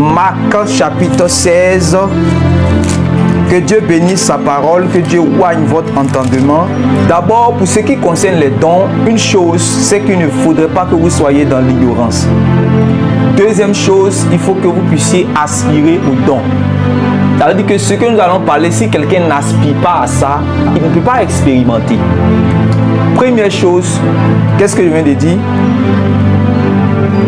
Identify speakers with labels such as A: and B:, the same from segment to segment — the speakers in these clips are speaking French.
A: Marc chapitre 16. Que Dieu bénisse sa parole, que Dieu oigne votre entendement. D'abord, pour ce qui concerne les dons, une chose, c'est qu'il ne faudrait pas que vous soyez dans l'ignorance. Deuxième chose, il faut que vous puissiez aspirer aux dons. Ça veut dire que ce que nous allons parler, si quelqu'un n'aspire pas à ça, il ne peut pas expérimenter. Première chose, qu'est-ce que je viens de dire?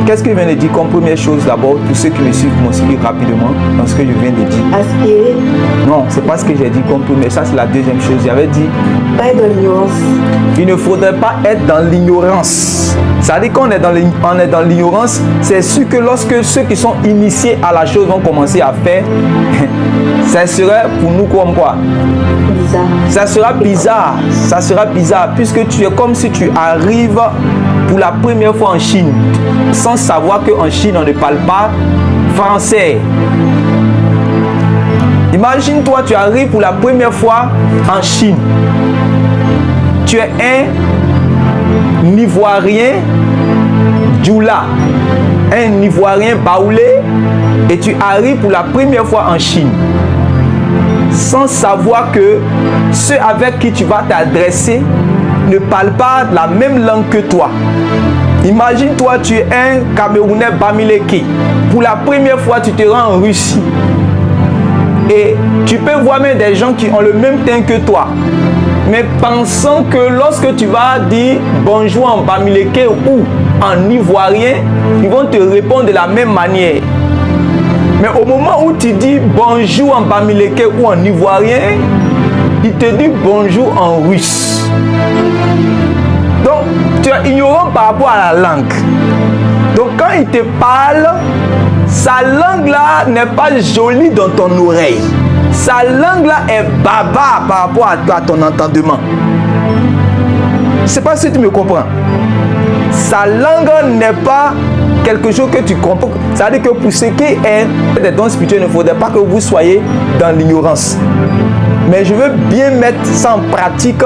A: Qu'est-ce que je viens de dire comme première chose d'abord, pour ceux qui me suivent, m'en suivent rapidement dans ce que je viens de dire?
B: Aspirer.
A: Non, c'est pas ce que j'ai dit comme première, ça c'est la deuxième chose. J'avais dit...
B: Pas être dans l'ignorance.
A: Il ne faudrait pas être dans l'ignorance. Ça veut dire qu'on est dans l'ignorance, c'est sûr que lorsque ceux qui sont initiés à la chose vont commencer à faire, ça serait pour nous comme quoi?
B: Bizarre.
A: Ça sera bizarre, ça sera bizarre, puisque tu es comme si tu arrives pour la première fois en Chine, sans savoir qu'en Chine on ne parle pas français. Imagine-toi, tu arrives pour la première fois en Chine. Tu es un Ivoirien Djoula, un Ivoirien baoulé, et tu arrives pour la première fois en Chine, sans savoir que ceux avec qui tu vas t'adresser ne parlent pas la même langue que toi. Imagine-toi, tu es un Camerounais Bamileke. Pour la première fois, tu te rends en Russie. Et tu peux voir même des gens qui ont le même teint que toi. Mais pensant que lorsque tu vas dire bonjour en Bamileke ou en ivoirien, ils vont te répondre de la même manière. Mais au moment où tu dis bonjour en Bamileke ou en ivoirien, il te dit bonjour en russe. Donc, tu es ignorant par rapport à la langue. Donc, quand il te parle, sa langue là n'est pas jolie dans ton oreille. Sa langue là est baba par rapport à ton entendement. Je ne sais pas si tu me comprends. Sa langue n'est pas quelque chose que tu comprends. Ça veut dire que pour ce qui est des dons spirituels, il ne faudrait pas que vous soyez dans l'ignorance. Mais je veux bien mettre ça en pratique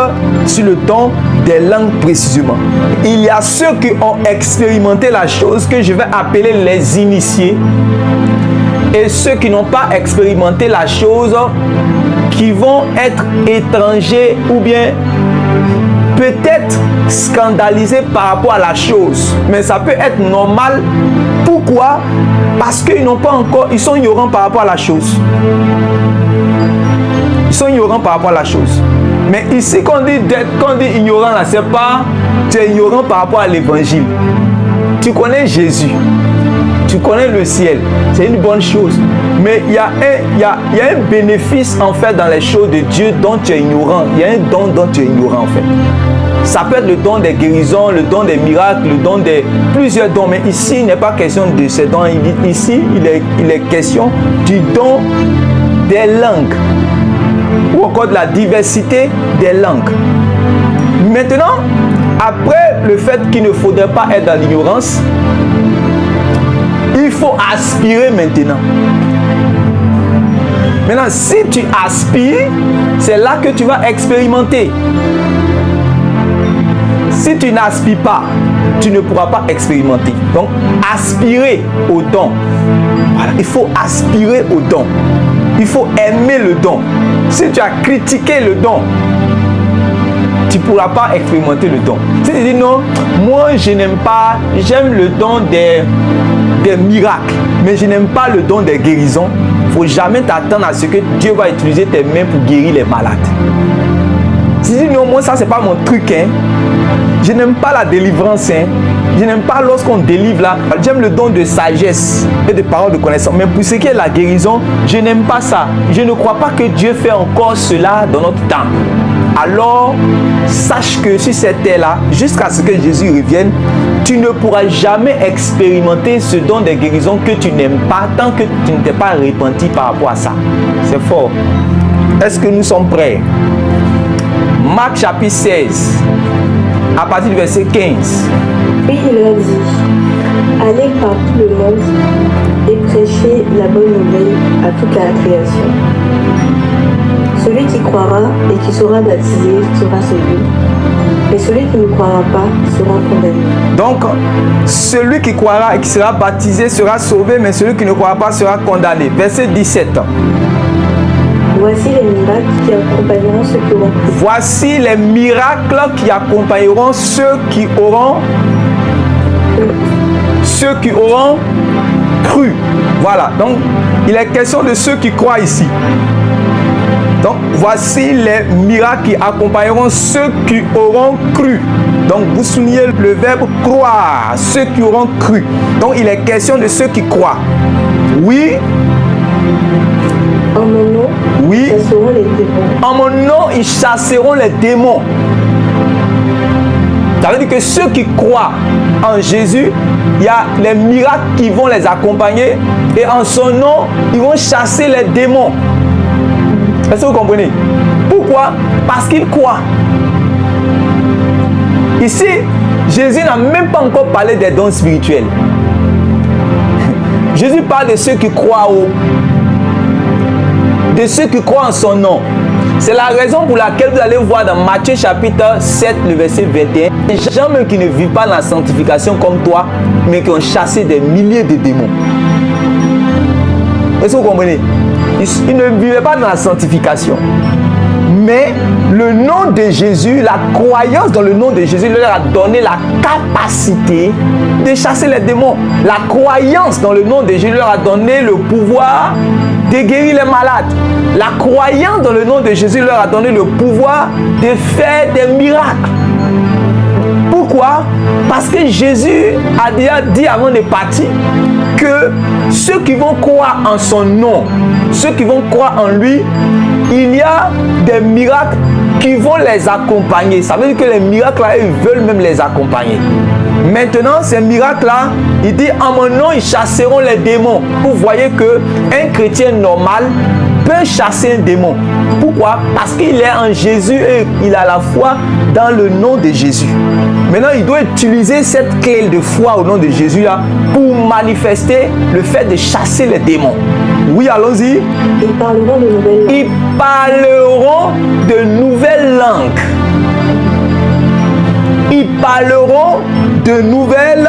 A: sur le don des langues précisément. Il y a ceux qui ont expérimenté la chose que je vais appeler les initiés, et ceux qui n'ont pas expérimenté la chose, qui vont être étrangers ou bien peut-être scandalisés par rapport à la chose. Mais ça peut être normal. Pourquoi? Parce qu'ils n'ont pas encore, ils sont ignorants par rapport à la chose. Ils sont ignorants par rapport à la chose. Mais ici, quand on dit ignorant, là, c'est pas tu es ignorant par rapport à l'évangile. Tu connais Jésus. Tu connais le ciel. C'est une bonne chose. Mais il y a un bénéfice en fait dans les choses de Dieu dont tu es ignorant. Il y a un don dont tu es ignorant en fait. Ça peut être le don des guérisons, le don des miracles, le don des plusieurs dons. Mais ici, il n'est pas question de ces dons. Ici, il est question du don des langues. Ou encore de la diversité des langues. Maintenant, après le fait qu'il ne faudrait pas être dans l'ignorance, il faut aspirer maintenant. Maintenant, si tu aspires, c'est là que tu vas expérimenter. Si tu n'aspires pas, tu ne pourras pas expérimenter. Donc, aspirer au don. Voilà, il faut aspirer au don. Il faut aimer le don. Si tu as critiqué le don, tu ne pourras pas expérimenter le don. Si tu dis non, moi je n'aime pas, j'aime le don des miracles, mais je n'aime pas le don des guérisons, il ne faut jamais t'attendre à ce que Dieu va utiliser tes mains pour guérir les malades. Si tu dis non, moi ça c'est pas mon truc, hein. Je n'aime pas la délivrance, hein. Je n'aime pas lorsqu'on délivre là. J'aime le don de sagesse et de paroles de connaissance. Mais pour ce qui est de la guérison, je n'aime pas ça. Je ne crois pas que Dieu fait encore cela dans notre temps. Alors, sache que sur cette terre-là, jusqu'à ce que Jésus revienne, tu ne pourras jamais expérimenter ce don de guérison que tu n'aimes pas tant que tu ne t'es pas repenti par rapport à ça. C'est fort. Est-ce que nous sommes prêts? Marc chapitre 16, à partir du verset 15.
B: Puis il leur dit, allez par tout le monde et prêchez la bonne nouvelle à toute la création. Celui qui croira et qui sera baptisé sera sauvé, Mais celui qui ne croira pas sera condamné.
A: Donc, celui qui croira et qui sera baptisé sera sauvé, mais celui qui ne croira pas sera condamné. Verset 17.
B: Voici les miracles qui accompagneront ceux qui auront cru.
A: Voici les miracles qui accompagneront ceux qui auront cru. Voilà. Donc, il est question de ceux qui croient ici. Donc, voici les miracles qui accompagneront ceux qui auront cru. Donc, vous soulignez le verbe croire, ceux qui auront cru. Donc, il est question de ceux qui croient. Oui.
B: En mon nom,
A: Oui.
B: ils chasseront les démons.
A: En mon nom, ils chasseront les démons. Ça veut dire que ceux qui croient en Jésus, il y a les miracles qui vont les accompagner et en son nom, ils vont chasser les démons. Est-ce que vous comprenez? Pourquoi? Parce qu'ils croient. Ici, Jésus n'a même pas encore parlé des dons spirituels. Jésus parle de ceux qui croient de ceux qui croient en son nom. C'est la raison pour laquelle vous allez voir dans Matthieu chapitre 7, le verset 21, les gens même qui ne vivent pas dans la sanctification comme toi, mais qui ont chassé des milliers de démons. Est-ce que vous comprenez? Ils ne vivaient pas dans la sanctification. Mais le nom de Jésus, la croyance dans le nom de Jésus leur a donné la capacité de chasser les démons. La croyance dans le nom de Jésus leur a donné le pouvoir de guérir les malades. La croyance dans le nom de Jésus leur a donné le pouvoir de faire des miracles. Pourquoi? Parce que Jésus a déjà dit avant de partir que ceux qui vont croire en son nom, ceux qui vont croire en lui, il y a des miracles qui vont les accompagner. Ça veut dire que les miracles-là, ils veulent même les accompagner. Maintenant, ces miracles-là, il dit en mon nom, ils chasseront les démons. Vous voyez qu'un chrétien normal peut chasser un démon. Pourquoi? Parce qu'il est en Jésus et il a la foi dans le nom de Jésus. Maintenant, il doit utiliser cette clé de foi au nom de Jésus là pour manifester le fait de chasser les démons. Oui, allons-y.
B: Ils parleront de nouvelles langues.
A: Ils parleront de nouvelles langues. Ils parleront de nouvelles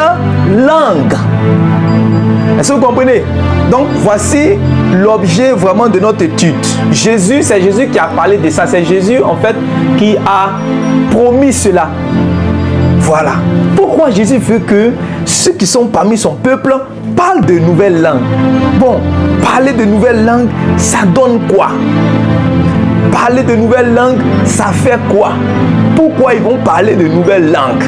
A: langues. Est-ce que vous comprenez? Donc, voici l'objet vraiment de notre étude. Jésus, c'est Jésus qui a parlé de ça. C'est Jésus, en fait, qui a promis cela. Voilà. Pourquoi Jésus veut que ceux qui sont parmi son peuple parlent de nouvelles langues? Bon, parler de nouvelles langues, ça donne quoi? Parler de nouvelles langues, ça fait quoi? Pourquoi ils vont parler de nouvelles langues?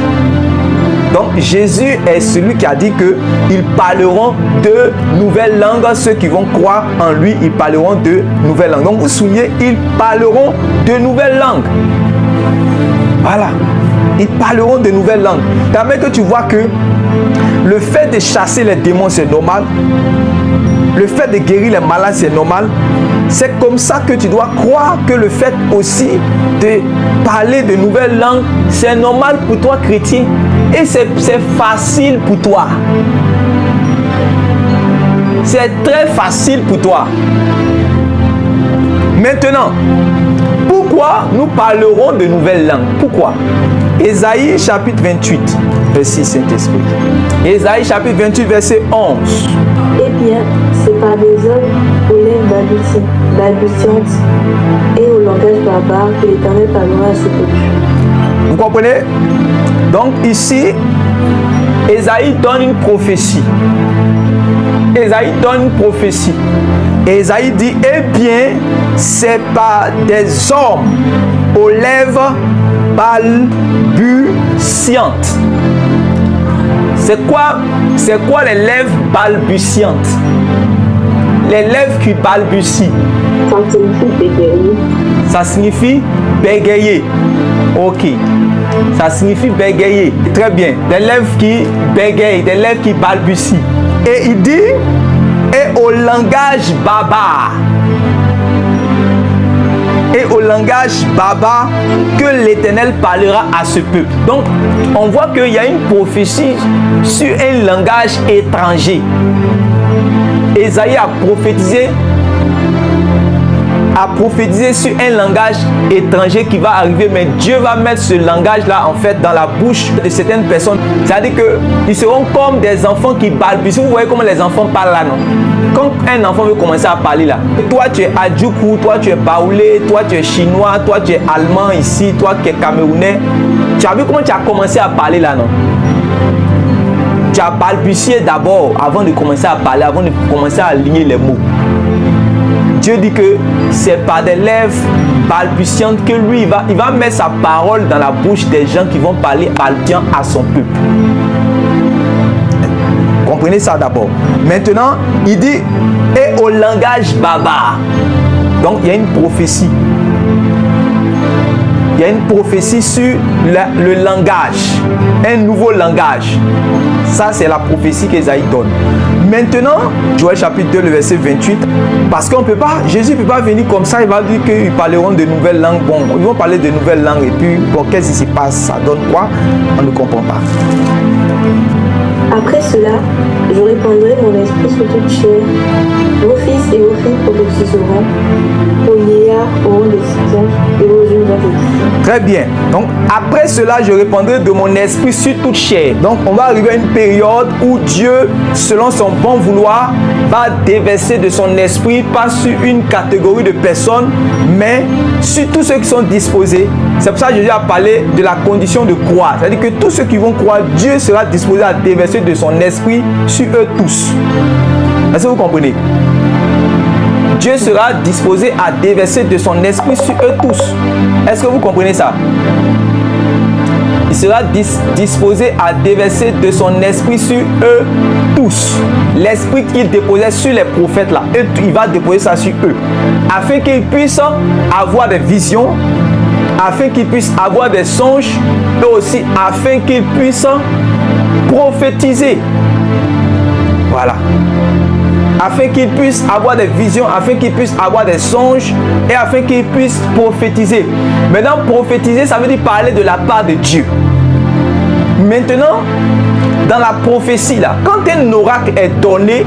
A: Donc Jésus est celui qui a dit qu'ils parleront de nouvelles langues. Ceux qui vont croire en lui, ils parleront de nouvelles langues. Donc vous soulignez, ils parleront de nouvelles langues. Voilà. Ils parleront de nouvelles langues. Permet que tu vois que le fait de chasser les démons, c'est normal. Le fait de guérir les malades, c'est normal. C'est comme ça que tu dois croire que le fait aussi de parler de nouvelles langues, c'est normal pour toi, chrétien. Et c'est facile pour toi. C'est très facile pour toi. Maintenant, pourquoi nous parlerons de nouvelles langues? Pourquoi? Ésaïe chapitre 28, verset Saint-Esprit. Ésaïe chapitre 28, verset 11.
B: Eh bien, c'est par des hommes aux lèvres balbutiantes et au langage barbare que l'Éternel parlera à ce peuple.
A: Vous comprenez? Donc ici, Ésaïe donne une prophétie. Ésaïe donne une prophétie. Ésaïe dit, eh bien, c'est par des hommes aux lèvres balbutiantes. C'est quoi les lèvres balbutiantes? Les lèvres qui balbutient.
B: Ça signifie bégayer.
A: Ça signifie bégayer. Ok. Ça signifie bégayer. Très bien. Des lèvres qui bégayent, des lèvres qui balbutient. Et il dit, et au langage barbare. Et au langage barbare que l'Éternel parlera à ce peuple. Donc, on voit qu'il y a une prophétie sur un langage étranger. Ésaïe a prophétisé à prophétiser sur un langage étranger qui va arriver, mais Dieu va mettre ce langage-là en fait dans la bouche de certaines personnes. C'est-à-dire qu'ils seront comme des enfants qui balbutient. Vous voyez comment les enfants parlent là, non? Quand un enfant veut commencer à parler là, toi tu es Adjoukou, toi tu es Baoulé, toi tu es chinois, toi tu es allemand ici, toi qui es camerounais. Tu as vu comment tu as commencé à parler là, non? Tu as balbutié d'abord avant de commencer à parler, avant de commencer à aligner les mots. Dieu dit que c'est par des lèvres balbutiantes que lui, il va mettre sa parole dans la bouche des gens qui vont parler balbutiant à son peuple. Comprenez ça d'abord. Maintenant, il dit, et au langage baba. Donc, il y a une prophétie. Il y a une prophétie sur le langage. Un nouveau langage. Ça, c'est la prophétie qu'Ésaïe donne. Maintenant, Joël chapitre 2, le verset 28. Parce qu'on peut pas, Jésus ne peut pas venir comme ça. Il va dire qu'ils parleront de nouvelles langues. Bon, ils vont parler de nouvelles langues. Et puis, bon, qu'est-ce qui se passe? Ça donne quoi? On ne comprend pas.
B: Après cela, je répandrai mon esprit sur toute chair. Vos fils et vos filles prophétiseront, vos vieillards auront des visions et vos jeunes des.
A: Très bien. Donc, après cela, je répandrai de mon esprit sur toute chair. Donc, on va arriver à une période où Dieu, selon son bon vouloir, va déverser de son esprit, pas sur une catégorie de personnes, mais sur tous ceux qui sont disposés. C'est pour ça que Jésus a parlé de la condition de croire. C'est-à-dire que tous ceux qui vont croire, Dieu sera disposé à déverser de son esprit sur eux tous. Est-ce que vous comprenez? Dieu sera disposé à déverser de son esprit sur eux tous. Est-ce que vous comprenez ça? Il sera disposé à déverser de son esprit sur eux tous. L'esprit qu'il déposait sur les prophètes là, il va déposer ça sur eux. Afin qu'ils puissent avoir des visions, afin qu'ils puissent avoir des songes, et aussi afin qu'ils puissent prophétiser. Voilà. Afin qu'ils puissent avoir des visions, afin qu'ils puissent avoir des songes et afin qu'ils puissent prophétiser. Maintenant, prophétiser, ça veut dire parler de la part de Dieu. Maintenant, dans la prophétie, là, quand un oracle est donné,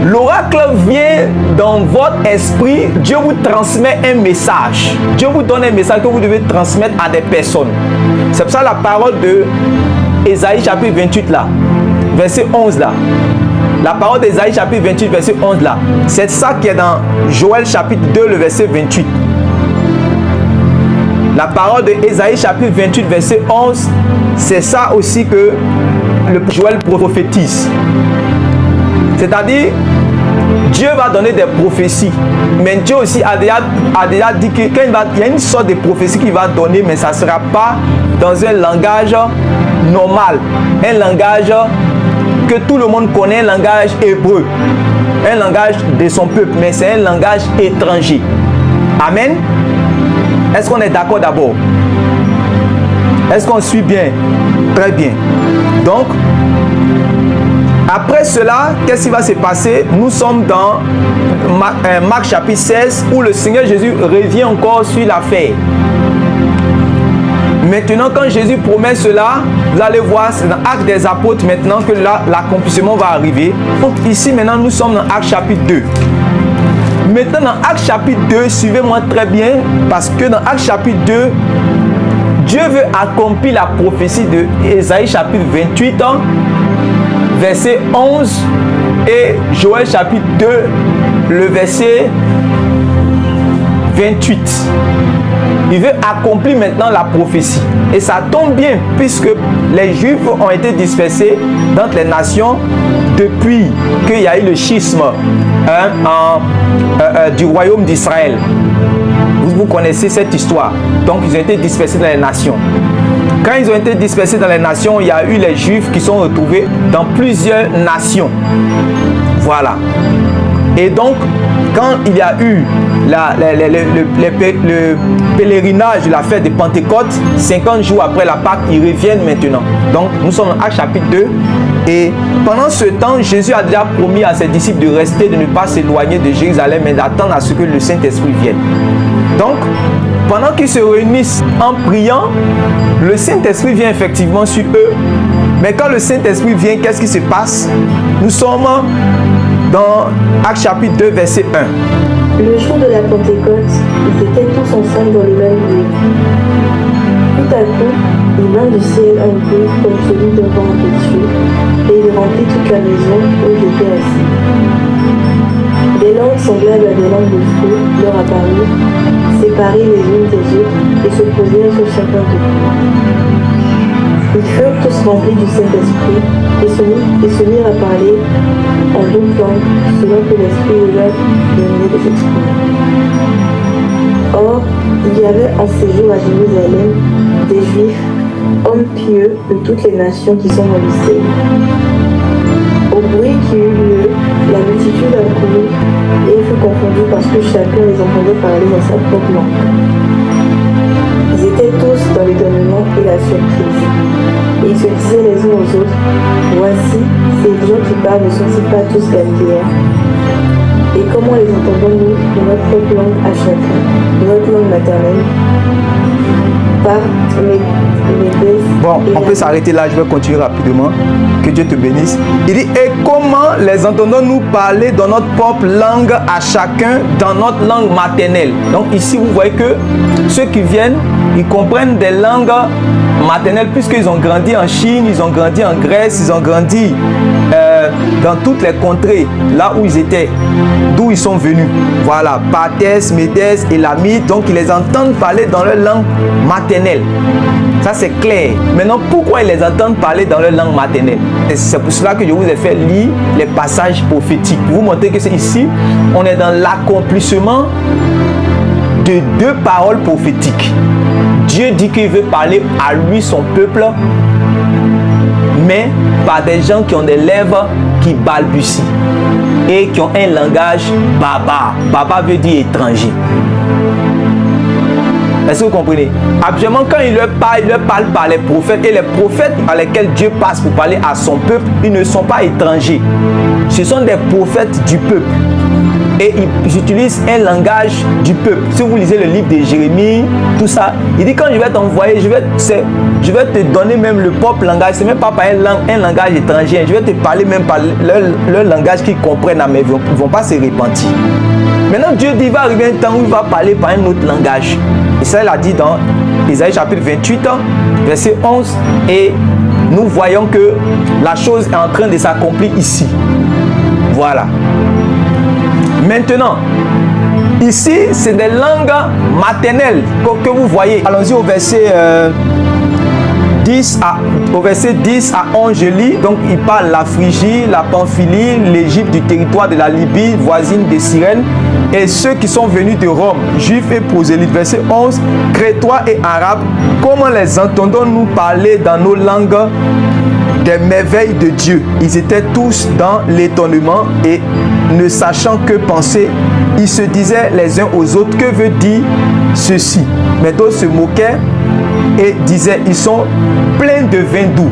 A: l'oracle vient dans votre esprit, Dieu vous transmet un message. Dieu vous donne un message que vous devez transmettre à des personnes. C'est pour ça la parole de Ésaïe chapitre 28 là, verset 11 là. La parole d'Ésaïe chapitre 28 verset 11 là. C'est ça qui est dans Joël chapitre 2 le verset 28. La parole d'Ésaïe chapitre 28 verset 11, c'est ça aussi que le Joël prophétise. C'est-à-dire, Dieu va donner des prophéties. Mais Dieu aussi a déjà dit qu'il y a une sorte de prophétie qu'il va donner, mais ça ne sera pas dans un langage normal. Un langage que tout le monde connaît, un langage hébreu. Un langage de son peuple, mais c'est un langage étranger. Amen. Est-ce qu'on est d'accord d'abord? Est-ce qu'on suit bien? Très bien. Donc, après cela, qu'est-ce qui va se passer? Nous sommes dans Marc chapitre 16 où le Seigneur Jésus revient encore sur l'affaire. Maintenant, quand Jésus promet cela, vous allez voir, c'est dans Actes des Apôtres maintenant que là, l'accomplissement va arriver. Donc ici, maintenant, nous sommes dans Actes chapitre 2. Maintenant, dans Actes chapitre 2, suivez-moi très bien, parce que dans Actes chapitre 2, Dieu veut accomplir la prophétie de Ésaïe chapitre 28, verset 11, et Joël chapitre 2, le verset 28. Il veut accomplir maintenant la prophétie. Et ça tombe bien, puisque les Juifs ont été dispersés dans les nations depuis qu'il y a eu le schisme du royaume d'Israël. Vous connaissez cette histoire. Donc, ils ont été dispersés dans les nations. Quand ils ont été dispersés dans les nations, il y a eu les Juifs qui sont retrouvés dans plusieurs nations. Voilà. Et donc, quand il y a eu le pèlerinage de la fête de Pentecôte, 50 jours après la Pâque, ils reviennent maintenant. Donc, nous sommes en Actes chapitre 2. Et pendant ce temps, Jésus a déjà promis à ses disciples de rester, de ne pas s'éloigner de Jérusalem, mais d'attendre à ce que le Saint-Esprit vienne. Donc, pendant qu'ils se réunissent en priant, le Saint-Esprit vient effectivement sur eux. Mais quand le Saint-Esprit vient, qu'est-ce qui se passe? Nous sommes dans Actes chapitre 2, verset 1.
B: Le jour de la Pentecôte, ils étaient tous ensemble dans le même lieu. Tout à coup, il vint du ciel un bruit comme celui d'un vent impétueux, et il remplit toute la maison où ils étaient assis. Des langues semblables à des langues de feu leur apparurent, séparées les unes des autres, et se posèrent sur chacun d'eux. Ils furent tous remplis du Saint-Esprit, et se mirent à parler en d'autres langues, selon que l'Esprit leur donnait de s'exprimer. Or, il y avait en ce jour à Jérusalem des Juifs, hommes pieux de toutes les nations qui sont dans le ciel. Au bruit qui eut lieu, la multitude accourut et fut confondue parce que chacun les entendait parler dans sa propre langue. Ils étaient tous dans l'étonnement et la surprise. Et ils se disaient les uns aux autres, « Voici, ces gens qui parlent ne sont-ils pas tous galiléens? Et comment les entendons-nous de notre propre langue à chacun, de notre langue maternelle ?»
A: Bon, on peut s'arrêter là, je vais continuer rapidement. Que Dieu te bénisse. Il dit, et comment les entendons-nous parler dans notre propre langue à chacun, dans notre langue maternelle? Donc ici, vous voyez que ceux qui viennent, ils comprennent des langues maternelles puisqu'ils ont grandi en Chine, ils ont grandi en Grèce, ils ont grandi dans toutes les contrées, là où ils étaient, d'où ils sont venus. Voilà, Parthes, Médès, Élamites, donc ils les entendent parler dans leur langue maternelle. Ça c'est clair. Maintenant, pourquoi ils les entendent parler dans leur langue maternelle? C'est pour cela que je vous ai fait lire les passages prophétiques. Pour vous montrer que c'est ici, on est dans l'accomplissement de deux paroles prophétiques. Dieu dit qu'il veut parler à lui, son peuple, mais par des gens qui ont des lèvres qui balbutient et qui ont un langage barbare. Barbare veut dire étranger. Est-ce que vous comprenez? Actuellement, quand il leur parle par les prophètes, et les prophètes par lesquels Dieu passe pour parler à son peuple, ils ne sont pas étrangers. Ce sont des prophètes du peuple. Et ils utilisent un langage du peuple. Si vous lisez le livre de Jérémie, tout ça, il dit quand je vais t'envoyer, je vais te donner même le propre langage. Ce n'est même pas par un langage étranger. Je vais te parler même par leur langage qu'ils comprennent, mais ils ne vont pas se repentir. Maintenant, Dieu dit, il va arriver un temps où il va parler par un autre langage. Et ça, il a dit dans Isaïe chapitre 28, verset 11. Et nous voyons que la chose est en train de s'accomplir ici. Voilà. Maintenant, ici, c'est des langues maternelles que vous voyez. Allons-y au verset 10 à 11, je lis. Donc, il parle la Phrygie, la Pamphylie, l'Égypte du territoire de la Libye, voisine de Cyrène, et ceux qui sont venus de Rome, juifs et prosélytes. Verset 11, Crétois et Arabes, comment les entendons-nous parler dans nos langues des merveilles de Dieu? Ils étaient tous dans l'étonnement et ne sachant que penser, ils se disaient les uns aux autres, que veut dire ceci? Mais d'autres se moquaient et disaient, ils sont pleins de vin doux.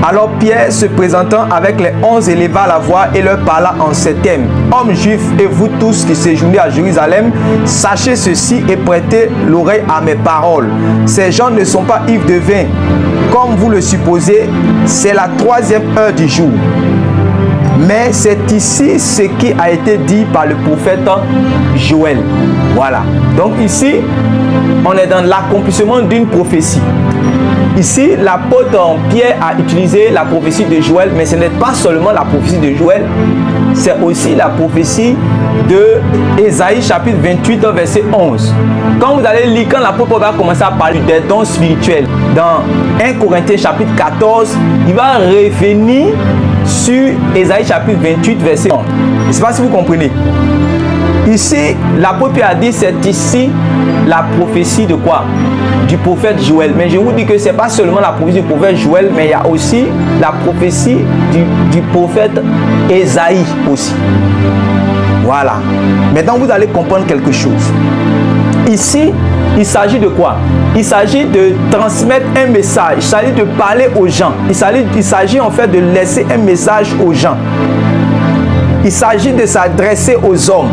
A: Alors Pierre, se présentant avec les 11, éleva la voix et leur parla en ces termes. Hommes juifs et vous tous qui séjournez à Jérusalem, sachez ceci et prêtez l'oreille à mes paroles. Ces gens ne sont pas ivres de vin, comme vous le supposez, c'est la 3e heure du jour. Mais c'est ici ce qui a été dit par le prophète Joël. Voilà. Donc ici, on est dans l'accomplissement d'une prophétie. Ici, l'apôtre Pierre a utilisé la prophétie de Joël, mais ce n'est pas seulement la prophétie de Joël, c'est aussi la prophétie de Ésaïe chapitre 28, verset 11. Quand vous allez lire, quand l'apôtre va commencer à parler des dons spirituels, dans 1 Corinthiens chapitre 14, il va revenir sur Ésaïe chapitre 28, verset 11. Je ne sais pas si vous comprenez. Ici, l'apôtre Pierre a dit, c'est ici la prophétie de quoi? Du prophète Joël. Mais je vous dis que ce n'est pas seulement la prophétie du prophète Joël, mais il y a aussi la prophétie du prophète Ésaïe aussi. Voilà. Maintenant, vous allez comprendre quelque chose. Ici, il s'agit de quoi? Il s'agit de transmettre un message. Il s'agit de parler aux gens. Il s'agit en fait de laisser un message aux gens. Il s'agit de s'adresser aux hommes.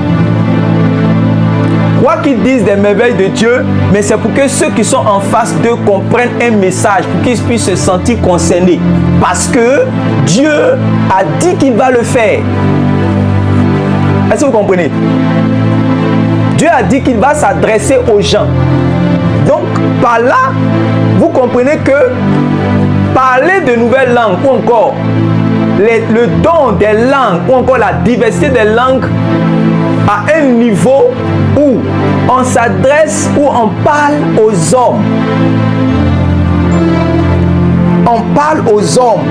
A: vois qu'ils disent des merveilles de Dieu, mais c'est pour que ceux qui sont en face d'eux comprennent un message, pour qu'ils puissent se sentir concernés. Parce que Dieu a dit qu'il va le faire. Est-ce que vous comprenez? Dieu a dit qu'il va s'adresser aux gens. Donc, par là, vous comprenez que parler de nouvelles langues ou encore le don des langues ou encore la diversité des langues à un niveau où on s'adresse, où on parle aux hommes. On parle aux hommes.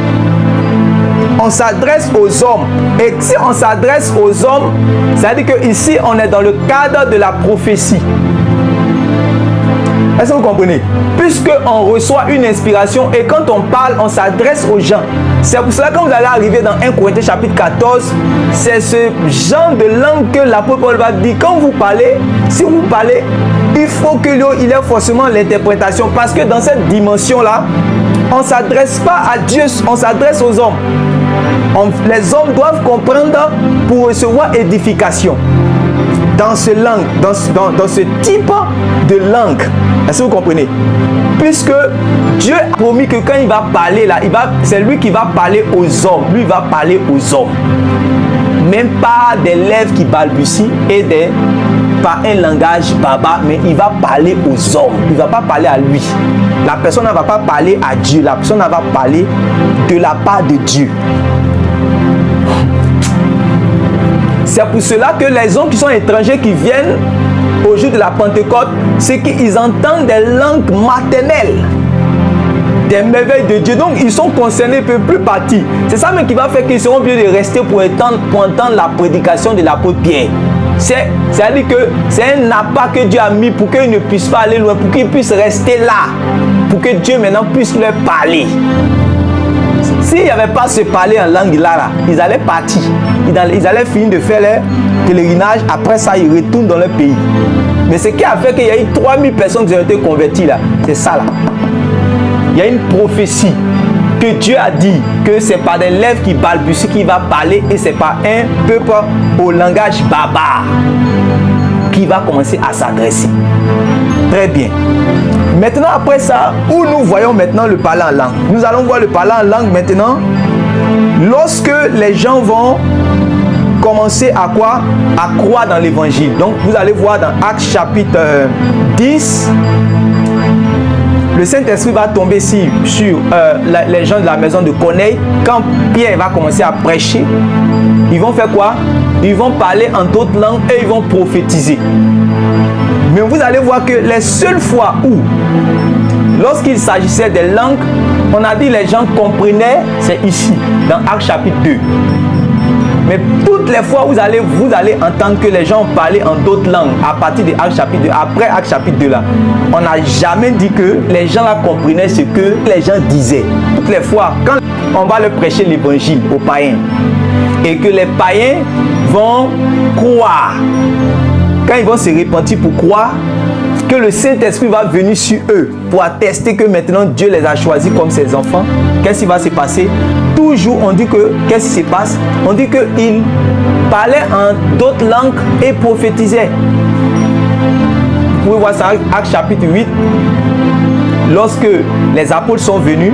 A: On s'adresse aux hommes. Et si on s'adresse aux hommes, ça veut dire qu'ici, on est dans le cadre de la prophétie. Est-ce que vous comprenez? Puisqu'on reçoit une inspiration et quand on parle, on s'adresse aux gens. C'est pour cela que quand vous allez arriver dans 1 Corinthiens chapitre 14, c'est ce genre de langue que l'apôtre Paul va dire. Quand vous parlez, si vous parlez, il faut qu'il y ait forcément l'interprétation. Parce que dans cette dimension-là, on ne s'adresse pas à Dieu, on s'adresse aux hommes. Les hommes doivent comprendre pour recevoir édification. Dans ce langue, dans ce type de langue. Est-ce que vous comprenez? Puisque Dieu a promis que quand il va parler là, c'est lui qui va parler aux hommes. Lui va parler aux hommes. Même pas des lèvres qui balbutient et pas un langage baba, mais il va parler aux hommes. Il ne va pas parler à lui. La personne ne va pas parler à Dieu. La personne va parler de la part de Dieu. C'est pour cela que les hommes qui sont étrangers, qui viennent au jour de la Pentecôte, c'est qu'ils entendent des langues maternelles, des merveilles de Dieu. Donc ils sont concernés, ils ne peuvent plus partir. C'est ça même qui va faire qu'ils seront obligés de rester pour entendre la prédication de l'apôtre Pierre. C'est-à-dire que c'est un appât que Dieu a mis pour qu'ils ne puissent pas aller loin, pour qu'ils puissent rester là, pour que Dieu maintenant puisse leur parler. S'il n'y avait pas ce parler en langue là, ils allaient partir. Ils allaient finir de faire leur pèlerinage. Après ça, ils retournent dans leur pays. Mais ce qui a fait qu'il y a eu 3000 personnes qui ont été converties là, c'est ça là. Il y a une prophétie que Dieu a dit que c'est par des lèvres qui balbutient qu'il va parler et c'est par un peuple au langage barbare qui va commencer à s'adresser. Très bien. Maintenant, après ça, où nous voyons maintenant le parler en langue? Nous allons voir le parler en langue maintenant. Lorsque les gens vont commencer à quoi? À croire dans l'évangile. Donc, vous allez voir dans Actes chapitre 10, le Saint-Esprit va tomber sur les gens de la maison de Corneille. Quand Pierre va commencer à prêcher, ils vont faire quoi? Ils vont parler en d'autres langues et ils vont prophétiser. Mais vous allez voir que les seules fois où, lorsqu'il s'agissait des langues, on a dit les gens comprenaient, c'est ici, dans Actes chapitre 2. Mais toutes les fois où vous allez entendre que les gens parlaient en d'autres langues à partir de Actes chapitre 2, après Actes chapitre 2 là, on n'a jamais dit que les gens là comprenaient ce que les gens disaient. Toutes les fois, quand on va leur prêcher l'évangile aux païens et que les païens vont croire, quand ils vont se repentir pour croire, que le Saint-Esprit va venir sur eux pour attester que maintenant Dieu les a choisis comme ses enfants, qu'est-ce qui va se passer? Toujours on dit que, qu'est-ce qui se passe? On dit qu'ils parlaient en d'autres langues et prophétisaient. Vous pouvez voir ça, Actes chapitre 8, lorsque les apôtres sont venus,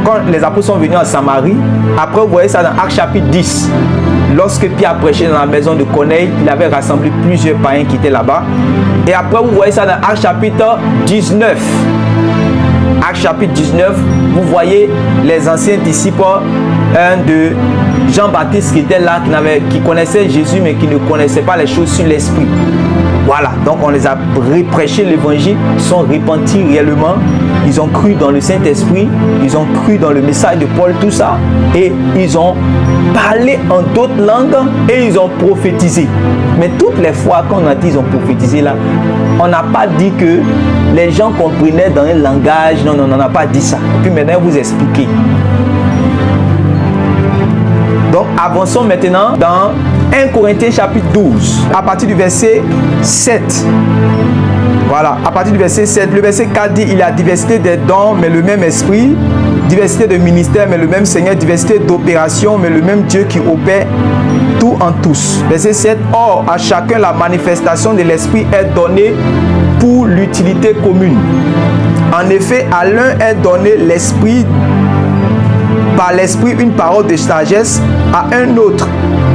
A: quand les apôtres sont venus en Samarie, après vous voyez ça dans Actes chapitre 10, lorsque Pierre a prêché dans la maison de Corneille, il avait rassemblé plusieurs païens qui étaient là-bas. Et après vous voyez ça dans Actes chapitre 19. Actes chapitre 19, vous voyez les anciens disciples, un de Jean-Baptiste qui était là, qui connaissait Jésus mais qui ne connaissait pas les choses sur l'esprit. Voilà, donc on les a prêché l'évangile, ils sont repentis réellement, ils ont cru dans le Saint-Esprit, ils ont cru dans le message de Paul, tout ça, et ils ont parlé en d'autres langues et ils ont prophétisé. Mais toutes les fois qu'on a dit ils ont prophétisé là, on n'a pas dit que les gens comprenaient dans un langage, non, on n'a pas dit ça. Puis maintenant vous expliquer. Donc avançons maintenant dans 1 Corinthiens chapitre 12, à partir du verset 7. Voilà, à partir du verset 7, le verset 4 dit: il y a diversité des dons, mais le même esprit. diversité de ministères, mais le même Seigneur, diversité d'opérations, mais le même Dieu qui opère tout en tous. Verset 7. Or, à chacun la manifestation de l'Esprit est donnée pour l'utilité commune. En effet, à l'un est donné l'Esprit, par l'Esprit une parole de sagesse, à un autre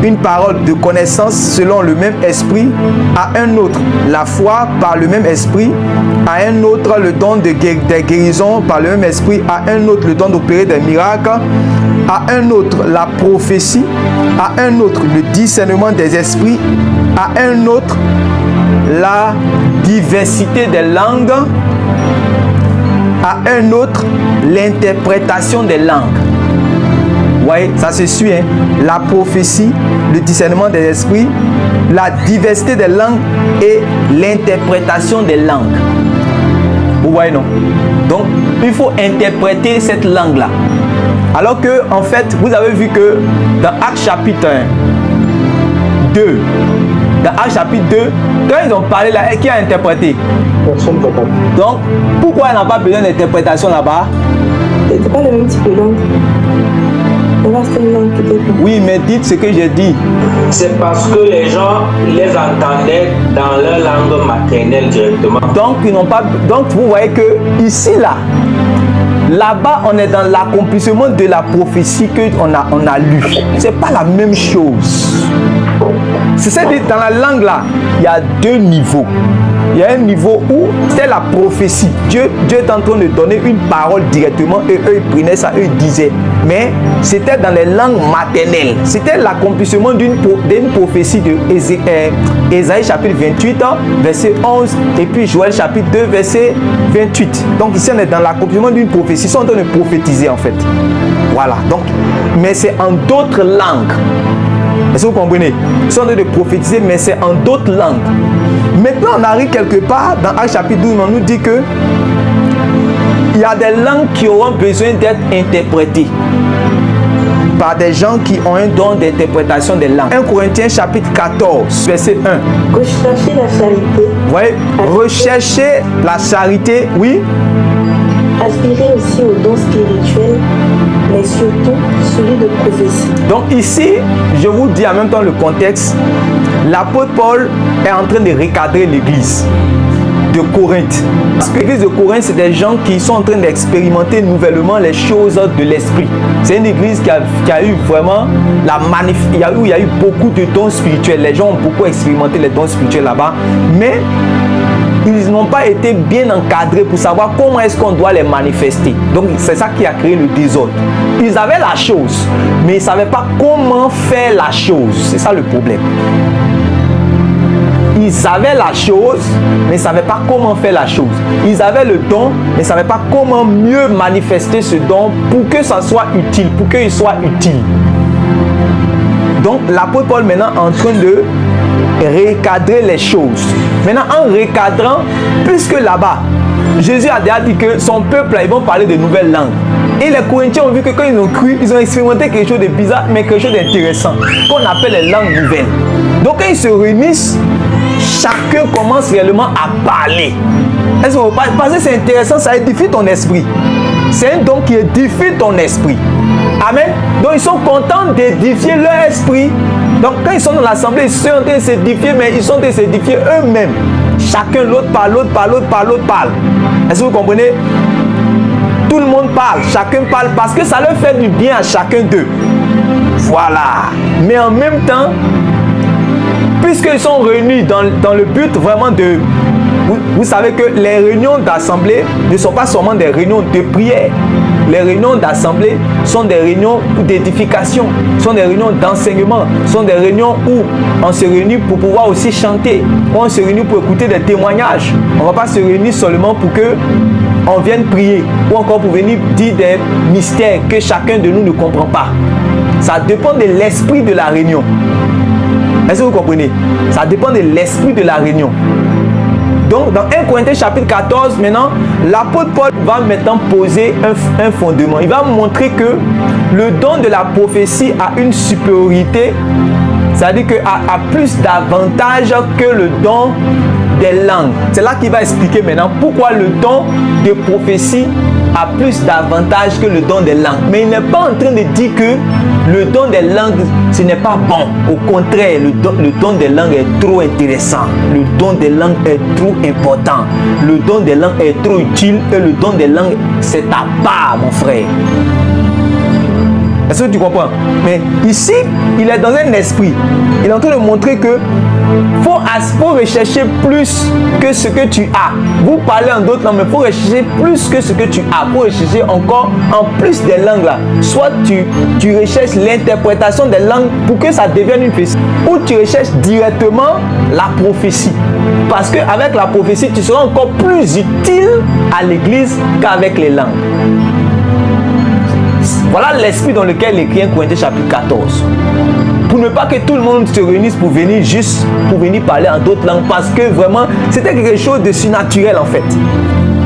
A: une parole de connaissance selon le même esprit, à un autre la foi par le même esprit, à un autre le don de guérison par le même esprit, à un autre le don d'opérer des miracles, à un autre la prophétie, à un autre le discernement des esprits, à un autre la diversité des langues, à un autre l'interprétation des langues. Ouais, ça se suit, hein? La prophétie, le discernement des esprits, la diversité des langues et l'interprétation des langues. Vous voyez, non? Donc, il faut interpréter cette langue-là. Alors que, en fait, vous avez vu que dans Actes chapitre 2, dans Actes chapitre 2, quand ils ont parlé là, qui a interprété?
C: Personne ne comprend.
A: Donc, pourquoi il n'a pas besoin d'interprétation là-bas?
B: C'était pas le même type de langue.
A: Oui, mais dites ce que j'ai dit.
C: C'est parce que les gens les entendaient dans leur langue maternelle directement.
A: Donc, ils n'ont pas. Donc, vous voyez que ici, là-bas, on est dans l'accomplissement de la prophétie qu'on a lue. C'est pas la même chose. C'est-à-dire, dans la langue là, il y a deux niveaux. Il y a un niveau où c'est la prophétie. Dieu est en train de donner une parole directement et eux ils prenaient ça, eux ils disaient. Mais c'était dans les langues maternelles. C'était l'accomplissement d'une prophétie de Ésaïe chapitre 28, verset 11 et puis Joël chapitre 2, verset 28. Donc ici on est dans l'accomplissement d'une prophétie. Ils sont en train de prophétiser en fait. Voilà. Donc, mais c'est en d'autres langues. Est-ce que vous comprenez? Ils sont en train de prophétiser, mais c'est en d'autres langues. Maintenant, on arrive quelque part dans Actes chapitre 12, on nous dit que il y a des langues qui auront besoin d'être interprétées par des gens qui ont un don d'interprétation des langues. 1 Corinthiens chapitre 14, verset 1.
B: Recherchez la charité.
A: Oui, recherchez la charité, oui.
B: Aspirez aussi au don spirituel, mais surtout celui de prophétie.
A: Donc ici, je vous dis en même temps le contexte. L'apôtre Paul est en train de recadrer l'église de Corinthe. Parce que l'église de Corinthe, c'est des gens qui sont en train d'expérimenter nouvellement les choses de l'esprit. C'est une église qui a eu vraiment il y a eu beaucoup de dons spirituels. Les gens ont beaucoup expérimenté les dons spirituels là-bas. Mais ils n'ont pas été bien encadrés pour savoir comment est-ce qu'on doit les manifester. Donc c'est ça qui a créé le désordre. Ils avaient la chose, mais ils ne savaient pas comment faire la chose. C'est ça le problème. Ils avaient la chose, mais ils ne savaient pas comment faire la chose. Ils avaient le don, mais ils ne savaient pas comment mieux manifester ce don pour que ça soit utile, pour qu'il soit utile. Donc l'apôtre Paul maintenant est en train de recadrer les choses. Maintenant, en recadrant, puisque là-bas, Jésus a déjà dit que son peuple, ils vont parler de nouvelles langues. Et les Corinthiens ont vu que quand ils ont cru, ils ont expérimenté quelque chose de bizarre, mais quelque chose d'intéressant, qu'on appelle les langues nouvelles. Donc quand ils se réunissent, chacun commence réellement à parler. Est-ce que vous parlez? Parce que c'est intéressant, ça édifie ton esprit. C'est un don qui édifie ton esprit. Amen. Donc ils sont contents d'édifier leur esprit. Donc quand ils sont dans l'assemblée, ils sont en train de s'édifier, mais ils sont en train de s'édifier eux-mêmes. Chacun, l'autre parle, l'autre parle, l'autre parle, l'autre parle. Est-ce que vous comprenez? Tout le monde parle, chacun parle parce que ça leur fait du bien à chacun d'eux. Voilà. Mais en même temps, puisqu'ils sont réunis dans le but vraiment de... Vous savez que les réunions d'assemblée ne sont pas seulement des réunions de prière. Les réunions d'assemblée sont des réunions d'édification, sont des réunions d'enseignement, sont des réunions où on se réunit pour pouvoir aussi chanter, où on se réunit pour écouter des témoignages. On ne va pas se réunir seulement pour que on vienne prier ou encore pour venir dire des mystères que chacun de nous ne comprend pas. Ça dépend de l'esprit de la réunion. Est-ce que vous comprenez? Ça dépend de l'esprit de la réunion. Donc, dans 1 Corinthiens chapitre 14, maintenant, l'apôtre Paul va maintenant poser un fondement. Il va montrer que le don de la prophétie a une supériorité, c'est-à-dire a plus d'avantages que le don des langues. C'est là qu'il va expliquer maintenant pourquoi le don de prophétie a plus d'avantages que le don des langues. Mais il n'est pas en train de dire que le don des langues, ce n'est pas bon. Au contraire, le don des langues est trop intéressant. Le don des langues est trop important. Le don des langues est trop utile et le don des langues, c'est ta part, mon frère. Est-ce que tu comprends? Mais ici, il est dans un esprit. Il est en train de montrer que faut rechercher plus que ce que tu as. Vous parlez en d'autres langues, mais il faut rechercher plus que ce que tu as. Pour rechercher encore en plus des langues là. Soit tu recherches l'interprétation des langues pour que ça devienne une prophétie. Ou tu recherches directement la prophétie. Parce qu'avec la prophétie, tu seras encore plus utile à l'église qu'avec les langues. Voilà l'esprit dans lequel il écrit 1 Corinthiens chapitre 14. Pour ne pas que tout le monde se réunisse pour venir parler en d'autres langues, parce que vraiment c'était quelque chose de surnaturel en fait.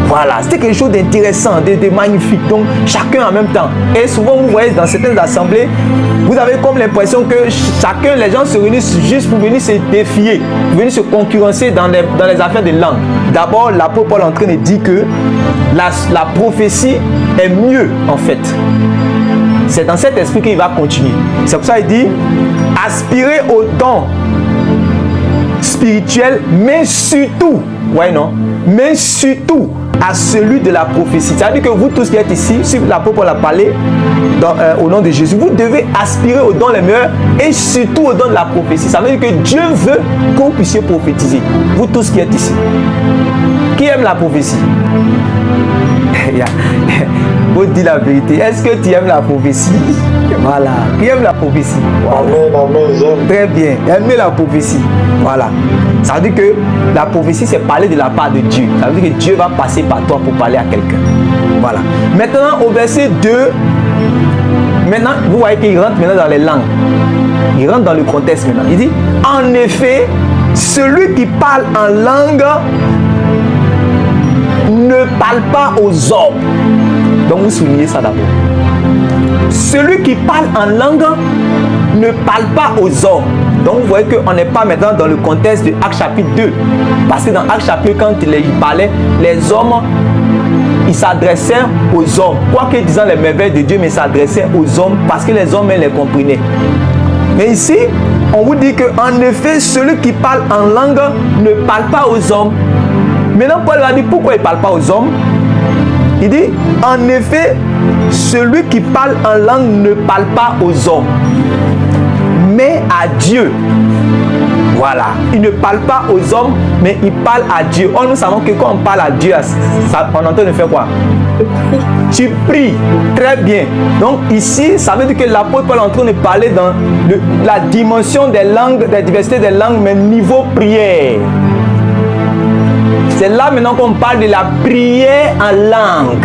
A: Voilà, c'était quelque chose d'intéressant, de magnifique. Donc chacun en même temps. Et souvent vous voyez dans certaines assemblées, vous avez comme l'impression que chacun, les gens se réunissent juste pour venir se défier, pour venir se concurrencer dans les affaires de langue. D'abord, l'apôtre Paul est en train de dire que la prophétie est mieux en fait. C'est dans cet esprit qu'il va continuer. C'est pour ça qu'il dit aspirez au don spirituel, mais surtout, ouais non, mais surtout à celui de la prophétie. C'est-à-dire que vous tous qui êtes ici, si l'apôtre Paul a parlé au nom de Jésus, vous devez aspirer au don les meilleurs et surtout au don de la prophétie. Ça veut dire que Dieu veut que vous puissiez prophétiser. Vous tous qui êtes ici. Qui aime la prophétie? Faut dire la vérité. Est-ce que tu aimes la prophétie? Voilà. Qui aime la prophétie? Voilà. Très bien. Aimez la prophétie. Voilà. Ça veut dire que la prophétie, c'est parler de la part de Dieu. Ça veut dire que Dieu va passer par toi pour parler à quelqu'un. Voilà. Maintenant, au verset 2, maintenant, vous voyez qu'il rentre maintenant dans les langues. Il rentre dans le contexte maintenant. Il dit, en effet, celui qui parle en langue ne parle pas aux hommes. Donc vous soulignez ça d'abord. Celui qui parle en langue ne parle pas aux hommes. Donc vous voyez qu'on n'est pas maintenant dans le contexte de Actes chapitre 2. Parce que dans Actes chapitre, quand il parlait, les hommes, ils s'adressaient aux hommes. Quoique disant les merveilles de Dieu, mais ils s'adressaient aux hommes parce que les hommes les comprenaient. Mais ici, on vous dit qu'en effet, celui qui parle en langue ne parle pas aux hommes. Maintenant, Paul va dire pourquoi il ne parle pas aux hommes. Il dit, en effet, celui qui parle en langue ne parle pas aux hommes, mais à Dieu. Voilà. Il ne parle pas aux hommes, mais il parle à Dieu. Or, nous savons que quand on parle à Dieu, on entend de faire quoi? Tu pries. Très bien. Donc ici, ça veut dire que l'apôtre Paul est en train de parler dans la dimension des langues, des diversités des langues, mais niveau prière. C'est là maintenant qu'on parle de la prière en langue.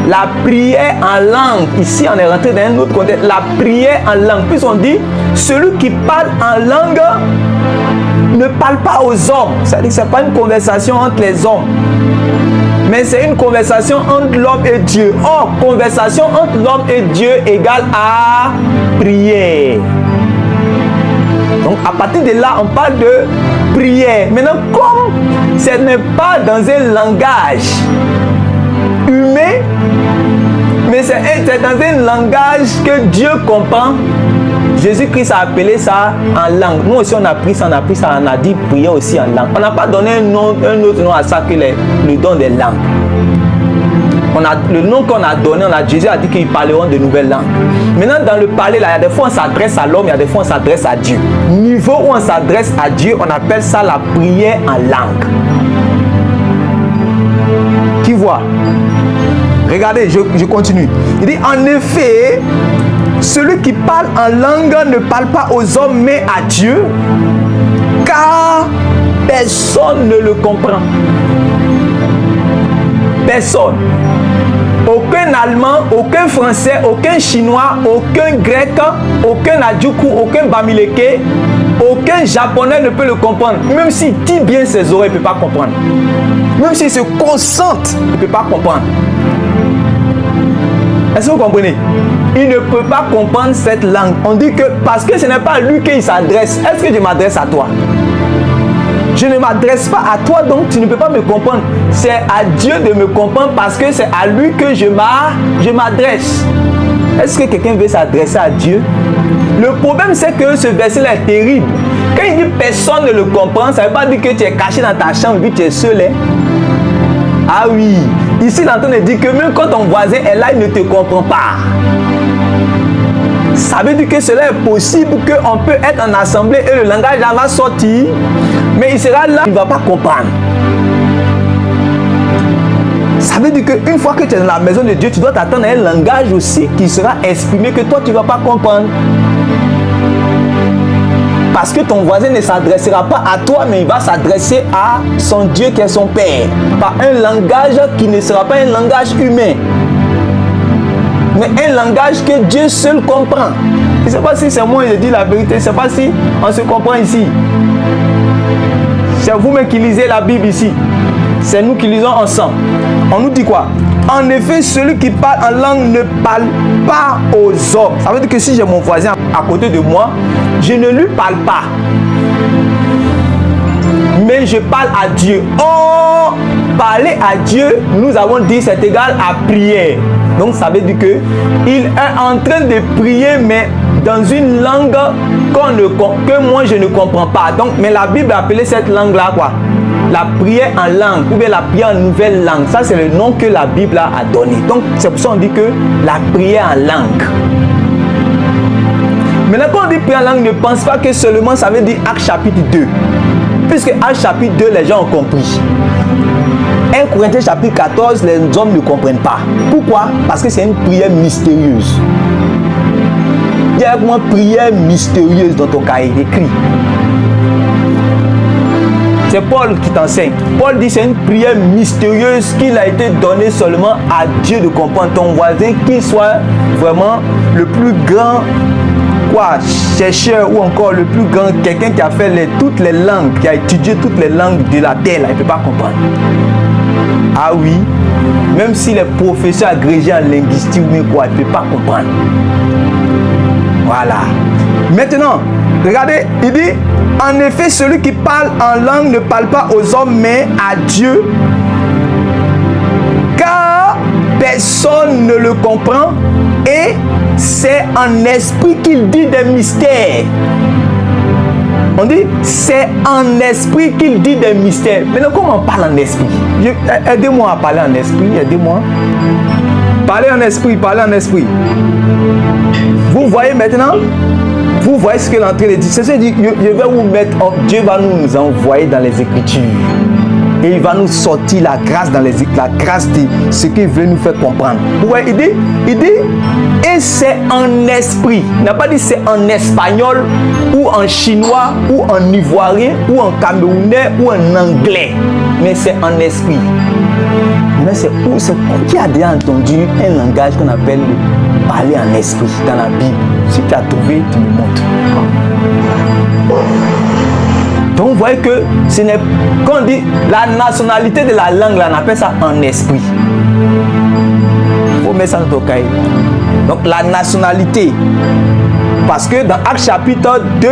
A: La prière en langue. Ici, on est rentré dans un autre contexte. La prière en langue. Puis on dit, celui qui parle en langue ne parle pas aux hommes. C'est-à-dire que ce n'est pas une conversation entre les hommes, mais c'est une conversation entre l'homme et Dieu. Or, conversation entre l'homme et Dieu égale à prière. Donc, à partir de là, on parle de prière. Maintenant, comme ce n'est pas dans un langage humain, mais c'est dans un langage que Dieu comprend, Jésus-Christ a appelé ça en langue. Nous aussi, on a pris ça, on a dit prier aussi en langue. On n'a pas donné un autre nom à ça que le don des langues. Le nom qu'on a donné, Jésus a dit qu'ils parleront de nouvelles langues. Maintenant, dans le parler, là, il y a des fois on s'adresse à l'homme, il y a des fois on s'adresse à Dieu. Niveau où on s'adresse à Dieu, on appelle ça la prière en langue. Qui voit? Regardez, je continue. Il dit, en effet, celui qui parle en langue ne parle pas aux hommes, mais à Dieu, car personne ne le comprend. Personne. Aucun Allemand, aucun Français, aucun Chinois, aucun Grec, aucun Adjoukou, aucun Bamileke, aucun Japonais ne peut le comprendre. Même s'il dit bien ses oreilles, il ne peut pas comprendre. Même s'il se concentre, il ne peut pas comprendre. Est-ce que vous comprenez? Il ne peut pas comprendre cette langue. On dit que parce que ce n'est pas à lui qu'il s'adresse. Est-ce que je m'adresse à toi? Je ne m'adresse pas à toi, donc tu ne peux pas me comprendre. C'est à Dieu de me comprendre parce que c'est à lui que je m'adresse. Est-ce que quelqu'un veut s'adresser à Dieu? Le problème, c'est que ce verset-là est terrible. Quand il dit personne ne le comprend, ça ne veut pas dire que tu es caché dans ta chambre et que tu es seul. Hein? Ah oui, ici il est en train de dire que même quand ton voisin est là, il ne te comprend pas. Ça veut dire que cela est possible, qu'on peut être en assemblée et le langage là va sortir, mais il sera là, il ne va pas comprendre. Ça veut dire qu'une fois que tu es dans la maison de Dieu, tu dois t'attendre à un langage aussi qui sera exprimé que toi tu ne vas pas comprendre. Parce que ton voisin ne s'adressera pas à toi, mais il va s'adresser à son Dieu qui est son Père. Par un langage qui ne sera pas un langage humain, mais un langage que Dieu seul comprend. Je ne sais pas si c'est moi qui dis la vérité, je ne sais pas si on se comprend ici. C'est vous-même qui lisez la Bible ici. C'est nous qui lisons ensemble. On nous dit quoi? En effet, celui qui parle en langue ne parle pas aux hommes. Ça veut dire que si j'ai mon voisin à côté de moi, je ne lui parle pas. Mais je parle à Dieu. Oh, parler à Dieu, nous avons dit, c'est égal à prière. Donc ça veut dire que il est en train de prier, mais dans une langue que moi je ne comprends pas. Donc, mais la Bible a appelé cette langue-là quoi? La prière en langue, ou bien la prière en nouvelle langue. Ça, c'est le nom que la Bible a donné. Donc, c'est pour ça qu'on dit que la prière en langue. Maintenant, quand on dit prière en langue, ne pense pas que seulement ça veut dire Actes chapitre 2. Puisque Actes chapitre 2, les gens ont compris. 1 Corinthiens chapitre 14, les hommes ne comprennent pas. Pourquoi? Parce que c'est une prière mystérieuse. Il y a une prière mystérieuse dans ton cahier écrit. C'est Paul qui t'enseigne. Paul dit que c'est une prière mystérieuse qu'il a été donnée seulement à Dieu de comprendre. Ton voisin, qu'il soit vraiment le plus grand chercheur ou encore le plus grand, quelqu'un qui a fait toutes les langues, qui a étudié toutes les langues de la terre, là, il ne peut pas comprendre. Ah oui, même s'il est professeur agrégé en linguistique ou quoi, il ne peut pas comprendre. Voilà. Maintenant, regardez, il dit, en effet, celui qui parle en langue ne parle pas aux hommes, mais à Dieu, car personne ne le comprend, et c'est en esprit qu'il dit des mystères. On dit, c'est en esprit qu'il dit des mystères. Maintenant, comment on parle en esprit? Aidez-moi à parler en esprit, aidez-moi. Parlez en esprit, parlez en esprit. Vous voyez maintenant? Vous voyez ce que l'entrée dit. C'est ce qu'il dit, je vais vous mettre, Dieu va nous envoyer dans les Écritures. Et il va nous sortir la grâce dans les Écritures, la grâce de ce qu'il veut nous faire comprendre. Vous voyez, il dit, et c'est en esprit. Il n'a pas dit c'est en espagnol, ou en chinois, ou en ivoirien, ou en camerounais, ou en anglais. Mais c'est en esprit. Mais c'est qui a déjà entendu un langage qu'on appelle parler en esprit dans la Bible? Si tu as trouvé, tu me montres. Donc vous voyez que ce n'est, quand on dit la nationalité de la langue, là, on appelle ça en esprit. Il faut mettre ça dans ton cahier. Donc la nationalité. Parce que dans Actes chapitre 2,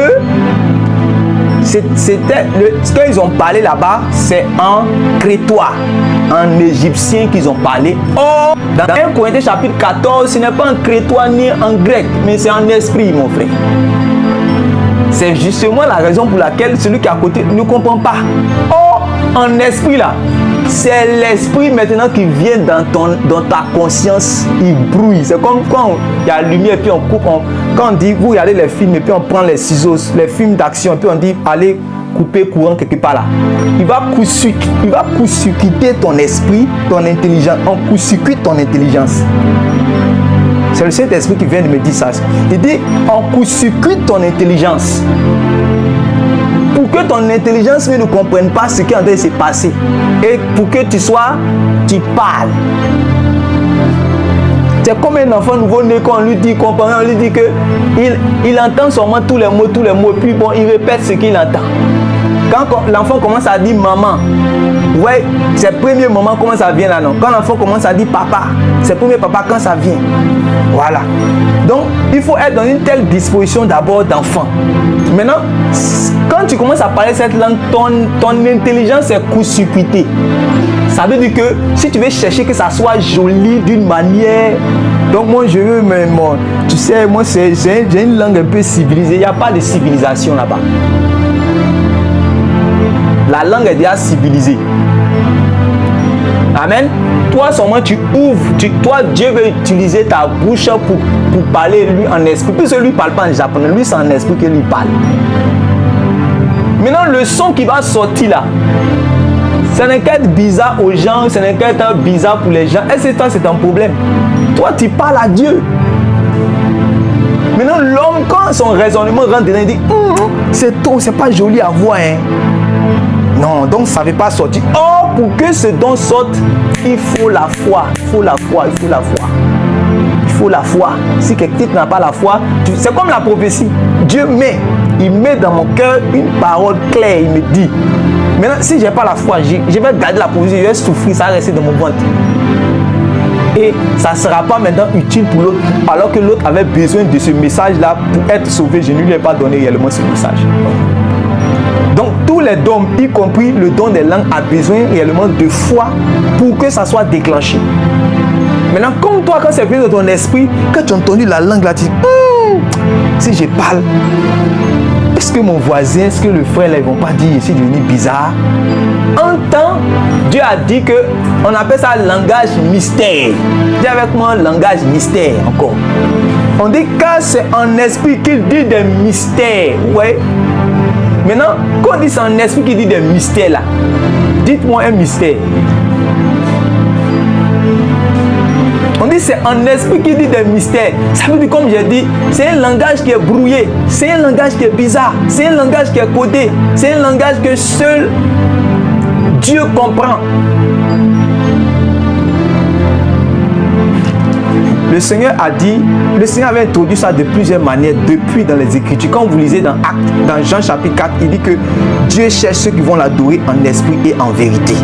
A: c'était ce qu'ils ont parlé là-bas, c'est en crétois, en égyptien qu'ils ont parlé. Or, dans 1 Corinthiens chapitre 14, ce n'est pas en crétois ni en grec, mais c'est en esprit, mon frère. C'est justement la raison pour laquelle celui qui est à côté ne comprend pas. Or, en esprit là, c'est l'esprit maintenant qui vient dans ta conscience, il brouille. C'est comme quand il y a la lumière et puis on coupe. Quand on dit, vous regardez les films et puis on prend les ciseaux, les films d'action et puis on dit, allez couper courant quelque part là. Il va court-circuiter ton esprit, ton intelligence. On court-circuite ton intelligence. C'est le Saint-Esprit qui vient de me dire ça. Il dit, on court-circuite ton intelligence. Pour que ton intelligence ne comprenne pas ce qui est en train de se passer. Et pour que tu parles. C'est comme un enfant nouveau-né quand on lui dit, on lui dit que il entend seulement tous les mots, et puis bon, il répète ce qu'il entend. Quand l'enfant commence à dire maman, Ouais, ces premiers moments, comment ça vient là, non? Quand l'enfant commence à dire papa, c'est premier papa quand ça vient. Voilà. Donc, il faut être dans une telle disposition d'abord d'enfant. Maintenant, quand tu commences à parler cette langue, ton intelligence est court-circuitée. Ça veut dire que si tu veux chercher que ça soit joli d'une manière, donc moi je veux, mais moi, tu sais, moi j'ai une langue un peu civilisée. Il n'y a pas de civilisation là-bas. La langue est déjà civilisée. Amen. Toi seulement tu ouvres, toi Dieu veut utiliser ta bouche pour parler lui en esprit. Puisque lui ne parle pas en japonais, lui c'est en esprit qu'il lui parle. Maintenant le son qui va sortir là, ça n'est qu'être bizarre aux gens, ça n'est qu'être bizarre pour les gens. Et c'est toi, c'est un problème. Toi tu parles à Dieu. Maintenant l'homme quand son raisonnement rentre dedans, il dit c'est trop, c'est pas joli à voir hein. Non, donc ça ne veut pas sortir. Or, pour que ce don sorte, il faut la foi. Il faut la foi, il faut la foi. Il faut la foi. Si quelqu'un n'a pas la foi, c'est comme la prophétie. Dieu il met dans mon cœur une parole claire. Il me dit, maintenant, si je n'ai pas la foi, je vais garder la prophétie, je vais souffrir, ça va rester dans mon ventre. Et ça ne sera pas maintenant utile pour l'autre, alors que l'autre avait besoin de ce message-là pour être sauvé. Je ne lui ai pas donné réellement ce message. Donc tous les dons, y compris le don des langues, a besoin réellement de foi pour que ça soit déclenché. Maintenant, comme toi, quand c'est venu de ton esprit, quand tu as entendu la langue là, tu dis, si je parle, est-ce que mon voisin, est-ce que le frère là, ils ne vont pas dire, je suis devenu bizarre? En temps, Dieu a dit que on appelle ça langage mystère. Dis avec moi, langage mystère encore. On dit que c'est en esprit qu'il dit des mystères. Ouais. Maintenant, quand on dit c'est un esprit qui dit des mystères là, dites-moi un mystère. On dit c'est un esprit qui dit des mystères. Ça veut dire, comme j'ai dit, c'est un langage qui est brouillé, c'est un langage qui est bizarre, c'est un langage qui est codé, c'est un langage que seul Dieu comprend. Le Seigneur a dit, le Seigneur avait introduit ça de plusieurs manières depuis dans les Écritures. Quand vous lisez dans Jean chapitre 4, il dit que Dieu cherche ceux qui vont l'adorer en esprit et en vérité.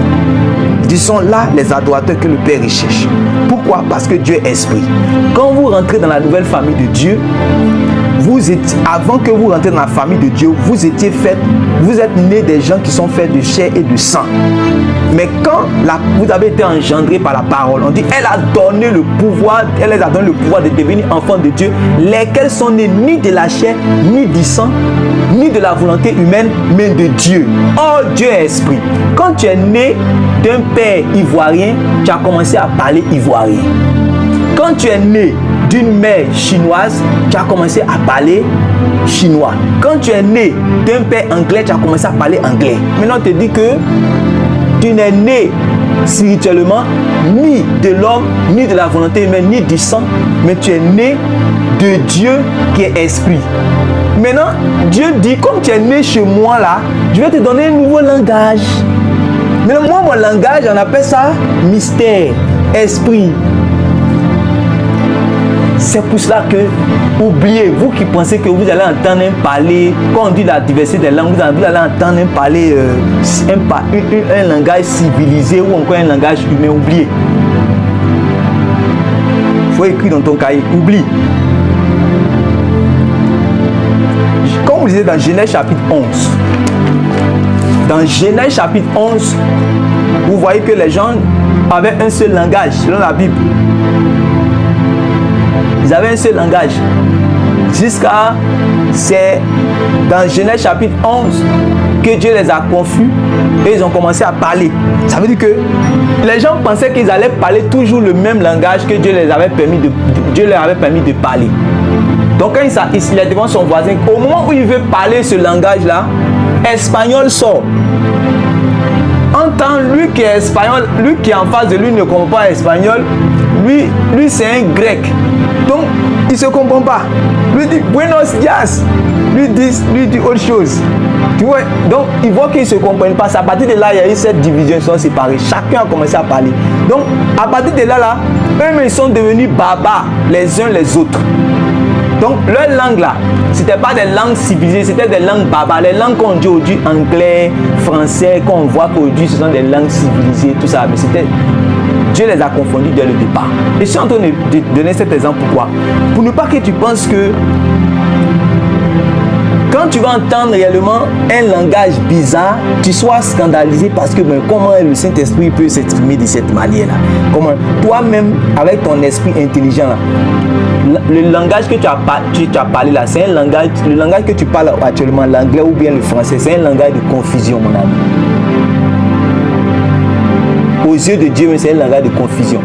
A: Ils sont là les adorateurs que le Père recherche. Pourquoi? Parce que Dieu est esprit. Quand vous rentrez dans la nouvelle famille de Dieu, avant que vous rentrez dans la famille de Dieu, vous êtes nés des gens qui sont faits de chair et de sang. Mais quand vous avez été engendrés par la parole, on dit elle a donné le pouvoir, elle les a donné le pouvoir de devenir enfants de Dieu, lesquels sont nés ni de la chair, ni du sang, ni de la volonté humaine, mais de Dieu. Oh, Dieu est esprit. Quand tu es né d'un père ivoirien, tu as commencé à parler ivoirien. Quand tu es né d'une mère chinoise, tu as commencé à parler chinois. Quand tu es né d'un père anglais, tu as commencé à parler anglais. Maintenant, on te dit que tu n'es né spirituellement ni de l'homme, ni de la volonté humaine, ni du sang, mais tu es né de Dieu qui est esprit. Maintenant, Dieu dit, comme tu es né chez moi là, je vais te donner un nouveau langage. Maintenant, moi, mon langage, on appelle ça mystère, esprit. C'est pour cela que, oubliez, vous qui pensez que vous allez entendre parler, quand on dit la diversité des langues, vous allez entendre parler un langage civilisé ou encore un langage humain, oubliez. Il faut écrire dans ton cahier, oublie. Comme vous lisez dans Genèse chapitre 11, dans Genèse chapitre 11, vous voyez que les gens avaient un seul langage, selon la Bible. Ils avaient un seul langage. Jusqu'à, c'est dans Genèse chapitre 11 que Dieu les a confus et ils ont commencé à parler. Ça veut dire que les gens pensaient qu'ils allaient parler toujours le même langage que Dieu leur avait permis de parler. Donc quand il est devant son voisin, au moment où il veut parler ce langage-là, espagnol sort. En temps, lui qui est espagnol, lui qui est en face de lui ne comprend pas espagnol, lui c'est un grec. Donc, il ne se comprend pas. Lui dit Buenos dias. Lui dit autre chose. Tu vois? Donc, il voit qu'ils ne se comprennent pas. À partir de là, il y a eu cette division, ils sont séparés. Chacun a commencé à parler. Donc, à partir de là, eux, ils sont devenus barbares les uns les autres. Donc, leur langue là, c'était pas des langues civilisées, c'était des langues barbares. Les langues qu'on dit aujourd'hui, anglais, français, qu'on voit qu'aujourd'hui, ce sont des langues civilisées, tout ça. Mais c'était... Dieu les a confondus dès le départ. Et je suis en train de donner cet exemple. Pourquoi? Pour ne pas que tu penses que quand tu vas entendre réellement un langage bizarre, tu sois scandalisé parce que comment le Saint-Esprit peut s'exprimer de cette manière-là? Comment toi-même, avec ton esprit intelligent, là, le langage que tu as parlé là, c'est un langage, le langage que tu parles actuellement, l'anglais ou bien le français, c'est un langage de confusion, mon ami. Aux yeux de Dieu, c'est un langage de confusion.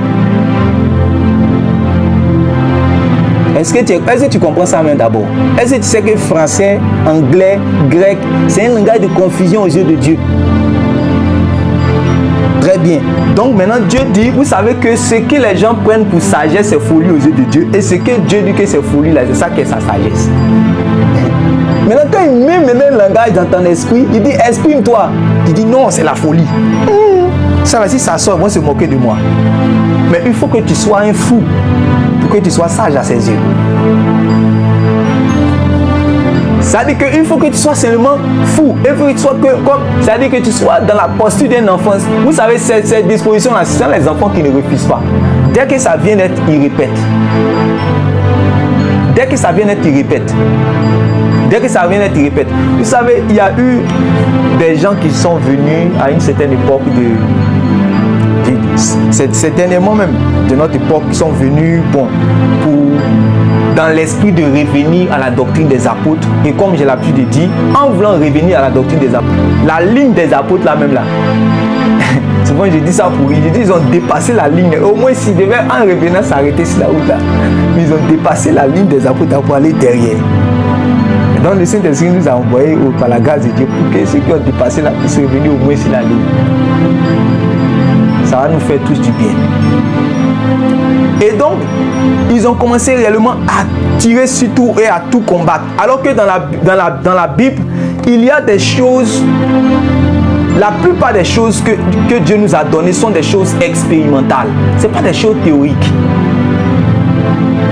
A: Est-ce que tu comprends ça même d'abord? Est-ce que tu sais que français, anglais, grec, c'est un langage de confusion aux yeux de Dieu? Très bien. Donc maintenant Dieu dit, vous savez que ce que les gens prennent pour sagesse, c'est folie aux yeux de Dieu. Et ce que Dieu dit que c'est folie là, c'est ça qui est sa sagesse. Maintenant quand il met un langage dans ton esprit, il dit exprime-toi. Il dit non, c'est la folie. Ça va, si ça sort, ils vont se moquer de moi. Mais il faut que tu sois un fou pour que tu sois sage à ses yeux. Ça veut dire qu'il faut que tu sois seulement fou. Il faut que tu sois comme. Ça veut dire que tu sois dans la posture d'un enfant. Vous savez, cette disposition-là, ce sont les enfants qui ne refusent pas. Dès que ça vient d'être, ils répètent. Dès que ça vient d'être, ils répètent. Dès que ça vient d'être, ils répètent. Vous savez, il y a eu des gens qui sont venus à une certaine époque c'est dernièrement même de notre époque qui sont venus pour dans l'esprit de revenir à la doctrine des apôtres. Et comme j'ai l'habitude de dire, en voulant revenir à la doctrine des apôtres, la ligne des apôtres là même là, souvent je dis ça pour eux, ils ont dépassé la ligne. Au moins s'ils devaient en revenant s'arrêter sur la route là, mais ils ont dépassé la ligne des apôtres pour aller derrière. Et donc le Saint-Esprit nous a envoyé par la grâce de Dieu pour que ceux qui ont dépassé là puissent revenir au moins sur la ligne. Ça va nous faire tous du bien. Et donc, ils ont commencé réellement à tirer sur tout et à tout combattre. Alors que dans la Bible, il y a des choses, la plupart des choses que Dieu nous a données sont des choses expérimentales. Ce n'est pas des choses théoriques.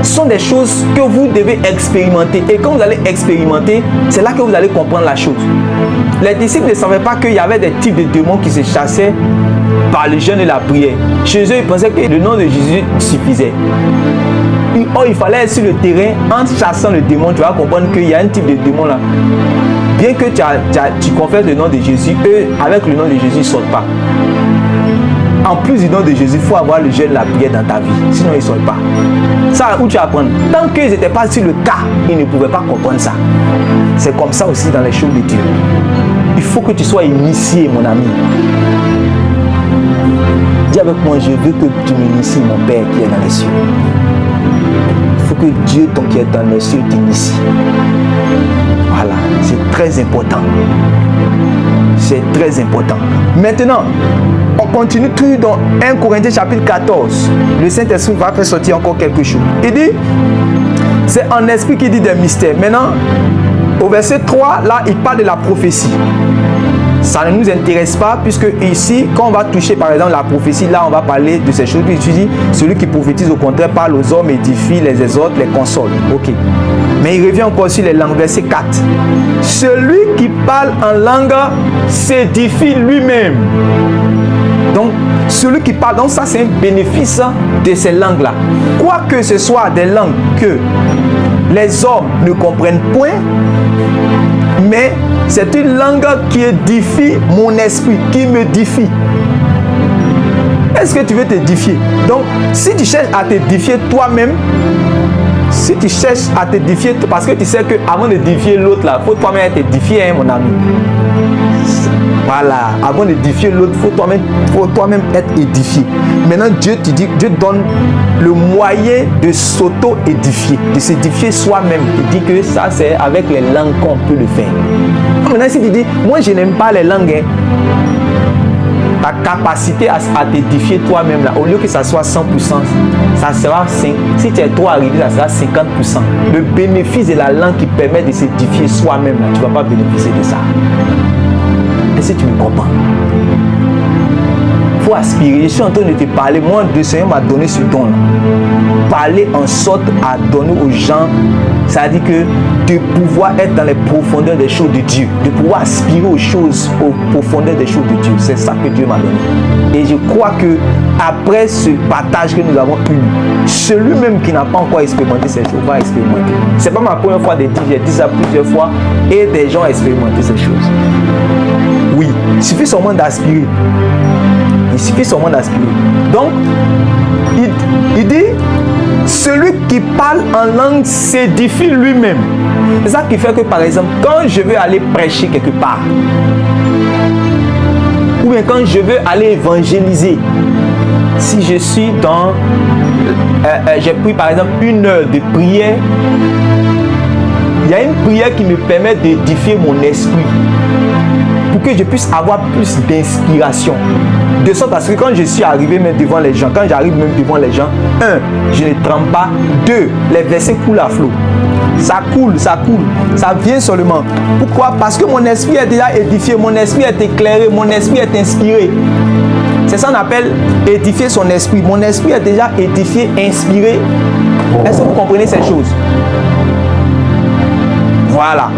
A: Ce sont des choses que vous devez expérimenter. Et quand vous allez expérimenter, c'est là que vous allez comprendre la chose. Les disciples ne savaient pas qu'il y avait des types de démons qui se chassaient par le jeûne et la prière. Chez eux, ils pensaient que le nom de Jésus suffisait. Il fallait être sur le terrain, en chassant le démon, tu vas comprendre qu'il y a un type de démon là. Bien que tu confesses le nom de Jésus, eux, avec le nom de Jésus, ils ne sortent pas. En plus du nom de Jésus, il faut avoir le jeûne et la prière dans ta vie. Sinon, ils ne sortent pas. Ça, où tu apprends. Tant qu'ils n'étaient pas sur le cas, ils ne pouvaient pas comprendre ça. C'est comme ça aussi dans les choses de Dieu. Il faut que tu sois initié, mon ami. Dis avec moi, je veux que tu m'inities, mon Père qui est dans les cieux. Il faut que Dieu, ton qui est dans les cieux, t'initie. Voilà, c'est très important. C'est très important. Maintenant, on continue tout dans 1 Corinthiens chapitre 14. Le Saint-Esprit va faire sortir encore quelque chose. Il dit, c'est un esprit qui dit des mystères. Maintenant, au verset 3, là, il parle de la prophétie. Ça ne nous intéresse pas puisque ici, quand on va toucher par exemple la prophétie, là on va parler de ces choses. Puis tu dis, celui qui prophétise au contraire parle aux hommes, édifie, les exhorte, les console. Ok. Mais il revient encore sur les langues, verset 4. Celui qui parle en langue s'édifie lui-même. Donc, celui qui parle, donc ça c'est un bénéfice de ces langues-là. Quoi que ce soit des langues que les hommes ne comprennent point, mais c'est une langue qui édifie mon esprit, qui me défie. Est-ce que tu veux t'édifier? Donc, si tu cherches à t'édifier toi-même, si tu cherches à t'édifier, parce que tu sais qu'avant d'édifier l'autre, il faut toi-même être édifié, hein, mon ami. Voilà, avant d'édifier l'autre, il faut toi-même être édifié. Maintenant, Dieu te dit, Dieu donne le moyen de s'auto-édifier, de s'édifier soi-même. Il dit que ça, c'est avec les langues qu'on peut le faire. Maintenant, si tu dis, moi, je n'aime pas les langues, hein, ta capacité à t'édifier toi-même, là, au lieu que ça soit 100%, ça sera 5%. Si tu es trop arrivé, ça sera 50%. Le bénéfice de la langue qui permet de s'édifier soi-même, là, tu ne vas pas bénéficier de ça. Et si tu me comprends, il faut faut aspirer. Je suis en train de te parler. Moi, le Seigneur m'a donné ce don-là. Parler en sorte à donner aux gens, ça veut dire que de pouvoir être dans les profondeurs des choses de Dieu, de pouvoir aspirer aux choses, aux profondeurs des choses de Dieu. C'est ça que Dieu m'a donné. Et je crois que après ce partage que nous avons eu, celui-même qui n'a pas encore expérimenté ces choses va expérimenter. C'est pas ma première fois de dire, j'ai dit ça plusieurs fois et des gens ont expérimenté ces choses. Oui, il suffit seulement d'aspirer. Il suffit seulement d'aspirer. Donc, il dit, celui qui parle en langue s'édifie lui-même. C'est ça qui fait que, par exemple, quand je veux aller prêcher quelque part, ou bien quand je veux aller évangéliser, si je suis dans... j'ai pris par exemple 1 heure de prière, il y a une prière qui me permet d'édifier mon esprit pour que je puisse avoir plus d'inspiration. De sorte à ce que quand je suis arrivé même devant les gens, quand j'arrive même devant les gens, 1, je ne tremble pas. 2, les versets coulent à flot. Ça coule, ça vient seulement. Pourquoi? Parce que mon esprit est déjà édifié, mon esprit est éclairé, mon esprit est inspiré. C'est ça qu'on appelle édifier son esprit. Mon esprit est déjà édifié, inspiré. Est-ce que vous comprenez ces choses? Voilà.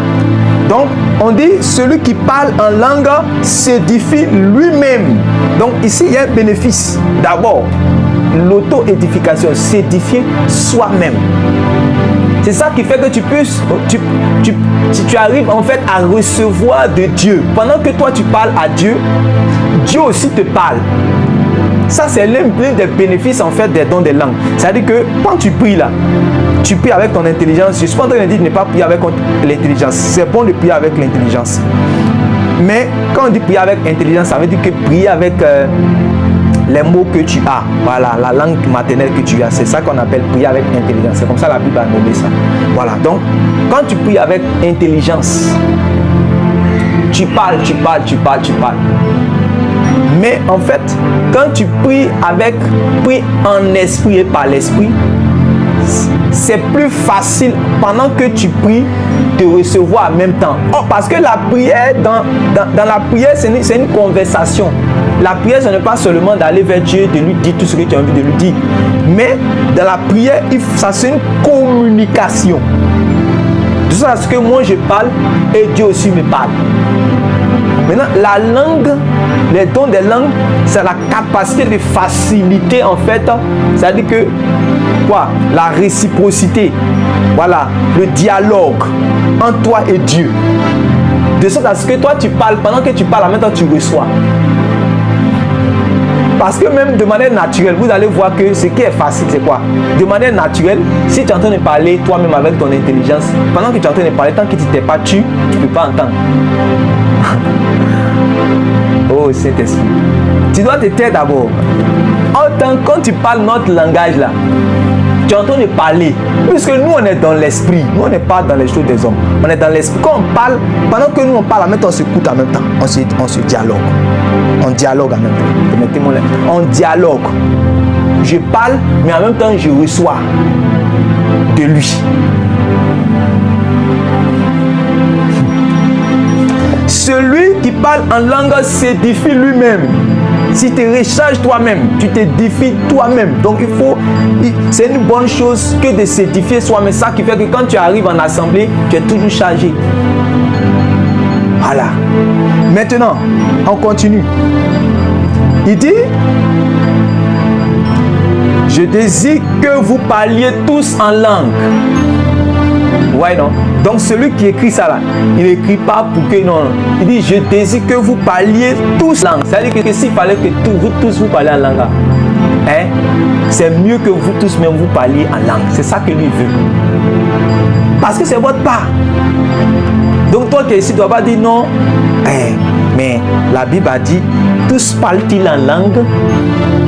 A: Donc, on dit, celui qui parle en langue s'édifie lui-même. Donc, ici, il y a un bénéfice. D'abord, l'auto-édification, s'édifier soi-même. C'est ça qui fait que tu arrives en fait à recevoir de Dieu. Pendant que toi, tu parles à Dieu, Dieu aussi te parle. Ça, c'est l'un des bénéfices en fait des dons des langues. C'est-à-dire que quand tu pries là, tu pries avec ton intelligence. Je ne suis pas en train de dire de ne pas prier avec l'intelligence. C'est bon de prier avec l'intelligence. Mais quand on dit prier avec intelligence, ça veut dire que prier avec les mots que tu as. Voilà, la langue maternelle que tu as. C'est ça qu'on appelle prier avec intelligence. C'est comme ça la Bible a nommé ça. Voilà, donc quand tu pries avec intelligence, tu parles. Mais en fait, quand tu pries en esprit et par l'esprit, c'est plus facile pendant que tu pries de recevoir en même temps. Oh, parce que la prière, dans la prière, c'est une conversation. La prière, ce n'est pas seulement d'aller vers Dieu, de lui dire tout ce que tu as envie de lui dire. Mais dans la prière, ça c'est une communication. De sorte à ce que moi je parle et Dieu aussi me parle. Maintenant, la langue, les dons des langues, c'est la capacité de faciliter en fait, c'est-à-dire que quoi? La réciprocité, voilà, le dialogue entre toi et Dieu. De sorte à ce que toi tu parles, pendant que tu parles, en même temps tu reçois. Parce que même de manière naturelle, vous allez voir que ce qui est facile, c'est quoi? De manière naturelle, si tu es en train de parler toi-même avec ton intelligence, pendant que tu es en train de parler, tant que tu t'es pas tu ne peux pas entendre. Oh Saint-Esprit, tu dois te taire d'abord. Quand tu parles notre langage là, tu es en train de parler. Puisque nous on est dans l'esprit, nous on n'est pas dans les choses des hommes. On est dans l'esprit. Quand on parle, pendant que nous on parle, en même temps on s'écoute en même temps. On se dialogue. On dialogue en même temps. On dialogue. Je parle, mais en même temps je reçois de lui. Celui qui parle en langue s'édifie lui-même. Si tu recharges toi-même, tu t'édifies toi-même. Donc c'est une bonne chose que de s'édifier soi-même. Ça qui fait que quand tu arrives en assemblée, tu es toujours chargé. Voilà. Maintenant, on continue. Il dit, je désire que vous parliez tous en langue. Ouais, non. Donc celui qui écrit ça là, il n'écrit pas pour que non. Il dit je désire que vous parliez tous langue. C'est-à-dire que s'il fallait que vous tous vous parliez en langue, hein, c'est mieux que vous tous même vous parliez en langue. C'est ça que lui veut. Parce que c'est votre part. Donc toi qui es ici, tu ne dois pas dire non. Mais la Bible a dit tous parlent-ils en langue.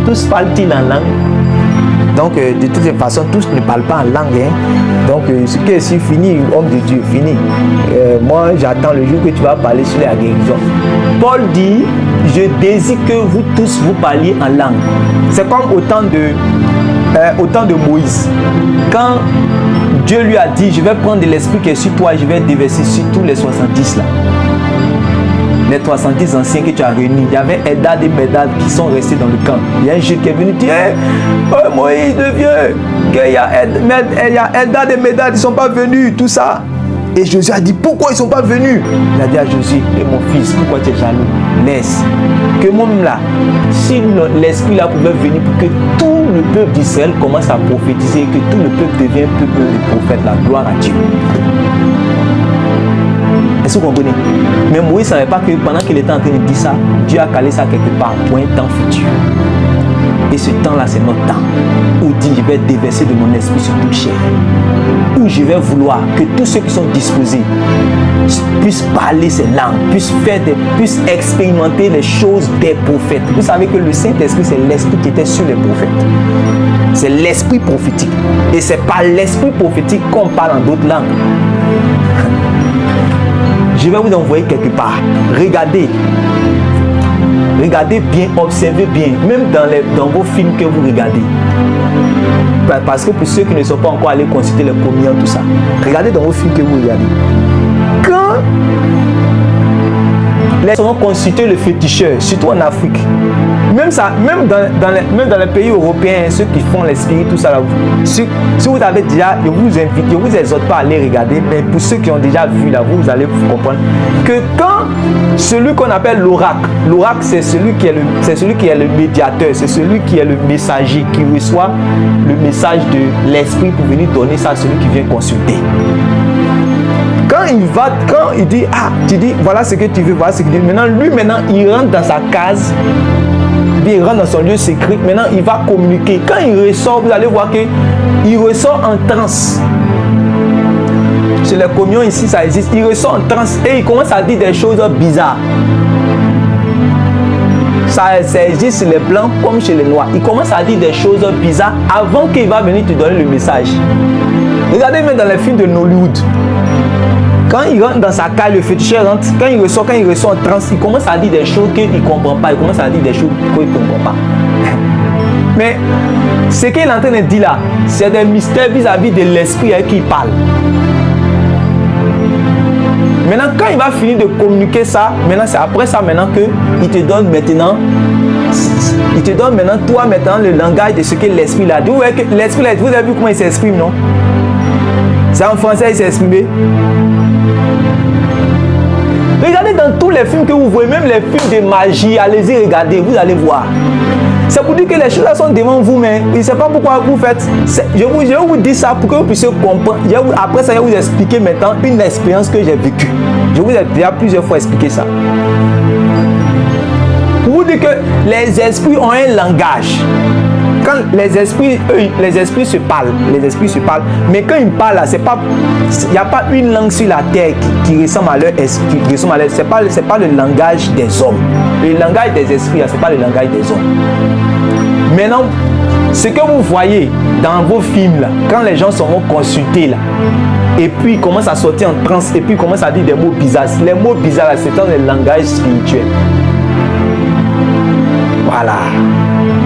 A: Tous parlent-ils en langue. Donc, de toutes les façons, tous ne parlent pas en langue. Hein. Donc, ce qui est ici fini, homme de Dieu, fini. Moi, j'attends le jour que tu vas parler sur la guérison. Paul dit, je désire que vous tous vous parliez en langue. C'est comme au temps de Moïse. Quand Dieu lui a dit, je vais prendre de l'esprit qui est sur toi et je vais déverser sur tous les 70 là. les 310 anciens que tu as réunis, il y avait Eldad et Médad qui sont restés dans le camp. Il y a un juge qui est venu dire, oh Moïse, le vieux, qu'il y a Eldad et Médad, ils ne sont pas venus, tout ça. Et Josué a dit, pourquoi ils ne sont pas venus? Il a dit à Josué, mon fils, pourquoi tu es jaloux? Laisse. Que moi-même là, si l'esprit là pouvait venir pour que tout le peuple d'Israël commence à prophétiser et que tout le peuple devienne peuple de prophètes, la gloire à Dieu. Est-ce que vous comprenez? Mais Moïse ne savait pas que pendant qu'il était en train de dire ça, Dieu a calé ça quelque part pour un temps futur. Et ce temps-là, c'est notre temps où dit, je vais déverser de mon esprit sur toute chair. Où je vais vouloir que tous ceux qui sont disposés puissent parler ces langues, puissent expérimenter les choses des prophètes. Vous savez que le Saint-Esprit, c'est l'esprit qui était sur les prophètes. C'est l'esprit prophétique. Et c'est par l'esprit prophétique qu'on parle en d'autres langues. Je vais vous envoyer quelque part. Regardez. Regardez bien, observez bien, même dans vos films que vous regardez. Parce que pour ceux qui ne sont pas encore allés consulter les communions, tout ça, regardez dans vos films que vous regardez. Quand les gens vont consulter le féticheur, surtout en Afrique, même dans les pays européens, ceux qui font l'esprit, tout ça, là, si vous avez déjà, je vous exhorte pas à aller regarder, mais pour ceux qui ont déjà vu là, vous allez comprendre que quand celui qu'on appelle l'oracle c'est celui qui est le médiateur, c'est celui qui est le messager, qui reçoit le message de l'esprit pour venir donner ça à celui qui vient consulter. Quand il dit, tu dis, voilà ce que tu veux, voilà ce que tu veux. Maintenant, il rentre dans sa case, il rentre dans son lieu secret. Maintenant, il va communiquer. Quand il ressort, vous allez voir qu'il ressort en transe. Chez les communions ici, ça existe. Il ressort en transe et il commence à dire des choses bizarres. Ça existe chez les blancs comme chez les noirs. Il commence à dire des choses bizarres avant qu'il va venir te donner le message. Regardez même dans les films de Hollywood. Quand il rentre dans sa cale, le féticheur rentre, quand il ressort en transe, il commence à dire des choses qu'il ne comprend pas. Il commence à dire des choses qu'il ne comprend pas. Mais ce qu'il est en train de dire là, c'est des mystères vis-à-vis de l'esprit avec qui il parle. Maintenant, quand il va finir de communiquer ça, maintenant c'est après ça maintenant qu'il te donne maintenant, toi maintenant le langage de ce que l'esprit a dit. L'esprit là, vous avez vu comment il s'exprime, non? C'est en français, il s'est exprimé. Regardez dans tous les films que vous voyez, même les films de magie, allez-y regarder, vous allez voir. C'est pour dire que les choses là sont devant vous, mais je ne sais pas pourquoi vous faites. Je vais vous dire ça pour que vous puissiez comprendre. Après ça, je vais vous expliquer maintenant une expérience que j'ai vécue. Je vous ai déjà plusieurs fois expliqué ça. Pour vous dire que les esprits ont un langage. Quand les esprits se parlent, mais quand ils parlent là, il n'y a pas une langue sur la terre qui ressemble à leur esprit, c'est pas le langage des hommes. Le langage des esprits, c'est pas le langage des hommes. Maintenant, ce que vous voyez dans vos films là, quand les gens sont consultés là, et puis ils commencent à sortir en transe, et puis ils commencent à dire des mots bizarres. Les mots bizarres là, c'est dans le langage spirituel. Voilà.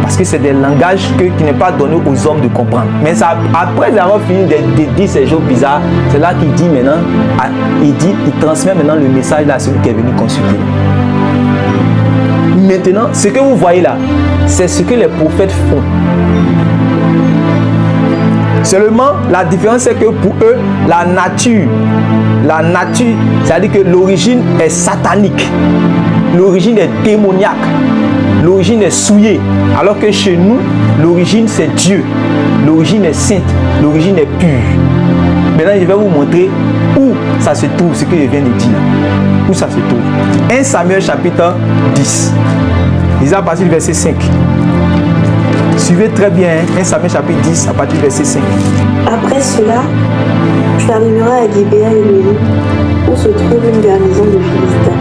A: Parce que c'est des langages qui n'est pas donné aux hommes de comprendre. Mais ça, après avoir fini de dire ces choses bizarres, c'est là qu'il dit maintenant, il transmet maintenant le message là à celui qui est venu consulter. Maintenant, ce que vous voyez là, c'est ce que les prophètes font. Seulement, la différence c'est que pour eux, la nature, c'est-à-dire que l'origine est satanique, l'origine est démoniaque. L'origine est souillée, alors que chez nous, l'origine c'est Dieu, l'origine est sainte, l'origine est pure. Maintenant, je vais vous montrer où ça se trouve, ce que je viens de dire. Où ça se trouve. 1 Samuel chapitre 10. Lisez à partir du verset 5. Suivez très bien, 1 Samuel chapitre 10, à partir du verset 5.
B: Après cela, tu arriveras à Gibéa et Méli, où se trouve une garnison de Philistins.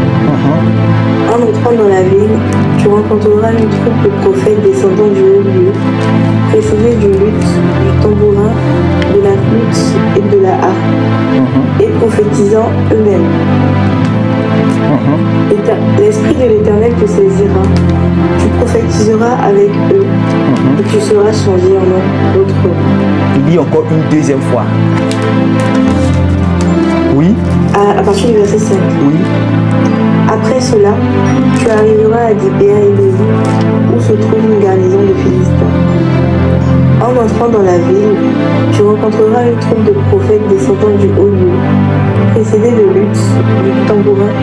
B: En entrant dans la ville, tu rencontreras une troupe de prophètes descendant du haut lieu, précédés du luth, du tambourin, de la flûte et de la harpe, et prophétisant eux-mêmes. L'Esprit de l'Éternel te saisira, tu prophétiseras avec eux, et tu seras changé en un autre homme.
A: Il dit encore une deuxième fois. Oui.
B: À partir du verset 5.
A: Oui.
B: Après cela, tu arriveras à Gibéa et Léhi, où se trouve une garnison de Philistins. En entrant dans la ville, tu rencontreras une troupe de prophètes descendant du haut lieu, précédés de luth, du tambourin,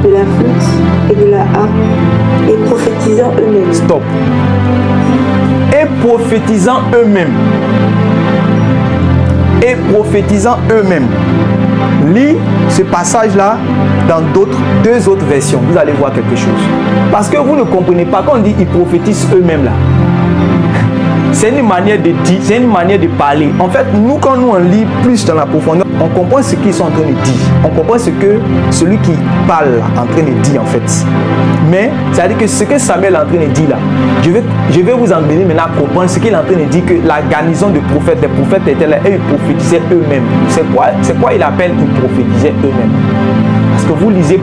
B: de la flûte et de la harpe, et prophétisant eux-mêmes.
A: Stop. Et prophétisant eux-mêmes. Et prophétisant eux-mêmes. Lis ce passage-là dans deux autres versions. Vous allez voir quelque chose. Parce que vous ne comprenez pas quand on dit ils prophétisent eux-mêmes là. C'est une manière de dire, c'est une manière de parler. En fait, nous, quand nous on lit plus dans la profondeur, on comprend ce qu'ils sont en train de dire. On comprend ce que celui qui parle là, en train de dire en fait. Mais, c'est-à-dire que ce que Samuel est en train de dire là, je vais vous emmener maintenant à comprendre ce qu'il est en train de dire, que la garnison de prophètes, les prophètes étaient là et ils prophétisaient eux-mêmes. C'est quoi il appelle ils prophétisaient eux-mêmes? Parce que vous lisez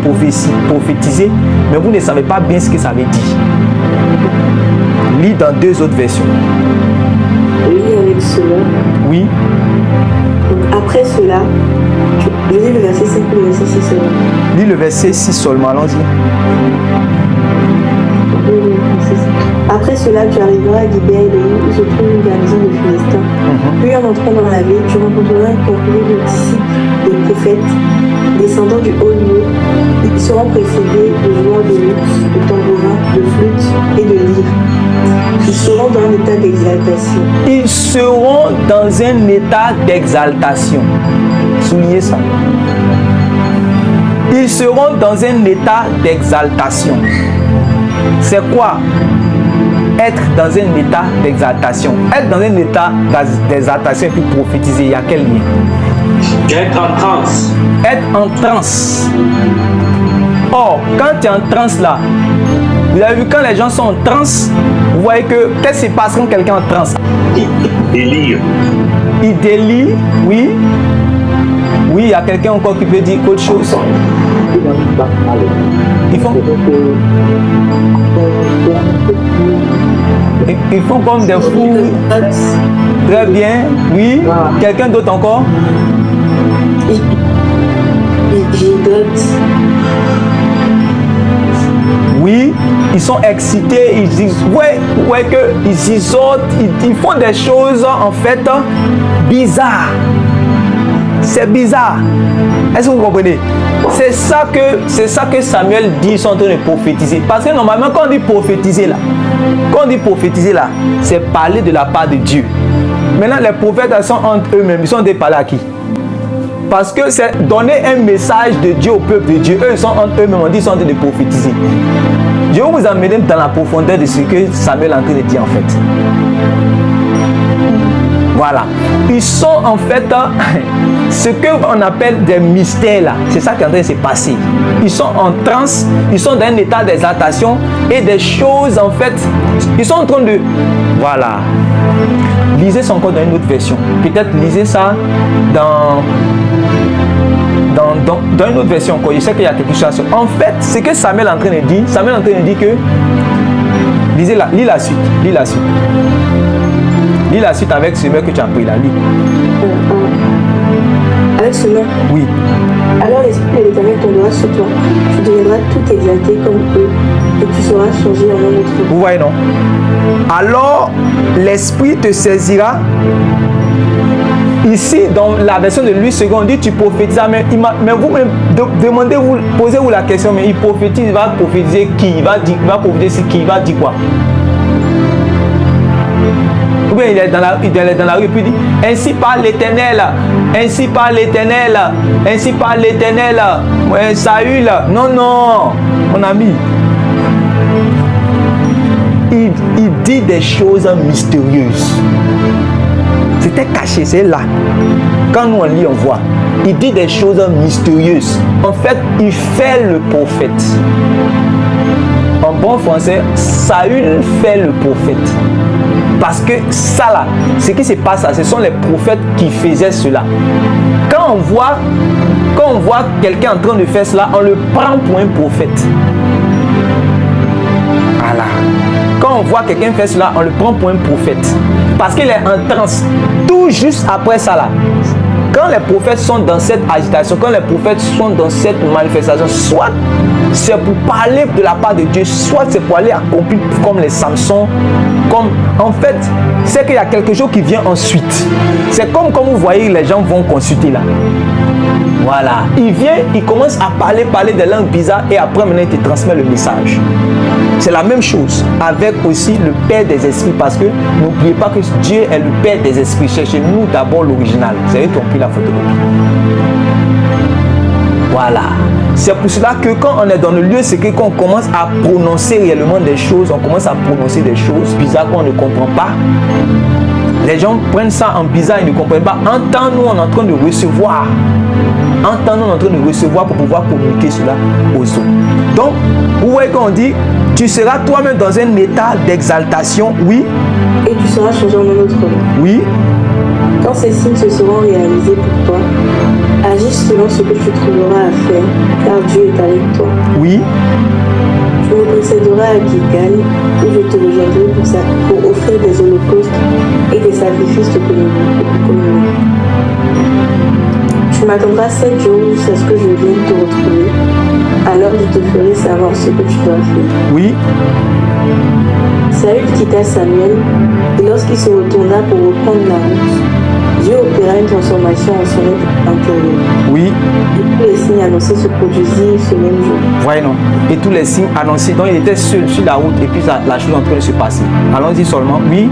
A: prophétiser, mais vous ne savez pas bien ce que ça veut dire. Lis dans deux autres versions.
B: Lis avec cela.
A: Oui.
B: Donc après cela, je lis le verset 5 et le verset 6 seulement.
A: Lis le verset 6 seulement, allons-y.
B: Après cela, tu arriveras à Gibéa et Léhi, où se trouve une garnison de Philistins. Puis en entrant dans la ville, tu rencontreras une compagnie de disciples de prophètes descendant du haut lieu. Ils seront précédés de joueurs de luth, de tambourin, de flûte et de lyre. Ils seront dans un état d'exaltation.
A: Ils seront dans un état d'exaltation. Soulignez ça. Ils seront dans un état d'exaltation. C'est quoi être dans un état d'exaltation? Être dans un état d'exaltation et puis prophétiser, il y a quel lien?
C: Être en transe.
A: Être en transe. Or, quand tu es en transe là, vous avez vu quand les gens sont en transe, vous voyez que qu'est-ce qui se passe quand quelqu'un est en transe?
C: Délire.
A: Il délie, oui. Oui, il y a quelqu'un encore qui peut dire autre chose. Ils font comme des fous. Très bien, oui. Quelqu'un d'autre encore?
B: Ils gigotent.
A: Oui, ils sont excités, ils disent, ouais que ils isotent, ils font des choses en fait bizarres. C'est bizarre. Est-ce que vous comprenez? C'est ça que Samuel dit, ils sont en train de prophétiser. Parce que normalement, quand on dit prophétiser là, c'est parler de la part de Dieu. Maintenant, les prophètes sont entre eux-mêmes, ils sont en train de parler à qui? Parce que c'est donner un message de Dieu au peuple de Dieu. Eux, ils sont entre eux-mêmes, on dit qu'ils sont en train de prophétiser. Je vais vous emmener dans la profondeur de ce que Samuel est en train de dire en fait. Voilà. Ils sont en fait ce qu'on appelle des mystères là. C'est ça qui est en train de se passer. Ils sont en transe, ils sont dans un état d'exaltation et des choses en fait, ils sont en train de... Voilà. Lisez ça encore dans une autre version. Peut-être lisez ça dans une autre version encore. Je sais qu'il y a quelque chose. En fait, ce que Samuel est en train de dire, Samuel est en train de dire que... Lis la suite. Lis la suite avec ce mec que tu as pris là. Lis.
B: Avec ce mec?
A: Oui.
B: Alors l'Esprit de l'Éternel tombera sur toi. Tu deviendras tout exalté comme eux et tu seras changé en un autre.
A: Vous voyez, non? Alors, l'Esprit te saisira. Ici, dans la version de Louis II, on dit tu prophétises, mais vous-même, demandez-vous, posez-vous la question, mais il prophétise, il va prophétiser qui? Il va prophétiser qui? Il va dire quoi? Ou bien il est dans la rue et puis il dit ainsi parle l'Éternel, ainsi parle l'Éternel, ainsi parle l'Éternel, Saül. Non, mon ami. Il dit des choses mystérieuses. C'était caché, c'est là. Quand nous on lit, on voit. Il dit des choses mystérieuses. En fait, il fait le prophète. En bon français, Saül fait le prophète. Parce que ça là, ce qui se passe là, ce sont les prophètes qui faisaient cela. Quand on voit quelqu'un en train de faire cela, on le prend pour un prophète. Voilà. Quand on voit quelqu'un faire cela, on le prend pour un prophète. Parce qu'il est en transe. Tout juste après ça là, quand les prophètes sont dans cette agitation, quand les prophètes sont dans cette manifestation, soit c'est pour parler de la part de Dieu, soit c'est pour aller accomplir comme les Samson, comme en fait, c'est qu'il y a quelque chose qui vient ensuite. C'est comme quand vous voyez les gens vont consulter là. Voilà, il vient, il commence à parler des langues bizarres et après maintenant il te transmet le message. C'est la même chose avec aussi le Père des esprits, parce que n'oubliez pas que Dieu est le Père des esprits. Cherchez-nous d'abord l'original. Vous avez compris la photocopie. Voilà. C'est pour cela que quand on est dans le lieu, c'est que quand on commence à prononcer réellement des choses, on commence à prononcer des choses bizarres qu'on ne comprend pas. Les gens prennent ça en bizarre, ils ne comprennent pas. En temps, nous, on est en train de recevoir. En temps, nous, on est en train de recevoir pour pouvoir communiquer cela aux autres. Donc, vous voyez quand on dit, tu seras toi-même dans un état d'exaltation, oui.
B: Et tu seras changé en un autre homme.
A: Oui.
B: Quand ces signes se seront réalisés pour toi, agis selon ce que tu trouveras à faire, car Dieu est avec toi.
A: Oui.
B: Tu me précéderas à Gilgal, où je te rejoindrai pour offrir des holocaustes et des sacrifices de communion. Tu m'attendras 7 jours jusqu'à ce que je vienne te retrouver. Alors je te ferai savoir ce que tu dois faire.
A: Oui.
B: Saül quitta Samuel, et lorsqu'il se retourna pour reprendre la route, Dieu opéra une transformation en son être intérieur.
A: Oui.
B: Et tous les signes annoncés se produisirent ce même jour.
A: Voyez non. Et tous les signes annoncés. Donc il était seul sur la route et puis la chose est en train de se passer. Allons-y seulement. Oui.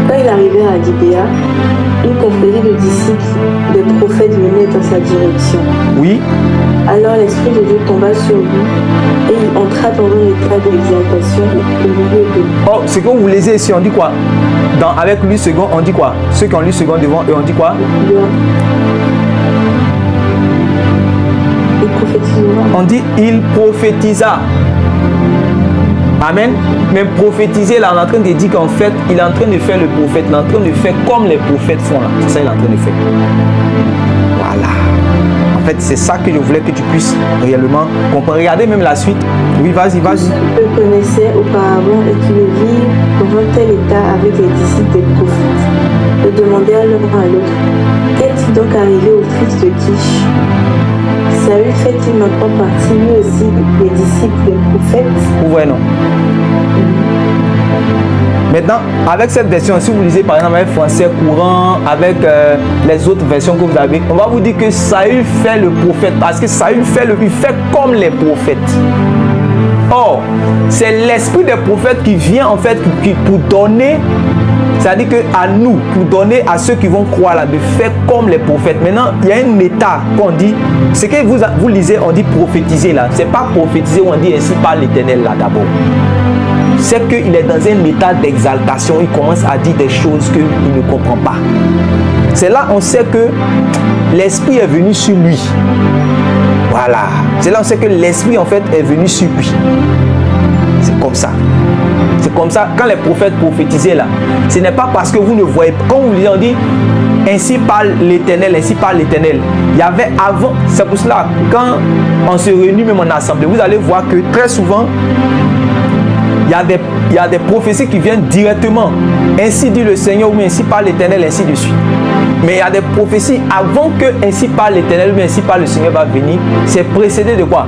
B: Quand il arrivait à Gibéa, une confrérie de disciples, des prophètes venaient dans sa direction.
A: Oui.
B: Alors l'Esprit de Dieu tomba sur lui et il entra dans un état d'exaltation au milieu d'eux.
A: Oh, ce que vous lisez ici, on dit quoi? Avec lui second, on dit quoi? Ceux qui ont lu second devant eux, on dit quoi?
B: Il prophétisera.
A: On dit il prophétisa. Amen. Mais prophétiser là, on est en train de dire qu'en fait, il est en train de faire le prophète, il est en train de faire comme les prophètes font là. C'est ça qu'il est en train de faire. Voilà. En fait, c'est ça que je voulais que tu puisses réellement comprendre. Regardez même la suite. Oui, vas-y, vas-y.
B: Tous ceux que connaissaient auparavant et qui le virent dans un tel état avec les disciples des prophètes, le demandèrent l'un à l'autre. Qu'est-il donc arrivé au fils de Kish? Saül fait-il maintenant partie lui aussi des disciples des prophètes?
A: Vous voyez, non? Maintenant, avec cette version, si vous lisez par exemple avec français courant, avec les autres versions que vous avez, on va vous dire que Saül fait le prophète, parce que Saül il fait comme les prophètes. Or, c'est l'esprit des prophètes qui vient en fait pour donner, c'est-à-dire qu'à nous, pour donner à ceux qui vont croire là, de faire comme les prophètes. Maintenant, il y a un état qu'on dit, ce que vous lisez, on dit prophétiser là. C'est pas prophétiser où on dit ainsi par l'Éternel là d'abord. C'est qu'il est dans un état d'exaltation, il commence à dire des choses qu'il ne comprend pas. C'est là on sait que l'esprit est venu sur lui. Voilà. C'est là on sait que l'esprit en fait est venu sur lui. C'est comme ça. C'est comme ça, quand les prophètes prophétisaient là, ce n'est pas parce que vous ne voyez pas. Quand vous lisez, on dit ainsi parle l'Éternel, ainsi parle l'Éternel. Il y avait avant, c'est pour cela, quand on se réunit même en assemblée, vous allez voir que très souvent, il y a des prophéties qui viennent directement. Ainsi dit le Seigneur, ou ainsi parle l'Éternel, ainsi de suite. Mais il y a des prophéties avant que ainsi parle l'Éternel, ou ainsi parle le Seigneur va venir. C'est précédé de quoi?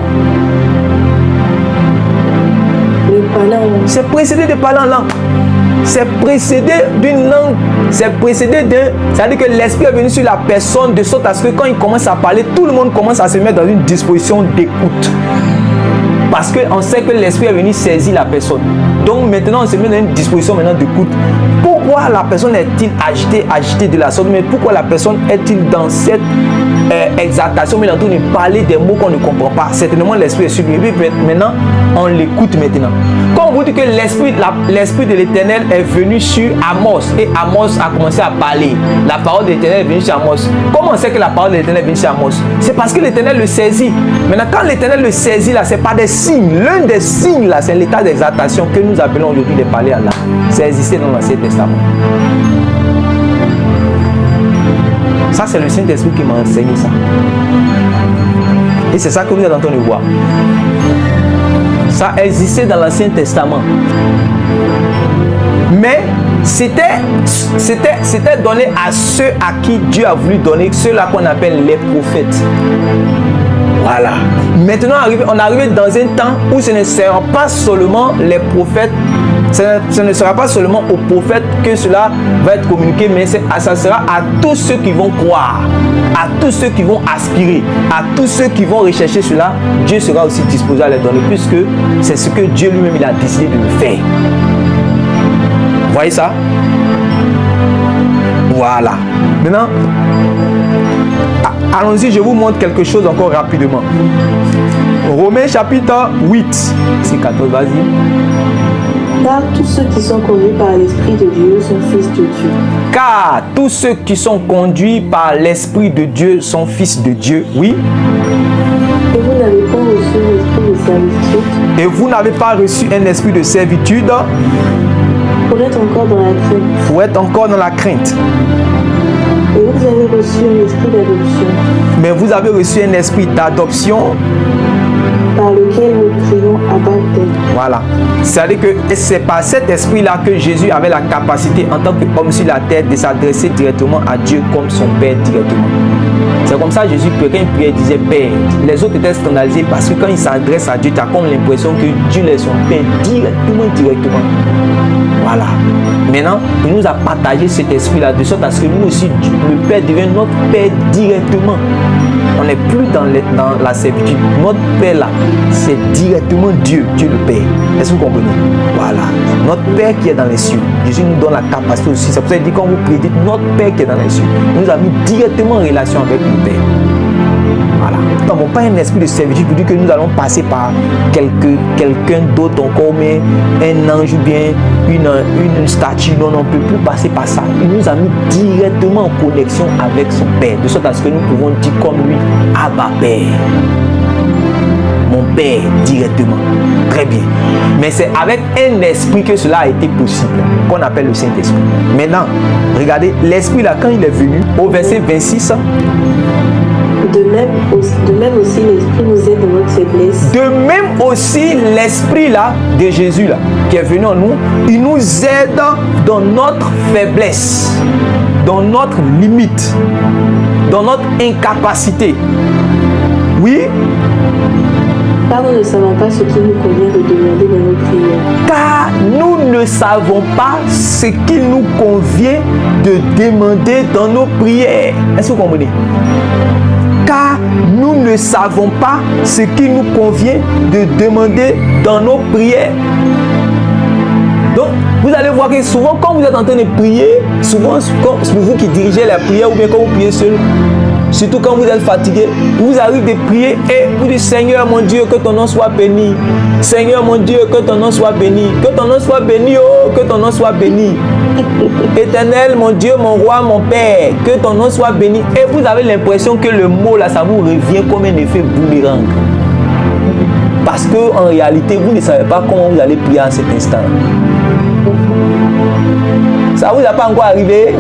A: C'est précédé de parler en langue. C'est précédé d'une langue. C'est précédé d'un. C'est-à-dire que l'esprit est venu sur la personne de sorte à ce que quand il commence à parler, tout le monde commence à se mettre dans une disposition d'écoute. Parce qu'on sait que l'esprit est venu saisir la personne. Donc maintenant, on se met dans une disposition maintenant d'écoute. Pourquoi la personne est-il agitée de la sorte? Mais pourquoi la personne est-il dans cette exaltation, mais en train de parler des mots qu'on ne comprend pas? Certainement, l'esprit est sur lui. Et puis maintenant, on l'écoute maintenant. Quand on vous dit que l'esprit de l'Éternel est venu sur Amos, et Amos a commencé à parler, la parole de l'Éternel est venue sur Amos. Comment on sait que la parole de l'Éternel est venue sur Amos? C'est parce que l'Éternel le saisit. Maintenant, quand l'Éternel le saisit, là, c'est pas des signes. L'un des signes, là, c'est l'état d'exaltation que nous appelons aujourd'hui les parler à l'âme. C'est existé dans l'Ancien Testament. Ça, c'est le Saint-Esprit qui m'a enseigné ça. Et c'est ça que vous êtes en train de voir. Ça existait dans l'Ancien Testament. Mais c'était donné à ceux à qui Dieu a voulu donner, ceux-là qu'on appelle les prophètes. Voilà. Maintenant, on est arrivé dans un temps où ce ne sera pas seulement les prophètes, ce ne sera pas seulement aux prophètes que cela va être communiqué, mais ça sera à tous ceux qui vont croire, à tous ceux qui vont aspirer, à tous ceux qui vont rechercher cela. Dieu sera aussi disposé à les donner, puisque c'est ce que Dieu lui-même il a décidé de le faire. Vous voyez ça? Voilà. Maintenant, allons-y, je vous montre quelque chose encore rapidement. Romains chapitre 8, c'est 14, vas-y.
B: Car tous ceux qui sont conduits par l'Esprit de Dieu sont fils de Dieu.
A: Car tous ceux qui sont conduits par l'Esprit de Dieu sont fils de Dieu, oui.
B: Et vous n'avez pas reçu l'esprit de servitude.
A: Et vous n'avez pas reçu un esprit de servitude
B: pour être encore dans la crainte.
A: Pour être encore dans la crainte.
B: Et vous avez reçu un esprit d'adoption.
A: Mais vous avez reçu un esprit d'adoption
B: par lequel nous crions Abba Père.
A: Voilà. C'est-à-dire que c'est par cet esprit-là que Jésus avait la capacité en tant qu'homme sur la terre de s'adresser directement à Dieu comme son Père directement. C'est comme ça que Jésus, quand il priait, il disait Père. Les autres étaient scandalisés parce que quand il s'adresse à Dieu, tu as comme l'impression que Dieu est son Père directement. Voilà. Maintenant, il nous a partagé cet esprit-là de sorte à ce que nous aussi, le Père devient notre Père directement. On n'est plus dans la servitude. Notre Père là, c'est directement Dieu le Père. Est-ce que vous comprenez? Voilà. Notre Père qui est dans les cieux. Jésus nous donne la capacité aussi. C'est pour ça qu'il dit quand vous priez, dites notre Père qui est dans les cieux. Il nous a mis directement en relation avec le Père. Voilà. Nous n'avons pas un esprit de servitude pour dire que nous allons passer par quelqu'un d'autre encore, mais un ange ou bien une statue. Non, on ne peut plus passer par ça. Il nous a mis directement en connexion avec son Père, de sorte à ce que nous pouvons dire comme lui, Abba Père. Mon Père directement. Très bien. Mais c'est avec un esprit que cela a été possible, qu'on appelle le Saint-Esprit. Maintenant, regardez, l'esprit là, quand il est venu, au verset 26,
B: de même aussi, l'Esprit nous aide dans notre faiblesse.
A: De même aussi, l'Esprit là, de Jésus là, qui est venu en nous, il nous aide dans notre faiblesse, dans notre limite, dans notre incapacité. Oui.
B: Car nous ne savons pas ce qu'il nous convient de demander dans nos prières.
A: Car nous ne savons pas ce qu'il nous convient de demander dans nos prières. Est-ce que vous comprenez? Car nous ne savons pas ce qu'il nous convient de demander dans nos prières. Donc, vous allez voir que souvent, quand vous êtes en train de prier, souvent, c'est vous qui dirigez la prière ou bien quand vous priez seul, surtout quand vous êtes fatigué, vous arrivez de prier et vous dites Seigneur mon Dieu, que ton nom soit béni. Seigneur mon Dieu, que ton nom soit béni. Que ton nom soit béni, oh, que ton nom soit béni. Éternel mon Dieu, mon roi, mon Père, que ton nom soit béni. Et vous avez l'impression que le mot là, ça vous revient comme un effet boomerang. Parce qu'en réalité, vous ne savez pas comment vous allez prier à cet instant. Ça vous a pas encore arrivé?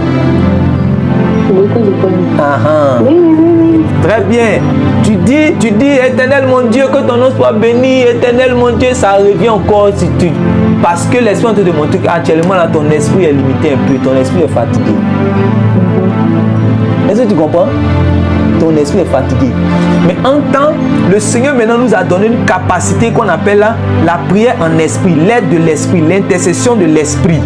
B: Oui.
A: Très bien. Tu dis, Éternel mon Dieu, que ton nom soit béni. Éternel mon Dieu, ça revient encore si tu... Parce que l'esprit te démontre qu'actuellement là, ton esprit est limité un peu, ton esprit est fatigué. Est-ce que tu comprends? Ton esprit est fatigué. Mais en temps, le Seigneur maintenant nous a donné une capacité qu'on appelle la prière en esprit, l'aide de l'esprit, l'intercession de l'esprit.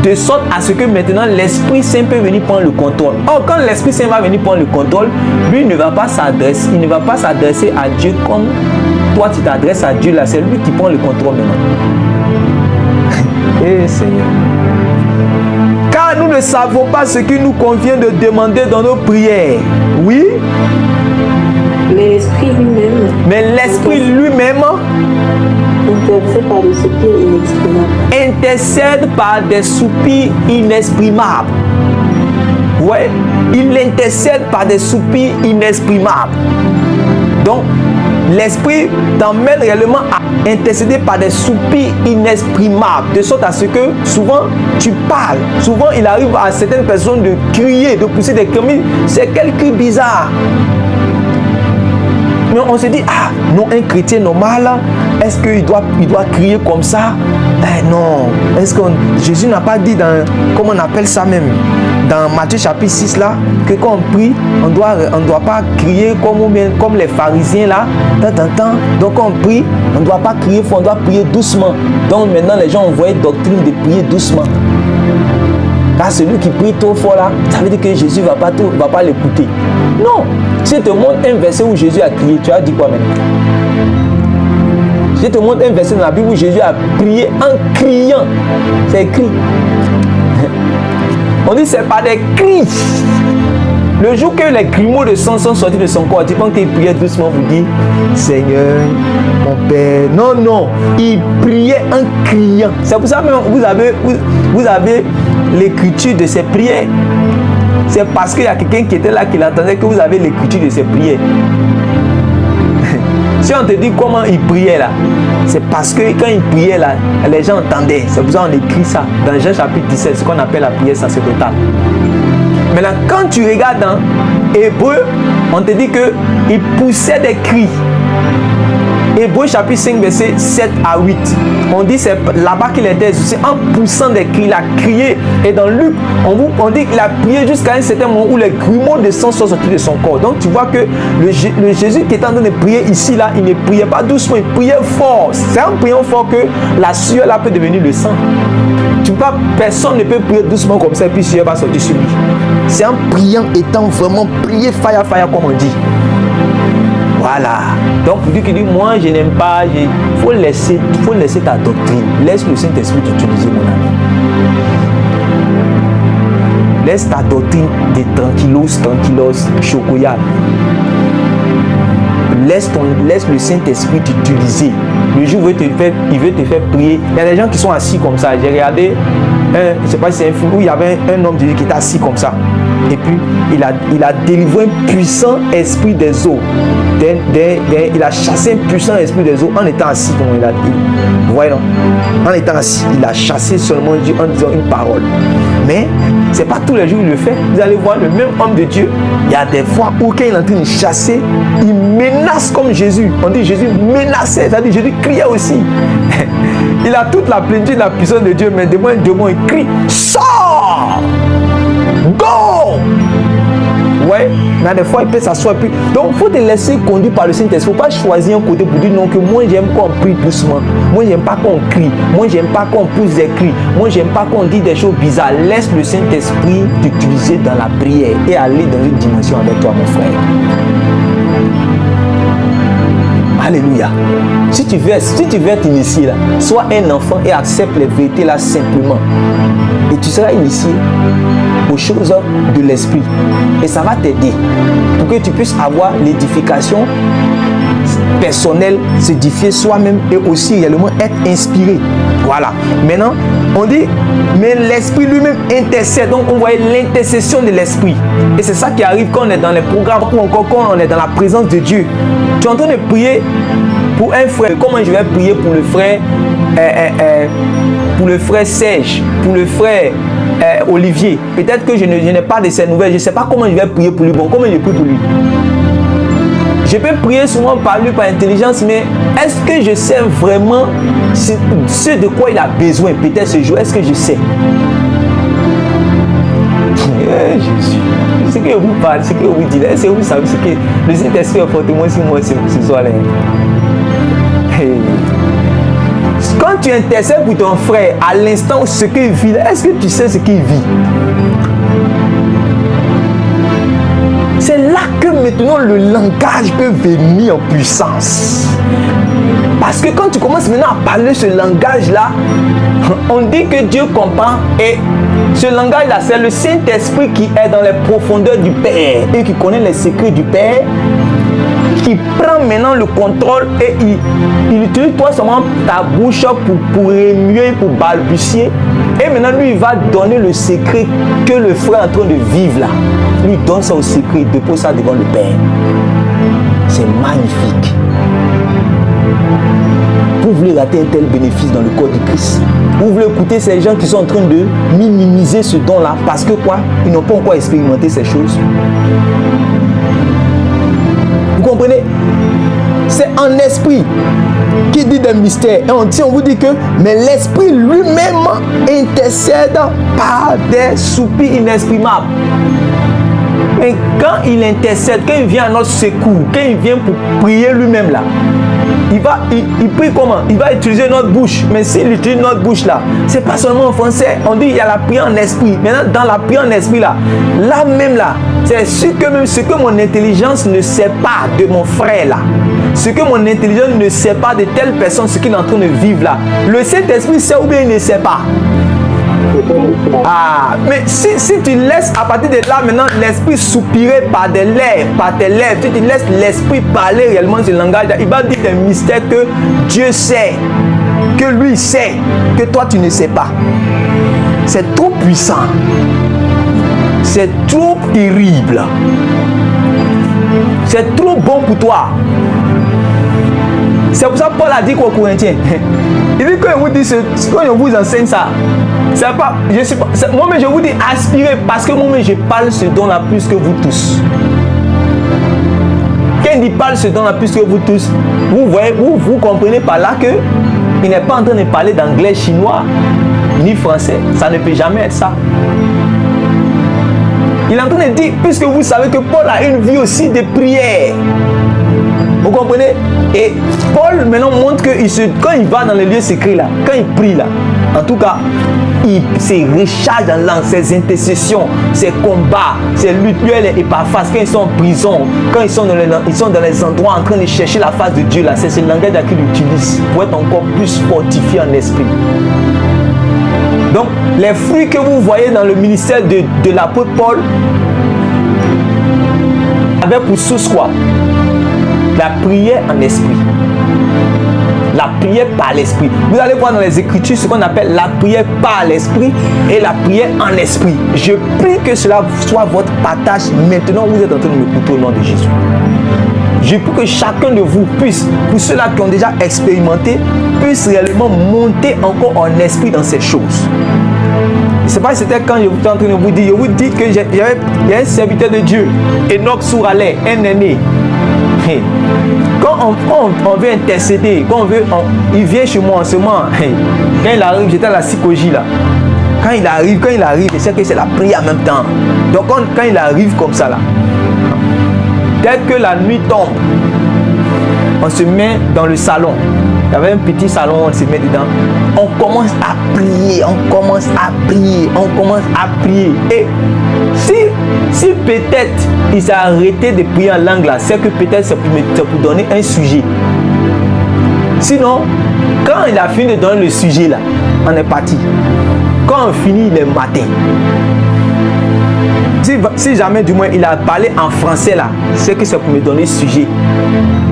A: De sorte à ce que maintenant l'Esprit Saint peut venir prendre le contrôle. Or, quand l'Esprit Saint va venir prendre le contrôle, lui il ne va pas s'adresser à Dieu comme toi tu t'adresses à Dieu là. C'est lui qui prend le contrôle maintenant. Eh Seigneur. Car nous ne savons pas ce qu'il nous convient de demander dans nos prières. Oui.
B: Mais l'Esprit lui-même.
A: Intercède par des soupirs inexprimables. Ouais, il intercède par des soupirs inexprimables. Donc, l'Esprit t'emmène réellement à intercéder par des soupirs inexprimables, de sorte à ce que souvent tu parles. Souvent, il arrive à certaines personnes de crier, de pousser des cris. C'est quel cri bizarre. Mais on on se dit, ah, non, un chrétien normal, est-ce qu'il doit crier comme ça? Non. Est-ce que Jésus n'a pas dit dans, comment on appelle ça même, dans Matthieu chapitre 6 là, que quand on prie, on doit pas crier comme les pharisiens là, donc quand on prie, on ne doit pas crier fort, on doit prier doucement. Donc maintenant les gens ont envoyé doctrine de prier doucement. Car celui qui prie trop fort là, ça veut dire que Jésus ne va pas l'écouter. Non. Si je te montre un verset où Jésus a crié, tu as dit quoi même? Je te montre un verset dans la Bible où Jésus a prié en criant. C'est écrit. On dit c'est pas des cris. Le jour que les grumeaux de sang sont sortis de son corps, tu penses qu'il priait doucement pour dire Seigneur, mon Père. Non, non. Il priait en criant. C'est pour ça même vous avez l'écriture de ses prières. C'est parce qu'il y a quelqu'un qui était là qui l'entendait que vous avez l'écriture de ses prières. Si on te dit comment il priait là, c'est parce que quand il priait là, les gens entendaient. C'est pour ça qu'on écrit ça dans Jean chapitre 17, ce qu'on appelle la prière sacerdotale. Maintenant, quand tu regardes dans Hébreu, on te dit qu'il poussait des cris. Hébreu chapitre 5, verset 7 à 8. On dit c'est là-bas qu'il était, c'est en poussant des cris, il a crié. Et dans Luc, on dit qu'il a prié jusqu'à un certain moment où les grumeaux de sang sont sortis de son corps. Donc tu vois que le Jésus qui est en train de prier ici, là, il ne priait pas doucement, il priait fort. C'est en priant fort que la sueur là peut devenir le sang. Tu vois, personne ne peut prier doucement comme ça et puis la sueur va sortir sur lui. C'est en priant, étant vraiment prié fire comme on dit. Voilà. Donc, lui qui dit, moi je n'aime pas, il faut laisser ta doctrine. Laisse le Saint-Esprit t'utiliser, mon ami. Laisse ta doctrine de tranquillos, chocoyade. Laisse le Saint-Esprit t'utiliser. Le jour où il veut te faire prier. Il y a des gens qui sont assis comme ça. J'ai regardé, je ne sais pas si c'est un film où il y avait un homme de Dieu qui était assis comme ça. Et puis, il a délivré un puissant esprit des eaux. Il a chassé un puissant esprit des eaux en étant assis, comme il a dit. Vous voyez, non? En étant assis, il a chassé seulement Dieu en disant une parole. Mais, ce n'est pas tous les jours qu'il le fait. Vous allez voir le même homme de Dieu. Il y a des fois où, quand il est en train de chasser, il menace comme Jésus. On dit Jésus menaçait, c'est-à-dire Jésus criait aussi. Il a toute la plénitude de la puissance de Dieu, mais devant un démon, il crie sors! Go! Ouais, mais des fois il peut s'asseoir. Donc il faut te laisser conduire par le Saint-Esprit. Il ne faut pas choisir un côté pour dire non, que moi j'aime qu'on prie doucement. Moi j'aime pas qu'on crie. Moi j'aime pas qu'on pousse des cris. Moi j'aime pas qu'on dise des choses bizarres. Laisse le Saint-Esprit t'utiliser dans la prière et aller dans une dimension avec toi, mon frère. Alléluia. Si tu veux t'initier là, sois un enfant et accepte les vérités là simplement. Et tu seras initié aux choses de l'esprit. Et ça va t'aider pour que tu puisses avoir l'édification personnelle, s'édifier soi-même et aussi également être inspiré. Voilà. Maintenant, on dit, mais l'esprit lui-même intercède. Donc, on voit l'intercession de l'esprit. Et c'est ça qui arrive quand on est dans les programmes ou encore quand on est dans la présence de Dieu. Tu es en train de prier pour un frère. Comment je vais prier pour le frère Serge, pour le frère Olivier? Peut-être que je n'ai pas de ces nouvelles. Je ne sais pas comment je vais prier pour lui. Bon, comment je prie pour lui? Je peux prier souvent par lui, par intelligence, mais est-ce que je sais vraiment ce de quoi il a besoin? Peut-être ce jour, est-ce que je sais? Jésus, ce que vous parlez, ce que vous dites, est-ce que vous savez ce que le Saint-Esprit a fortement sur moi ce soir-là? Quand tu intercèdes pour ton frère, à l'instant où ce qu'il vit, est-ce que tu sais ce qu'il vit? C'est là que maintenant le langage peut venir en puissance. Parce que quand tu commences maintenant à parler ce langage-là, on dit que Dieu comprend. Et ce langage-là, c'est le Saint-Esprit qui est dans les profondeurs du Père et qui connaît les secrets du Père, qui prend maintenant le contrôle et il utilise toi seulement ta bouche pour remuer, pour balbutier. Et maintenant, lui, il va donner le secret que le frère est en train de vivre là. Lui donne ça au secret, il dépose ça devant le Père. C'est magnifique. Vous voulez rater un tel bénéfice dans le corps de Christ? Vous voulez écouter ces gens qui sont en train de minimiser ce don-là parce que quoi? Ils n'ont pas encore expérimenté ces choses. Vous comprenez? en esprit. Qui dit des mystères? Et on vous dit que, mais l'esprit lui-même intercède par des soupirs inexprimables. Et quand il intercède, quand il vient à notre secours, quand il vient pour prier lui-même là, il prie comment? Il va utiliser notre bouche. Mais s'il utilise notre bouche là, c'est pas seulement en français. On dit il y a la prière en esprit. Maintenant, dans la prière en esprit là même là, c'est ce que même ce que mon intelligence ne sait pas de mon frère là, ce que mon intelligence ne sait pas de telle personne, ce qu'il est en train de vivre là, le Saint-Esprit sait ou bien il ne sait pas. Ah, mais si tu laisses à partir de là maintenant l'esprit soupirer par tes lèvres, si tu laisses l'esprit parler réellement ce langage, il va dire des mystères que Dieu sait, que lui sait, que toi tu ne sais pas. C'est trop puissant, c'est trop terrible, c'est trop bon pour toi. C'est pour ça que Paul a dit qu'aux Corinthiens, il dit quand je vous enseigne ça, c'est pas, moi-même je vous dis aspirez, parce que moi-même je parle ce don-là plus que vous tous. Quand il dit parle ce don-là plus que vous tous, vous voyez, vous comprenez par là que il n'est pas en train de parler d'anglais, chinois, ni français. Ça ne peut jamais être ça. Il est en train de dire, puisque vous savez que Paul a une vie aussi de prière. Vous comprenez? Et Paul maintenant montre que quand il va dans les lieux secrets là, quand il prie là, en tout cas, il se recharge dans langue, ses intercessions, ses combats, ses luttes, lui et Épaphras, quand ils sont en prison, quand ils sont dans les endroits en train de chercher la face de Dieu là, c'est ce langage qu'il utilise pour être encore plus fortifié en esprit. Donc, les fruits que vous voyez dans le ministère de l'apôtre Paul avaient pour source quoi? La prière en esprit. La prière par l'esprit. Vous allez voir dans les Écritures ce qu'on appelle la prière par l'esprit et la prière en esprit. Je prie que cela soit votre partage maintenant. Vous êtes en train de m'écouter au nom de Jésus. Je prie que chacun de vous puisse, pour ceux-là qui ont déjà expérimenté, puisse réellement monter encore en esprit dans ces choses. Je ne sais pas si c'était quand je vous en train de vous dire. Je vous dis que il y a un serviteur de Dieu, Enoch Souralais, un aîné. Quand on veut intercéder, il vient chez moi en ce moment. Quand il arrive, j'étais à la psychologie là. Quand il arrive, je sais que c'est la prière en même temps. Donc quand il arrive comme ça là, dès que la nuit tombe, on se met dans le salon. Il y avait un petit salon, on se met dedans. On commence à prier, Et si peut-être il s'est arrêté de prier en langue là, c'est que peut-être c'est pour donner un sujet. Sinon, quand il a fini de donner le sujet là, on est parti. Quand on finit le matin, si jamais du moins il a parlé en français là, c'est que c'est pour me donner sujet.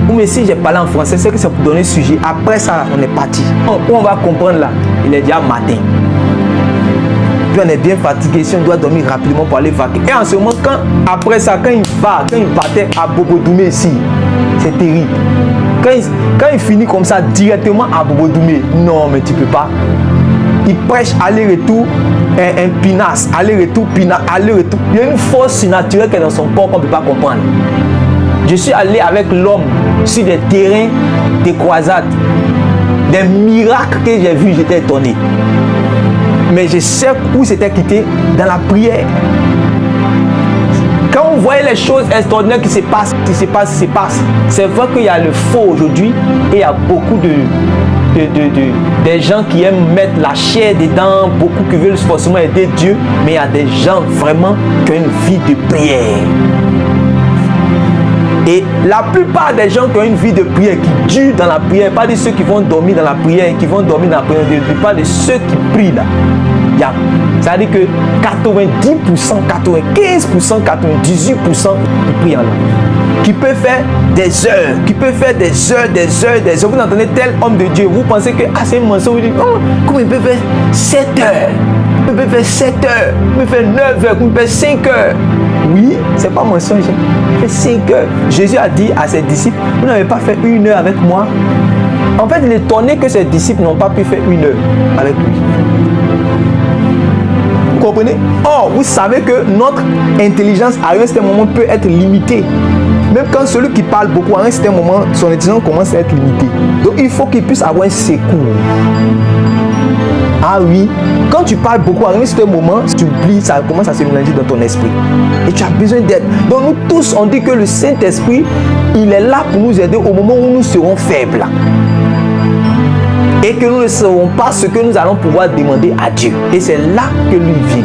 A: Ou mais si j'ai parlé en français, c'est que c'est pour donner sujet. Après ça, on est parti. On va comprendre là, il est déjà matin. Puis on est bien fatigué, si on doit dormir rapidement pour aller vaquer. Et en ce moment, après ça, quand il partait à Bobo-Doumé ici, c'est terrible. Quand il finit comme ça, directement à Bobo-Doumé, non mais tu peux pas. Il prêche aller-retour, un pinasse, aller-retour, pinasse, aller-retour. Il y a une force surnaturelle qui est dans son corps qu'on ne peut pas comprendre. Je suis allé avec l'homme sur des terrains de croisades. Des miracles que j'ai vus, j'étais étonné. Mais je sais où c'était quitté, dans la prière. Quand on voyait les choses extraordinaires qui se passent, c'est vrai qu'il y a le faux aujourd'hui et il y a beaucoup des gens qui aiment mettre la chair dedans, beaucoup qui veulent forcément aider Dieu, mais il y a des gens vraiment qui ont une vie de prière. Et la plupart des gens qui ont une vie de prière, qui durent dans la prière, pas de ceux qui vont dormir dans la prière, je parle de ceux qui prient là. C'est-à-dire que 90%, 95%, 98% ils prient en langue. Qui peut faire des heures, Vous entendez tel homme de Dieu, vous pensez que c'est un mensonge, vous dites, oh, comment il peut faire 7 heures, il peut faire 7 heures, il peut faire 9 heures, il peut faire 5 heures. Oui, c'est pas mensonge, il fait 5 heures. Jésus a dit à ses disciples, vous n'avez pas fait 1 heure avec moi. En fait, il est étonné que ses disciples n'ont pas pu faire 1 heure avec lui. Vous comprenez? Or, vous savez que notre intelligence à un certain moment peut être limitée. Même quand celui qui parle beaucoup, à un certain moment, son intelligence commence à être limitée. Donc il faut qu'il puisse avoir un secours. Ah oui, quand tu parles beaucoup, à un certain moment, tu oublies, ça commence à se mélanger dans ton esprit. Et tu as besoin d'aide. Donc nous tous, on dit que le Saint-Esprit, il est là pour nous aider au moment où nous serons faibles. Et que nous ne saurons pas ce que nous allons pouvoir demander à Dieu. Et c'est là que lui vient.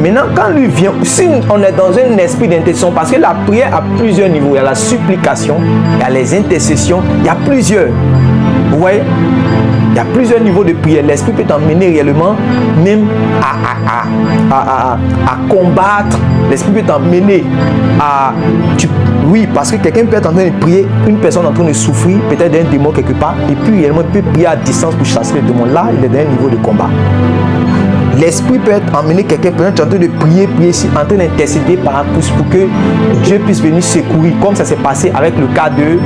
A: Maintenant, quand lui vient, si on est dans un esprit d'intercession, parce que la prière a plusieurs niveaux. Il y a la supplication, il y a les intercessions, il y a plusieurs. Vous voyez? Il y a plusieurs niveaux de prière. L'esprit peut t'emmener réellement même à combattre. L'esprit peut t'emmener à... Oui, parce que quelqu'un peut être en train de prier, une personne en train de souffrir, peut-être d'un démon quelque part, et puis réellement il peut prier à distance pour chasser le démon. Là, il est dans un niveau de combat. L'esprit peut être emmené quelqu'un, peut-être en train de prier ici, en train d'intercéder pour que Dieu puisse venir secourir, comme ça s'est passé avec le cas de,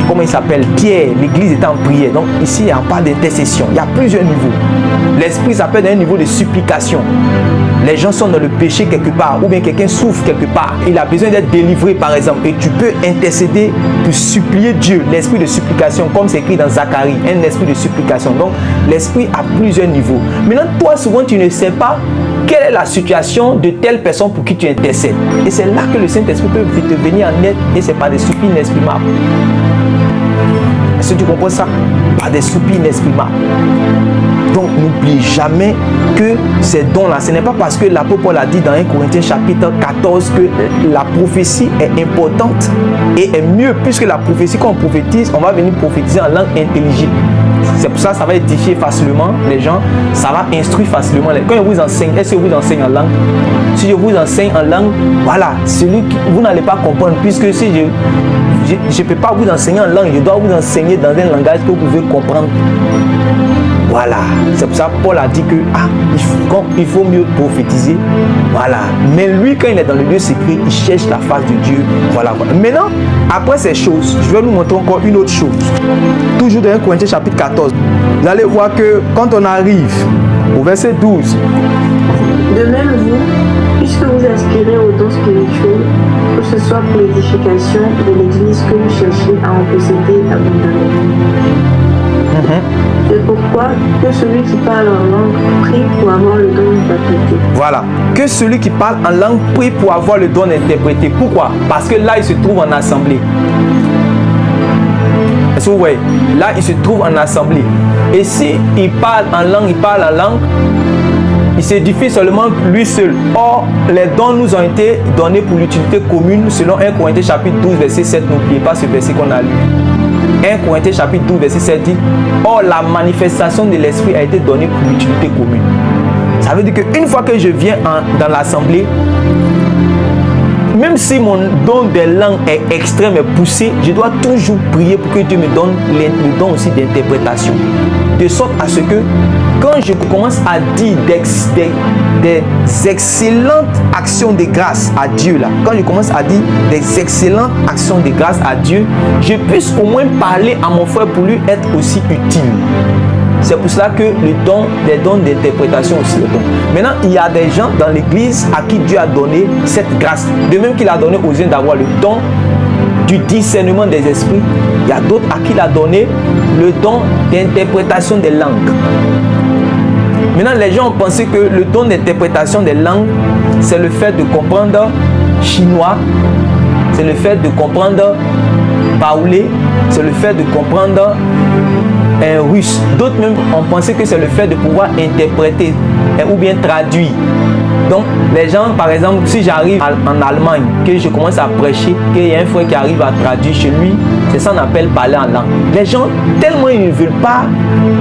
A: comment il s'appelle, Pierre. L'église était en prière. Donc ici, il n'y a pas d'intercession. Il y a plusieurs niveaux. L'esprit, ça peut être un niveau de supplication. Les gens sont dans le péché quelque part, ou bien quelqu'un souffre quelque part. Il a besoin d'être délivré, par exemple. Et tu peux intercéder pour supplier Dieu. L'esprit de supplication, comme c'est écrit dans Zacharie, un esprit de supplication. Donc, l'esprit a plusieurs niveaux. Maintenant, toi, souvent, tu ne sais pas quelle est la situation de telle personne pour qui tu intercèdes. Et c'est là que le Saint-Esprit peut te venir en aide, et c'est par des soupirs inexprimables. Est-ce que tu comprends ça? Par des soupirs inexprimables. Donc n'oublie jamais que ces dons-là, ce n'est pas parce que l'apôtre Paul a dit dans 1 Corinthiens chapitre 14 que la prophétie est importante et est mieux, puisque la prophétie, quand on prophétise, on va venir prophétiser en langue intelligible. C'est pour ça que ça va édifier facilement les gens, ça va instruire facilement. Quand je vous enseigne, est-ce que je vous enseigne en langue? Si je vous enseigne en langue, voilà, vous n'allez pas comprendre, puisque si je ne peux pas vous enseigner en langue, je dois vous enseigner dans un langage que vous pouvez comprendre. Voilà, c'est pour ça que Paul a dit que il faut mieux prophétiser. Voilà, mais lui, quand il est dans le lieu secret, il cherche la face de Dieu. Voilà. Maintenant, après ces choses, je vais nous montrer encore une autre chose. Toujours dans 1 Corinthiens chapitre 14. Vous allez voir que quand on arrive au verset 12.
B: De même, vous, puisque vous aspirez aux dons spirituels, que ce soit pour l'édification de l'Église que vous cherchez à en posséder abondamment. C'est pourquoi que celui qui parle en langue prie pour avoir le don d'interpréter.
A: Voilà, que celui qui parle en langue prie pour avoir le don d'interpréter. Pourquoi? Parce que là, il se trouve en assemblée. Est-ce que vous voyez? Là, il se trouve en assemblée. Et si il parle en langue, il s'édifie seulement lui seul. Or, les dons nous ont été donnés pour l'utilité commune selon 1 Corinthiens chapitre 12, verset 7. N'oubliez pas ce verset qu'on a lu. 1 Corinthiens chapitre 12, verset 7 dit: or, la manifestation de l'esprit a été donnée pour l'utilité commune. Ça veut dire qu'une fois que je viens dans l'assemblée, même si mon don des langues est extrême et poussé, je dois toujours prier pour que Dieu me donne le don aussi d'interprétation. De sorte à ce que quand je commence à dire des excellentes actions de grâce à Dieu, là, quand je commence à dire des excellentes actions de grâce à Dieu, je puisse au moins parler à mon frère pour lui être aussi utile. C'est pour cela que les dons d'interprétation aussi le don. Maintenant, il y a des gens dans l'église à qui Dieu a donné cette grâce. De même qu'il a donné aux uns d'avoir le don du discernement des esprits, il y a d'autres à qui il a donné le don d'interprétation des langues. Maintenant, les gens ont pensé que le don d'interprétation des langues, c'est le fait de comprendre chinois, c'est le fait de comprendre baoulé, c'est le fait de comprendre russe. D'autres même ont pensé que c'est le fait de pouvoir interpréter ou bien traduire. Donc les gens, par exemple, si j'arrive en Allemagne, que je commence à prêcher, qu'il y a un frère qui arrive à traduire chez lui, c'est ça qu'on appelle parler en langue. Les gens, tellement ils ne veulent pas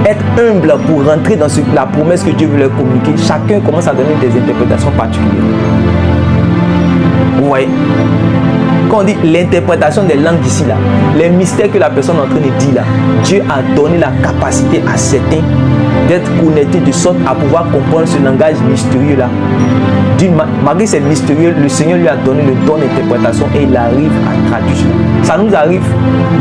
A: être humbles pour rentrer dans la promesse que Dieu veut leur communiquer, chacun commence à donner des interprétations particulières. Vous voyez? Quand on dit l'interprétation des langues d'ici là, les mystères que la personne est en train de dire là, Dieu a donné la capacité à certains d'être connectés de sorte à pouvoir comprendre ce langage mystérieux là. Malgré c'est mystérieux, le Seigneur lui a donné le don d'interprétation et il arrive à traduire cela. Ça nous arrive,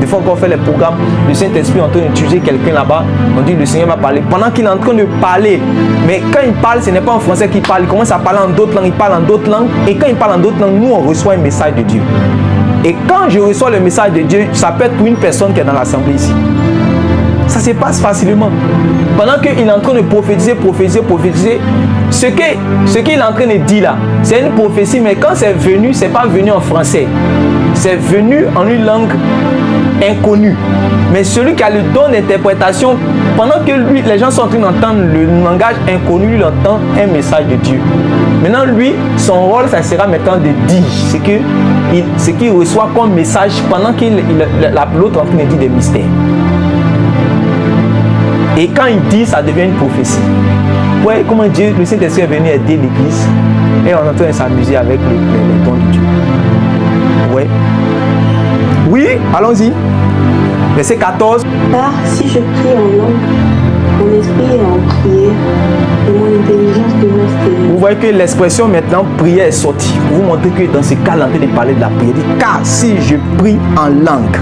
A: des fois qu'on fait les programmes, le Saint-Esprit est en train d'utiliser quelqu'un là-bas, on dit le Seigneur va parler. Pendant qu'il est en train de parler, mais quand il parle, ce n'est pas en français qu'il parle, il commence à parler en d'autres langues, il parle en d'autres langues, et quand il parle en d'autres langues, nous on reçoit un message de Dieu. Et quand je reçois le message de Dieu, ça peut être pour une personne qui est dans l'assemblée ici. Ça se passe facilement. Pendant qu'il est en train de prophétiser, ce qu'il est en train de dire là, c'est une prophétie, mais quand c'est venu, c'est pas venu en français. C'est venu en une langue inconnue. Mais celui qui a le don d'interprétation, pendant que lui, les gens sont en train d'entendre le langage inconnu, lui, il entend un message de Dieu. Maintenant, lui, son rôle, ça sera maintenant de dire ce qu'il reçoit comme message pendant que l'autre est en train de dire des mystères. Et quand il dit, ça devient une prophétie. Vous voyez comment Dieu, le Saint-Esprit est venu aider l'Église et on est en train de s'amuser avec les dons de Dieu. Ouais. Oui, allons-y. Verset 14.
B: Car si je prie en langue, mon esprit est en prière et mon intelligence demeure stérile.
A: Vous voyez que l'expression maintenant prière est sortie. Pour vous montrer que dans ce cas, on est en train de parler de la prière. Il dit, car si je prie en langue,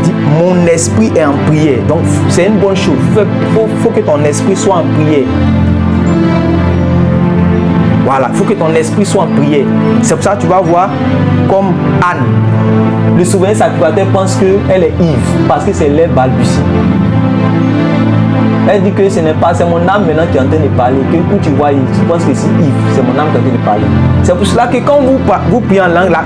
A: dit, mon esprit est en prière. Donc c'est une bonne chose. Il faut que ton esprit soit en prière. Voilà, il faut que ton esprit soit en prière. C'est pour ça que tu vas voir comme Anne. Le souverain sacrificateur pense qu'elle est ivre parce que ses lèvres balbutient. Elle dit que ce n'est pas, c'est mon âme maintenant qui est en train de parler. Que où tu vois, tu penses que c'est ivre, c'est mon âme qui est en train de parler. C'est pour cela que quand vous priez en langue là,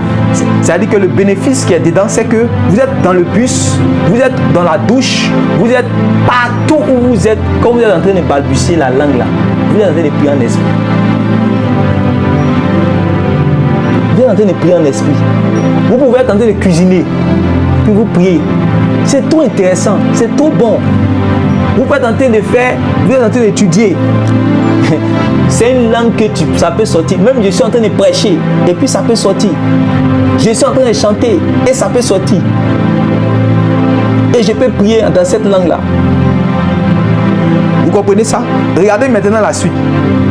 A: c'est-à-dire que le bénéfice qui est dedans, c'est que vous êtes dans le bus, vous êtes dans la douche, vous êtes partout où vous êtes, quand vous êtes en train de balbutier la langue là, vous êtes en train de prier en esprit. Vous êtes en train de prier en esprit. Vous pouvez être en train de cuisiner, puis vous priez. C'est trop intéressant, c'est trop bon. Vous êtes en train de faire, vous êtes en train d'étudier. C'est une langue que ça peut sortir. Même je suis en train de prêcher et puis ça peut sortir. Je suis en train de chanter et ça peut sortir. Et je peux prier dans cette langue-là. Vous comprenez ça? Regardez maintenant la suite.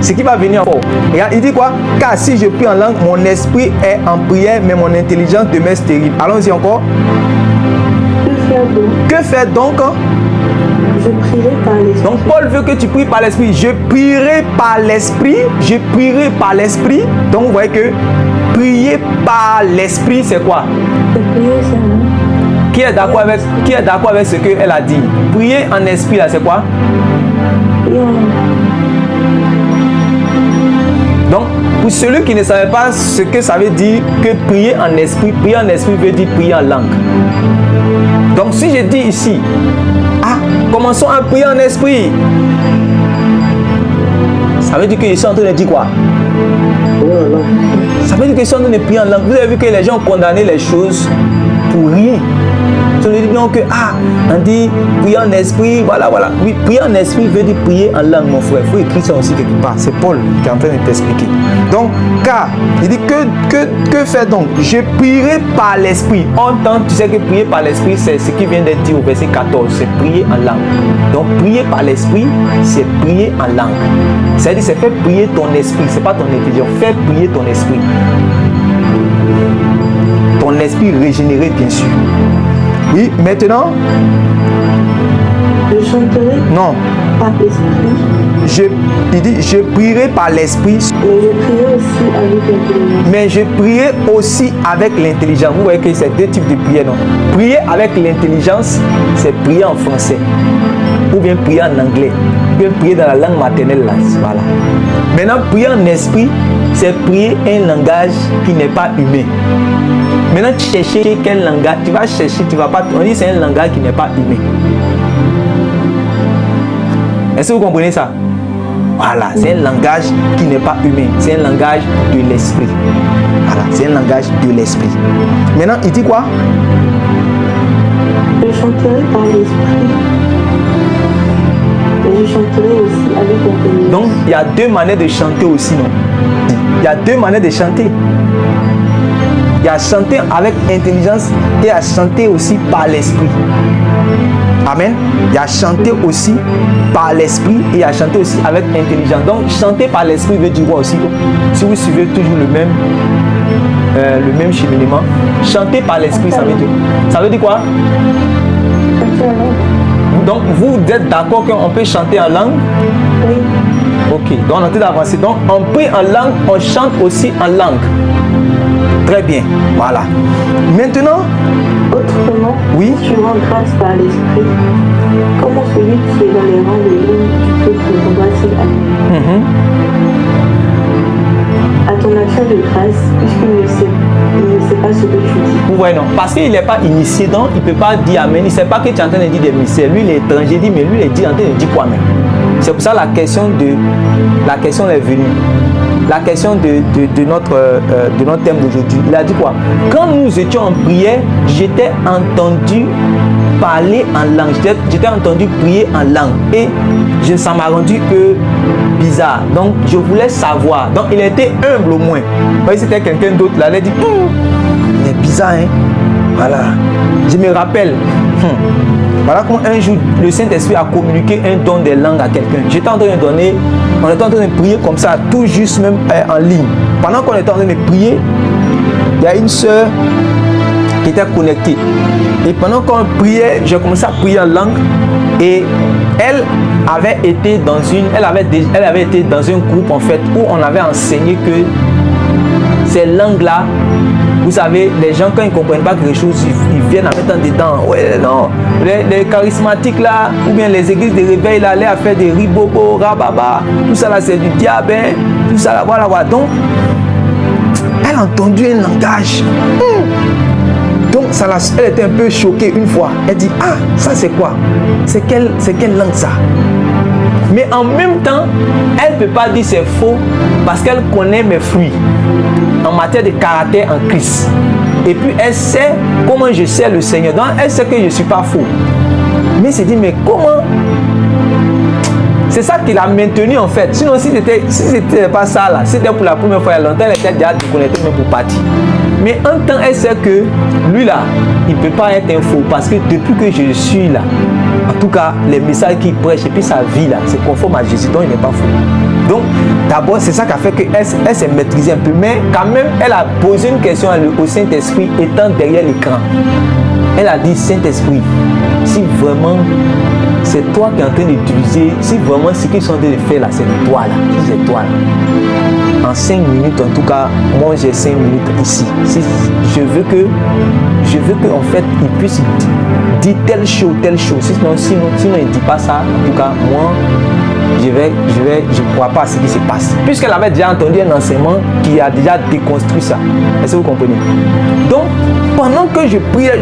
A: Ce qui va venir encore. Regarde, il dit quoi? Car si je prie en langue, mon esprit est en prière, mais mon intelligence demeure stérile. Allons-y encore. Que faire donc?
B: Je prierai par l'esprit.
A: Donc Paul veut que tu pries par l'esprit. Je prierai par l'esprit. Je prierai par l'esprit. Donc vous voyez que prier par l'esprit, c'est quoi? Qui est d'accord avec ce qu'elle a dit? Prier en esprit, là, c'est quoi? Donc, pour celui qui ne savait pas ce que ça veut dire que prier en esprit veut dire prier en langue. Donc, si je dis ici, commençons à prier en esprit, ça veut dire que je suis en train de dire quoi? Ça veut dire que je suis en train de prier en langue. Vous avez vu que les gens ont condamné les choses pour rien. On dit donc que, on dit prier en esprit, voilà. Oui, prier en esprit veut dire prier en langue, mon frère. Il faut écrire ça aussi quelque part. C'est Paul qui est en train de t'expliquer. Donc, car, il dit que faire donc? Je prierai par l'esprit. En temps, tu sais que prier par l'esprit, c'est ce qui vient d'être dit au verset 14. C'est prier en langue. Donc, prier par l'esprit, c'est prier en langue. C'est-à-dire, c'est faire prier ton esprit. C'est pas ton intelligence. Faire prier ton esprit. Ton esprit régénéré, bien sûr. Oui, maintenant.
B: Je chanterai par l'esprit.
A: Il dit, je prierai par l'esprit.
B: Mais je prierai aussi avec l'intelligence.
A: Mais je prierai aussi avec l'intelligence. Vous voyez que c'est deux types de prières, non? Prier avec l'intelligence, c'est prier en français. Ou bien prier en anglais. Ou bien prier dans la langue maternelle, là. Voilà. Maintenant, prier en esprit, c'est prier un langage qui n'est pas humain. Maintenant, tu cherches quel langage, tu vas chercher, tu vas pas. On dit c'est un langage qui n'est pas humain. Est-ce que vous comprenez ça? Voilà, c'est un langage qui n'est pas humain. C'est un langage de l'esprit. Voilà, c'est un langage de l'esprit. Maintenant, il dit quoi?
B: Je chanterai par l'esprit. Et je chanterai aussi avec l'intelligence.
A: Donc, il y a deux manières de chanter aussi, non? Il y a deux manières de chanter. Il y a chanter avec intelligence et à chanter aussi par l'esprit. Amen. Il y a chanter aussi par l'esprit et à chanter aussi avec intelligence. Donc, chanter par l'esprit veut dire quoi aussi? Si vous suivez toujours le même cheminement, chanter par l'esprit, ça veut dire quoi? Donc, vous êtes d'accord qu'on peut chanter en langue?
B: Oui.
A: Ok, donc on est en train d'avancer. Donc, on prie en langue, on chante aussi en langue. Très bien. Voilà. Maintenant,
B: Autrement,
A: oui.
B: tu rends grâce par l'Esprit. Comment celui qui est dans les rangs de l'une du peuple rendra-t-il à lui à ton action de grâce, puisqu'il ne sait pas ce que tu dis.
A: Vous voyez, non? Parce qu'il n'est pas initié, donc il ne peut pas dire Amen. Il ne sait pas que tu es en train de dire des mystères. Lui, il est étranger, dit, mais lui, il est en train de dire quoi même? C'est pour ça la question est venue. La question de notre thème d'aujourd'hui. Il a dit quoi? Quand nous étions en prière, j'étais entendu parler en langue. J'étais entendu prier en langue. Et ça m'a rendu bizarre. Donc, je voulais savoir. Donc, il était humble au moins. Si c'était quelqu'un d'autre, là, il a dit, il est bizarre, hein? Voilà. Je me rappelle. Voilà comment un jour, le Saint-Esprit a communiqué un don des langues à quelqu'un. J'étais en train de donner, on était en train de prier comme ça, tout juste même en ligne. Pendant qu'on était en train de prier, il y a une sœur qui était connectée. Et pendant qu'on priait, j'ai commencé à prier en langue. Et elle avait été dans un groupe en fait où on avait enseigné que ces langues-là, vous savez, les gens quand ils ne comprennent pas quelque chose, ils viennent en mettant dedans. Ouais, non, les charismatiques là, ou bien les églises de réveil là, allaient à faire des ribobo, rababa, tout ça là c'est du diable, hein, tout ça là, voilà. Donc, elle a entendu un langage. Donc, elle était un peu choquée une fois. Elle dit, ah, ça c'est quoi? C'est quelle langue ça? Mais en même temps, elle ne peut pas dire c'est faux parce qu'elle connaît mes fruits en matière de caractère en Christ. Et puis elle sait comment je sais le Seigneur. Donc elle sait que je ne suis pas faux. Mais elle s'est dit, mais comment? C'est ça qui l'a maintenu en fait. Sinon, si c'était pas ça là, si c'était pour la première fois il y a longtemps, elle était déjà déconnectée même pour partir. Mais en temps, elle sait que lui là, il ne peut pas être un faux parce que depuis que je suis là, en tout cas, les messages qu'il prêche et puis sa vie là, c'est conforme à Jésus, donc il n'est pas faux. Donc, d'abord, c'est ça qui a fait qu'elle s'est maîtrisée un peu. Mais quand même, elle a posé une question au Saint-Esprit étant derrière l'écran. Elle a dit, Saint-Esprit, si vraiment c'est toi qui es en train d'utiliser, si vraiment ce qu'ils sont en train de faire là, c'est de toi là, si c'est toi là. En 5 minutes, en tout cas, moi j'ai 5 minutes ici. Si je veux que en fait, il puisse dire telle chose. Sinon il ne dit pas ça, en tout cas, moi, je ne crois pas à ce qui se passe. Puisqu'elle avait déjà entendu un enseignement qui a déjà déconstruit ça. Est-ce que vous comprenez? Donc, pendant que je priais,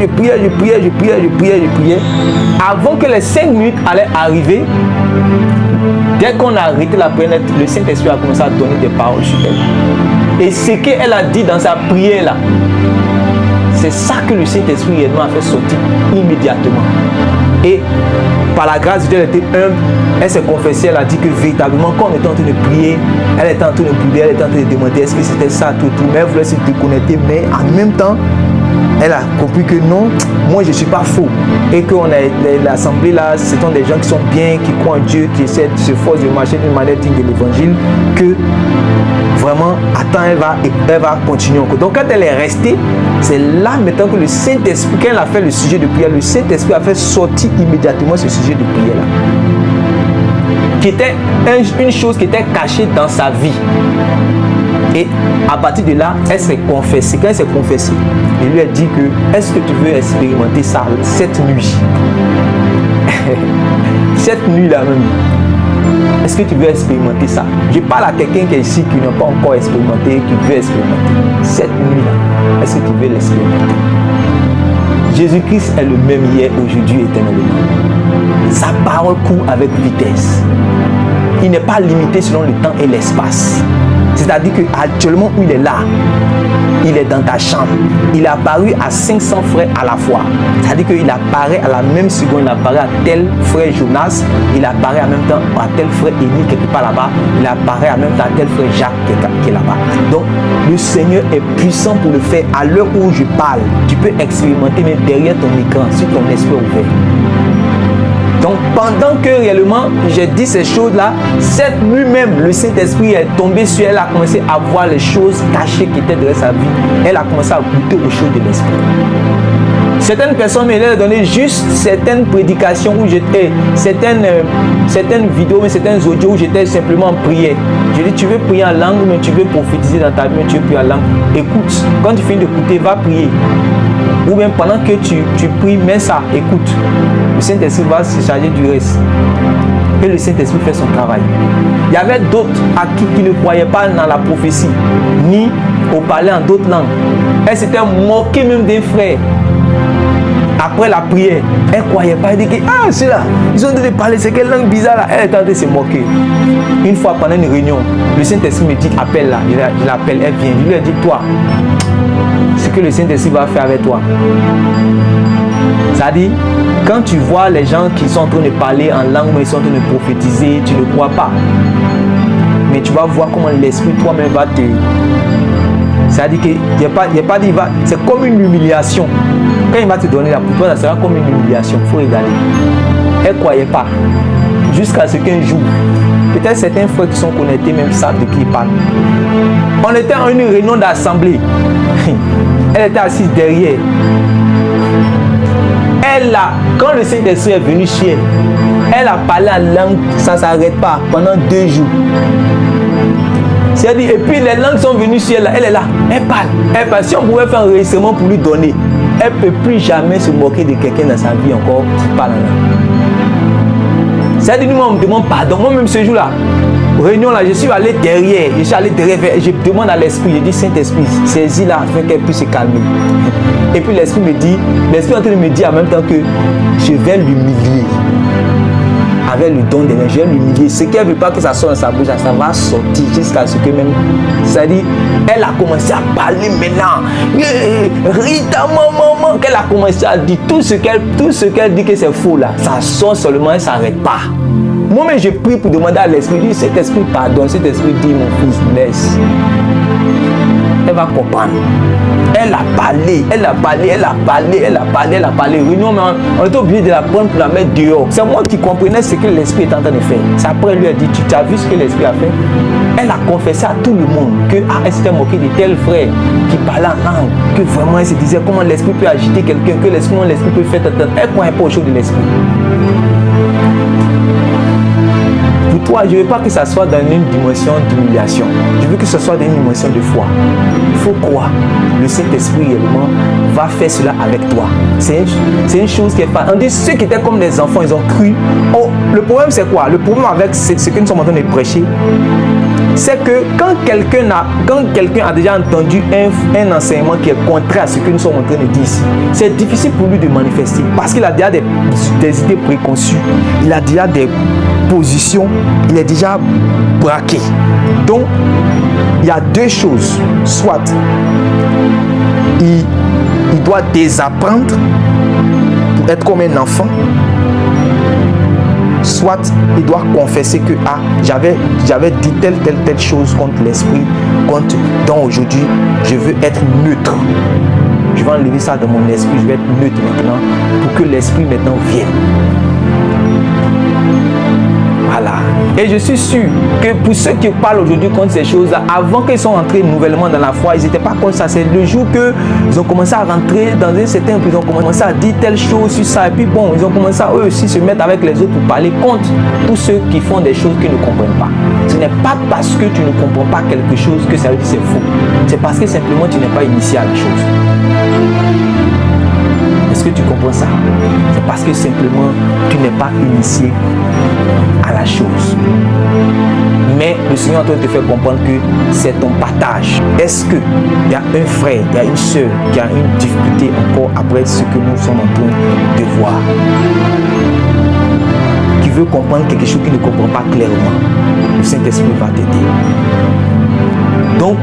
A: avant que les 5 minutes allaient arriver, dès qu'on a arrêté la prière, le Saint-Esprit a commencé à donner des paroles sur elle. Et ce qu'elle a dit dans sa prière là, c'est ça que le Saint-Esprit réellement a fait sortir immédiatement. Et par la grâce de Dieu, elle était humble, elle s'est confessée, elle a dit que véritablement, quand on était en train de prier, elle était en train de prier, elle était en train de demander est-ce que c'était ça, tout, mais elle voulait se déconnecter, mais en même temps, elle a compris que non, moi je ne suis pas faux. Et que l'assemblée là, ce sont des gens qui sont bien, qui croient en Dieu, qui essaient de se forcer de marcher d'une manière digne de l'évangile, que vraiment, attends, elle va continuer encore. Donc quand elle est restée, c'est là maintenant que le Saint-Esprit, quand elle a fait le sujet de prière, le Saint-Esprit a fait sortir immédiatement ce sujet de prière là. Qui était une chose qui était cachée dans sa vie. Et à partir de là, elle s'est confessée. Quand elle s'est confessée, il lui a dit que est-ce que tu veux expérimenter ça cette nuit? Cette nuit-là même. Est-ce que tu veux expérimenter ça? Je parle à quelqu'un qui est ici qui n'a pas encore expérimenté, qui veut expérimenter. Cette nuit-là, est-ce que tu veux l'expérimenter? Jésus-Christ est le même hier, aujourd'hui, éternellement. Sa parole court avec vitesse. Il n'est pas limité selon le temps et l'espace. C'est-à-dire qu'actuellement où il est là, il est dans ta chambre. Il est apparu à 500 frères à la fois. C'est-à-dire qu'il apparaît à la même seconde, il apparaît à tel frère Jonas, il apparaît en même temps à tel frère Élie quelque part là-bas, il apparaît en même temps à tel frère Jacques qui est là-bas. Donc, le Seigneur est puissant pour le faire. À l'heure où je parle, tu peux expérimenter même derrière ton écran, si ton esprit est ouvert. Donc pendant que réellement j'ai dit ces choses-là, cette nuit même, le Saint-Esprit est tombé sur elle, a commencé à voir les choses cachées qui étaient dans sa vie. Elle a commencé à goûter aux choses de l'Esprit. Certaines personnes m'ont donné juste certaines prédications où j'étais, certaines vidéos, mais certains audios où j'étais simplement en prière. Je dis, tu veux prier en langue, mais tu veux prophétiser dans ta vie, mais tu veux prier en langue. Écoute, quand tu finis d'écouter, va prier. Ou bien pendant que tu pries, mets ça, écoute. Le Saint-Esprit va se charger du reste. Et le Saint-Esprit fait son travail. Il y avait d'autres à qui ne croyaient pas dans la prophétie, ni au parler en d'autres langues. Elle s'était moquée même d'un frère. Après la prière, elle ne croyait pas. Elle dit, ah, c'est là, ils ont en train de parler, c'est quelle langue bizarre là. Elle était en train de se moquer. Une fois pendant une réunion, le Saint-Esprit me dit, appelle là. Je l'appelle, elle vient. Je lui ai dit, toi, ce que le Saint-Esprit va faire avec toi. C'est-à-dire, quand tu vois les gens qui sont en train de parler en langue, mais ils sont en train de prophétiser, tu ne crois pas. Mais tu vas voir comment l'Esprit toi-même va te... C'est-à-dire qu'il n'y a pas dit, c'est comme une humiliation. Quand il va te donner la pour toi, ça sera comme une humiliation. Il faut regarder. Elle ne croyait pas. Jusqu'à ce qu'un jour, peut-être certains frères qui sont connectés même savent de qui ils parlent. On était en une réunion d'assemblée. Elle était assise derrière. Quand le Saint-Esprit est venu chez elle, elle a parlé en langue, ça ne s'arrête pas pendant 2 jours. C'est-à-dire, et puis les langues sont venues sur elle, elle est là, elle parle. Si on pouvait faire un enregistrement pour lui donner, elle ne peut plus jamais se moquer de quelqu'un dans sa vie encore qui parle en langue. C'est-à-dire, nous, on me demande pardon. Moi-même ce jour-là, réunion là, je suis allé derrière, je demande à l'Esprit, je dis Saint-Esprit, saisis-la afin qu'elle puisse se calmer. Et puis l'Esprit me dit, l'Esprit est en train de me dire en même temps que je vais l'humilier. Avec le don d'énergie, je vais l'humilier. Ce qu'elle ne veut pas que ça sorte dans sa bouche, ça va sortir jusqu'à ce que même. C'est-à-dire, elle a commencé à parler maintenant. Rita, maman, qu'elle a commencé à dire tout ce qu'elle dit que c'est faux là. Ça sort seulement, elle ne s'arrête pas. Moi-même, je prie pour demander à l'Esprit, dit, cet esprit pardonne, cet esprit dit, mon fils, laisse. Elle va comprendre. Elle a parlé. Réunion, mais on était obligé de la prendre pour la mettre dehors. C'est moi qui comprenais ce que l'esprit est en train de faire. C'est après, elle lui a dit, tu as vu ce que l'esprit a fait? Elle a confessé à tout le monde que elle s'était moquée de tel frère qui parlait en langue, que vraiment elle se disait comment l'esprit peut agiter quelqu'un, que l'esprit peut faire. Elle ne croyait pas aux choses de l'esprit. Pour toi, je ne veux pas que ça soit dans une dimension d'humiliation. Je veux que ce soit dans une dimension de foi. Il faut croire. Le Saint-Esprit réellement va faire cela avec toi. C'est une chose qui est pas. On dit ceux qui étaient comme des enfants, ils ont cru. Oh, le problème c'est quoi? Le problème avec ce que nous sommes en train de prêcher, c'est que quand quelqu'un a déjà entendu un enseignement qui est contraire à ce que nous sommes en train de dire ici, c'est difficile pour lui de manifester parce qu'il a déjà des idées préconçues, il a déjà des positions, il est déjà braqué. Donc, il y a 2 choses. Soit il doit désapprendre pour être comme un enfant, soit il doit confesser que j'avais dit telle chose contre l'esprit, donc aujourd'hui je veux être neutre. Je vais enlever ça dans mon esprit, je vais être neutre maintenant pour que l'esprit maintenant vienne. Voilà. Et je suis sûr que pour ceux qui parlent aujourd'hui contre ces choses-là, avant qu'ils soient entrés nouvellement dans la foi, ils n'étaient pas contre ça. C'est le jour qu'ils ont commencé à rentrer dans un certain pays, ils ont commencé à dire telle chose sur ça. Et puis bon, ils ont commencé à eux aussi se mettre avec les autres pour parler contre tous ceux qui font des choses qu'ils ne comprennent pas. Ce n'est pas parce que tu ne comprends pas quelque chose que ça veut dire que c'est faux. C'est parce que simplement tu n'es pas initié à la chose. Est-ce que tu comprends ça? C'est parce que simplement tu n'es pas initié à la chose. Mais le Seigneur est en train de te faire comprendre que c'est ton partage. Est-ce qu'il y a un frère, il y a une soeur qui a une difficulté encore après ce que nous sommes en train de voir, qui veut comprendre quelque chose qu'il ne comprend pas clairement? Le Saint-Esprit va t'aider. Donc,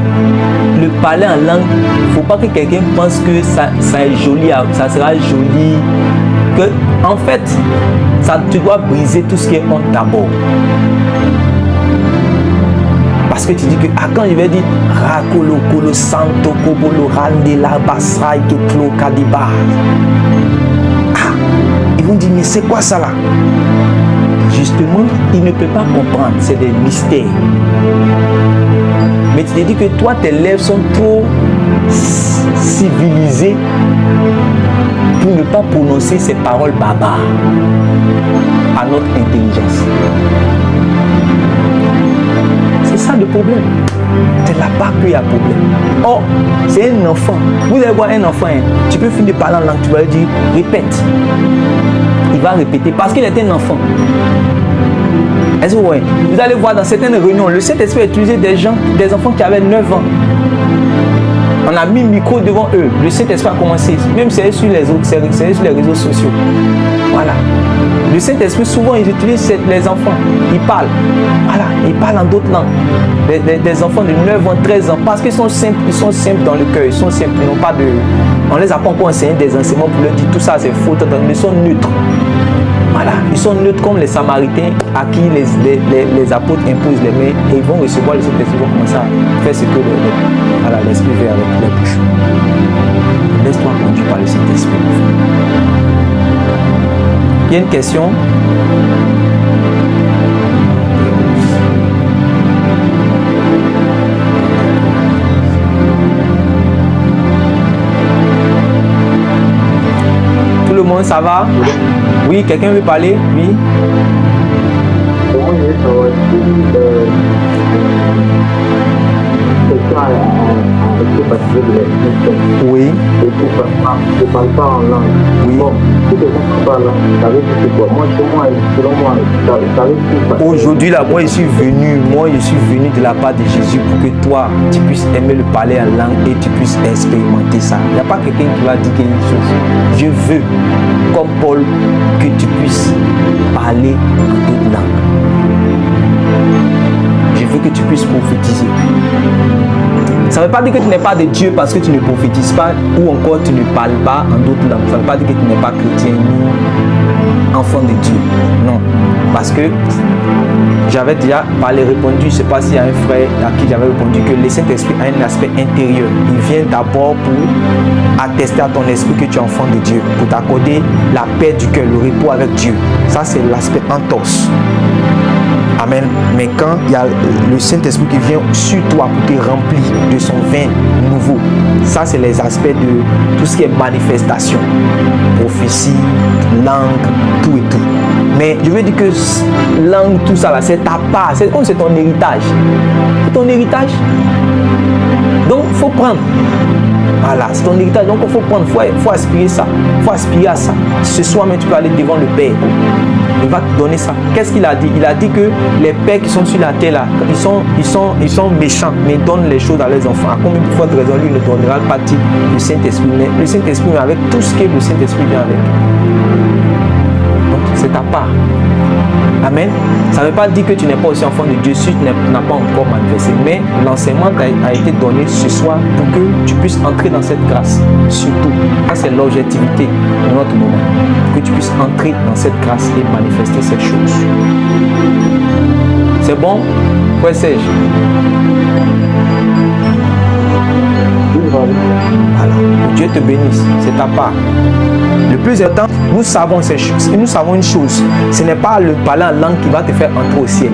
A: le parler en langue, il ne faut pas que quelqu'un pense que ça est joli, ça sera joli. Que, en fait, tu dois briser tout ce qui est honte d'abord. Parce que tu dis que, quand je vais dire Rakolo, Kolo, Santo, Kobolo, Randela, Basrai, Toklo, Kadiba. Ils vont dire, mais c'est quoi ça là? Justement, ils ne peuvent pas comprendre, c'est des mystères. Mais tu te dis que toi, tes lèvres sont trop civilisées pour ne prononcer ces paroles barbares à notre intelligence. C'est ça le problème. C'est là-bas qu'il y a problème. Oh, c'est un enfant. Vous allez voir un enfant, hein, tu peux finir par la langue, tu vas lui dire, répète. Il va répéter parce qu'il est un enfant. Est-ce que vous voyez? Vous allez voir dans certaines réunions, le Saint-Esprit a utilisé des enfants qui avaient 9 ans. On a mis le micro devant eux. Le Saint-Esprit a commencé. Même c'est sur les réseaux sociaux. Voilà. Le Saint-Esprit, souvent, ils utilisent les enfants. Ils parlent. Voilà. Ils parlent en d'autres langues. Des enfants de 9 ans, 13 ans. Parce qu'ils sont simples. Ils sont simples dans le cœur. Ils sont simples. Ils n'ont pas de... On les a pas encore enseigné des enseignements pour leur dire tout ça, c'est faux. Mais ils sont neutres. Voilà. Ils sont neutres comme les Samaritains à qui les apôtres imposent les mains et ils vont recevoir le Saint-Esprit. Ils vont commencer à faire ce que l'Esprit fait avec les bouches. Laisse-toi conduire par le Saint-Esprit. Il y a une question. Tout le monde, ça va? Oui, quelqu'un veut parler? Oui. Oui.
D: Et tu ne parles pas en langue.
A: Oui.
D: Bon, si les gens parlent en langue, ça veut dire que quoi? Moi, selon moi, ça veut dire...
A: Aujourd'hui, là, moi, je suis venu de la part de Jésus pour que toi, tu puisses aimer le parler en langue et tu puisses expérimenter ça. Il n'y a pas quelqu'un qui va dire quelque chose. Je veux, comme Paul, que tu puisses parler en d'autres langues. Je veux que tu puisses prophétiser. Ça ne veut pas dire que tu n'es pas de Dieu parce que tu ne prophétises pas ou encore tu ne parles pas en d'autres langues. Ça ne veut pas dire que tu n'es pas chrétien ni enfant de Dieu. Non. Parce que j'avais déjà répondu, je ne sais pas s'il y a un frère à qui j'avais répondu que le Saint-Esprit a un aspect intérieur. Il vient d'abord pour attester à ton esprit que tu es enfant de Dieu, pour t'accorder la paix du cœur, le repos avec Dieu. Ça, c'est l'aspect entorse. Amen. Mais quand il y a le Saint-Esprit qui vient sur toi pour te remplir de son vin nouveau, ça c'est les aspects de tout ce qui est manifestation, prophétie, langue, tout et tout. Mais je veux dire que langue, tout ça là, c'est ta part, c'est comme c'est ton héritage. C'est ton héritage. Donc il faut prendre. Voilà, c'est ton héritage. Donc il faut prendre, il faut aspirer ça. Il faut aspirer à ça. Ce soir même tu peux aller devant le Père. Il va te donner ça. Qu'est-ce qu'il a dit? Il a dit que les pères qui sont sur la terre là, ils sont méchants, mais ils donnent les choses à leurs enfants. À combien de fois de raison lui ne donnera pas le Saint-Esprit? Mais le Saint-Esprit avec tout ce que le Saint-Esprit vient avec. Donc c'est ta part. Amen. Ça ne veut pas dire que tu n'es pas aussi enfant de Dieu si tu n'as pas encore manifesté. Mais l'enseignement a été donné ce soir pour que tu puisses entrer dans cette grâce. Surtout, ça c'est l'objectivité de notre moment. Pour que tu puisses entrer dans cette grâce et manifester cette chose. C'est bon? Frère Serge? Voilà. Dieu te bénisse. C'est ta part. Le plus important, nous savons ces choses. Et nous savons une chose. Ce n'est pas le parler en langue qui va te faire entrer au ciel.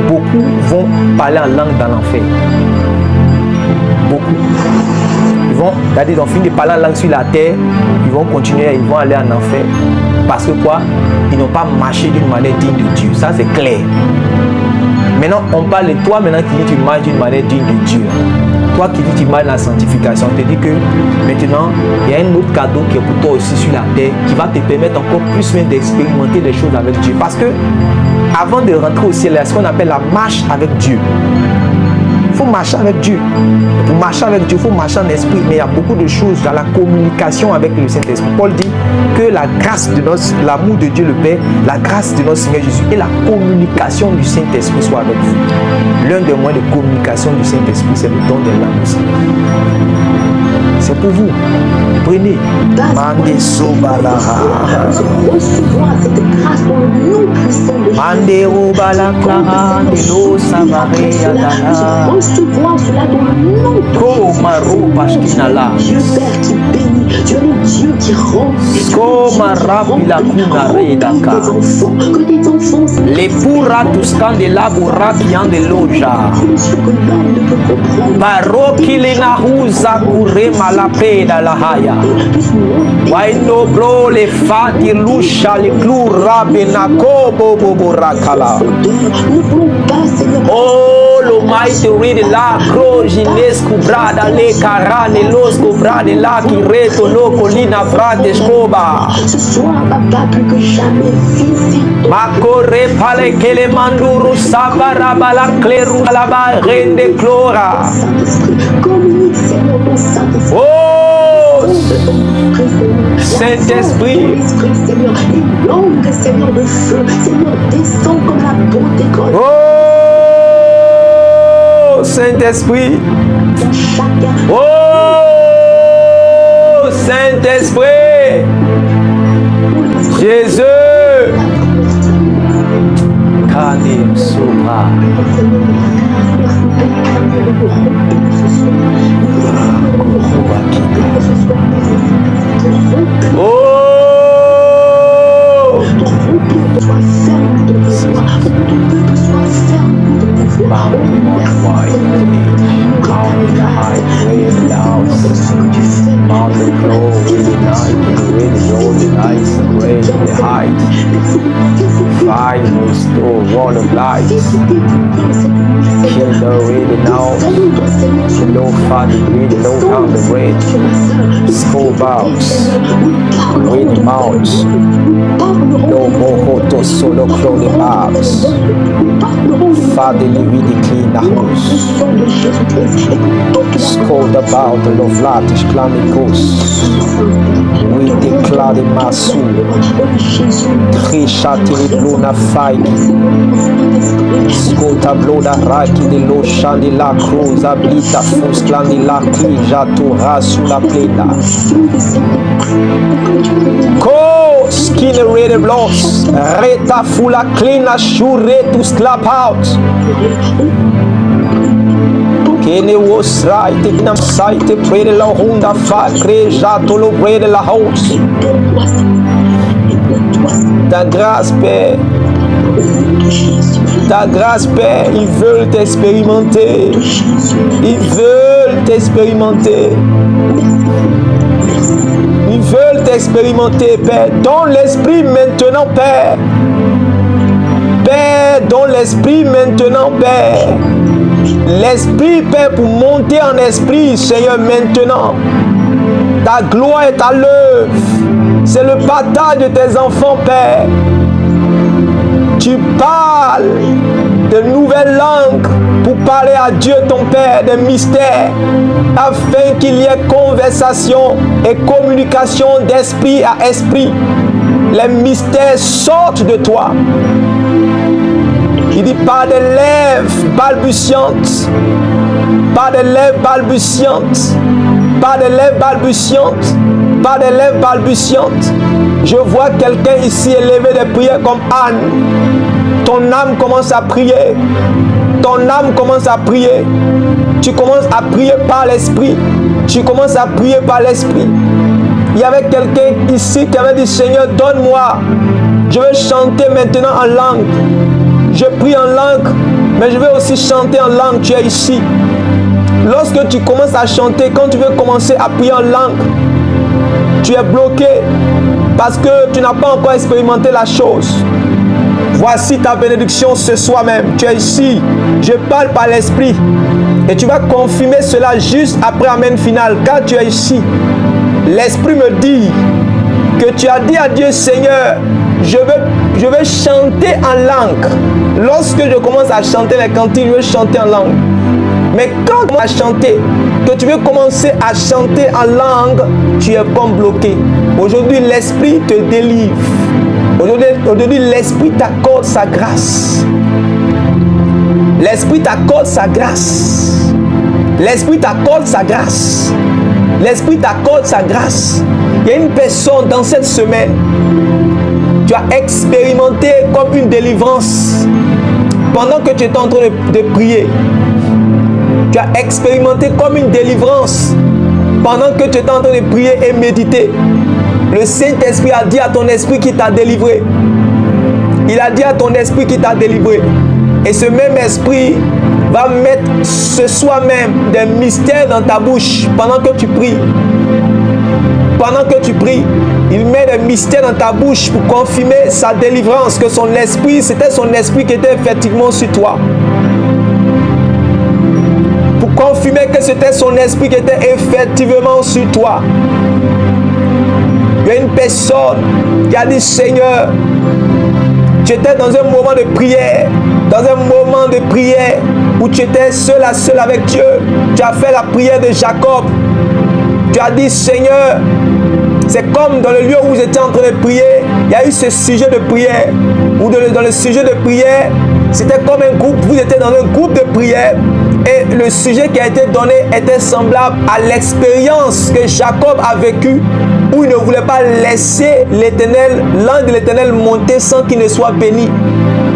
A: Beaucoup vont parler en langue dans l'enfer. Beaucoup. Ils ont fini de parler en langue sur la terre. Ils vont continuer, ils vont aller en enfer. Parce que quoi? Ils n'ont pas marché d'une manière digne de Dieu. Ça, c'est clair. Maintenant, on parle de toi maintenant qui dit tu marches d'une manière digne de Dieu. Toi qui dis tu marches dans la sanctification, on te dit que maintenant, il y a un autre cadeau qui est pour toi aussi sur la terre qui va te permettre encore plus même d'expérimenter les choses avec Dieu. Parce que avant de rentrer au ciel, il y a ce qu'on appelle la marche avec Dieu. Il faut marcher avec Dieu. Pour marcher avec Dieu, il faut marcher en esprit. Mais il y a beaucoup de choses dans la communication avec le Saint-Esprit. Paul dit que la grâce de l'amour de Dieu le Père, la grâce de notre Seigneur Jésus et la communication du Saint-Esprit soit avec vous. L'un des moyens de communication du Saint-Esprit, c'est le don de l'âme aussi. C'est pour vous. Prenez. Mande Sobalara.
B: Recevoir cette grâce dans le nom puissant de Jésus.
A: Mande Robala Clara, Nelo Samaria Dana.
B: Recevoir cela dans le nom
A: Ko Maro Pashkinala.
B: Dieu Père qui bénit
E: Tu es le Dieu qui rend. Que tes enfants.
A: Les pourra tous quand de la bourra qui en de loja. Baroki le nahuza kure malapeda la haya. Waino bro le fati lusha le klura benakobo boborakala. Oh, lo maite ride la crogines cubrada le carane los cubrade la kireto lo colina frate scoba.
E: Ce soir, papa, plus que jamais, viens.
A: Makore pale kele manduru sabaraba la kleru la ba rende clora.
E: Communique, Seigneur, ton Saint-Esprit.
A: Oh, Saint-Esprit.
E: Seigneur, les langues, Seigneur, de feu, Seigneur, descend comme la bonté grosse.
A: Oh, Saint-Esprit. Oh, Saint-Esprit. Jésus. Kanim Sobra. Oh! Wall of light, kill the ready now, low fatty, ready low down the way, school bounce, ready mounts, no more hoto solo clothing bags, fatty, ready clean the house, scold about the love latish clamicos, we declare the masu, Trishati Luna Fight. Scota bloda raki de l'ocean de la cruz ablita fusclan de la clija toura sous la pleda. Ko skin red bloss reta fula clean shure to slap out. Kene was right in a sight pray la honda fa creja to lo pray la house. Ta grâce, Père. Ta grâce, Père, ils veulent t'expérimenter. Ils veulent t'expérimenter. Ils veulent t'expérimenter, Père. Dans l'esprit maintenant, Père. Père, dans l'esprit maintenant, Père. L'esprit, Père, pour monter en esprit, Seigneur, maintenant. Ta gloire est à l'œuvre. C'est le partage de tes enfants, Père. Tu parles de nouvelles langues pour parler à Dieu, ton Père, des mystères, afin qu'il y ait conversation et communication d'esprit à esprit. Les mystères sortent de toi. Il dit par des lèvres balbutiantes, par des lèvres balbutiantes, par des lèvres balbutiantes, par des lèvres balbutiantes. Je vois quelqu'un ici élever des prières comme Anne. Ton âme commence à prier. Ton âme commence à prier. Tu commences à prier par l'esprit. Tu commences à prier par l'esprit. Il y avait quelqu'un ici qui avait dit, Seigneur, donne-moi. Je veux chanter maintenant en langue. Je prie en langue, mais je veux aussi chanter en langue. Tu es ici. Lorsque tu commences à chanter, quand tu veux commencer à prier en langue, tu es bloqué parce que tu n'as pas encore expérimenté la chose. Voici ta bénédiction ce soir même. Tu es ici. Je parle par l'esprit. Et tu vas confirmer cela juste après Amen final. Quand tu es ici, l'esprit me dit que tu as dit à Dieu, Seigneur, je veux chanter en langue. Lorsque je commence à chanter les cantiques, je veux chanter en langue. Mais quand tu vas chanter, que tu veux commencer à chanter en langue, tu es comme bloqué. Aujourd'hui, l'esprit te délivre. Aujourd'hui, l'esprit t'accorde sa grâce. L'esprit t'accorde sa grâce. L'esprit t'accorde sa grâce. L'esprit t'accorde sa grâce. Il y a une personne dans cette semaine, tu as expérimenté comme une délivrance. Pendant que tu es en train de prier, tu as expérimenté comme une délivrance. pendant que tu étais en train de prier et méditer, le Saint-Esprit a dit à ton esprit qui t'a délivré. Il a dit à ton esprit qui t'a délivré. Et ce même esprit va mettre ce soir même des mystères dans ta bouche pendant que tu pries. Pendant que tu pries, il met des mystères dans ta bouche pour confirmer sa délivrance, que son esprit, c'était son esprit qui était effectivement sur toi. Pour confirmer que c'était son esprit qui était effectivement sur toi. Il y a une personne qui a dit, Seigneur, tu étais dans un moment de prière, où tu étais seul avec Dieu. Tu as fait la prière de Jacob. Tu as dit, Seigneur, c'est comme dans le lieu où vous étiez en train de prier, il y a eu ce sujet de prière, ou dans le sujet de prière, c'était comme un groupe, vous étiez dans un groupe de prière, et le sujet qui a été donné était semblable à l'expérience que Jacob a vécue, où il ne voulait pas laisser l'Éternel, l'ange de l'Éternel monter sans qu'il ne soit béni.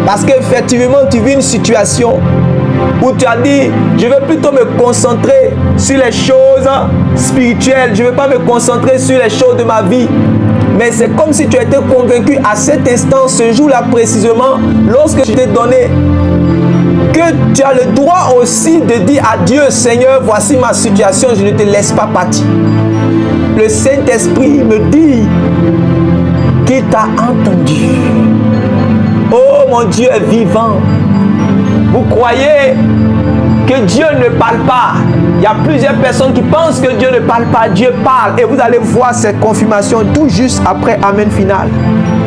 A: Parce qu'effectivement, tu vis une situation où tu as dit, je vais plutôt me concentrer sur les choses spirituelles, je ne vais pas me concentrer sur les choses de ma vie. Mais c'est comme si tu étais convaincu à cet instant, ce jour-là précisément, lorsque je t'ai donné, que tu as le droit aussi de dire à Dieu, Seigneur, voici ma situation, je ne te laisse pas partir. Le Saint-Esprit me dit qu'il t'a entendu. Oh, mon Dieu est vivant. Vous croyez que Dieu ne parle pas? Il y a plusieurs personnes qui pensent que Dieu ne parle pas. Dieu parle. Et vous allez voir cette confirmation tout juste après Amen final.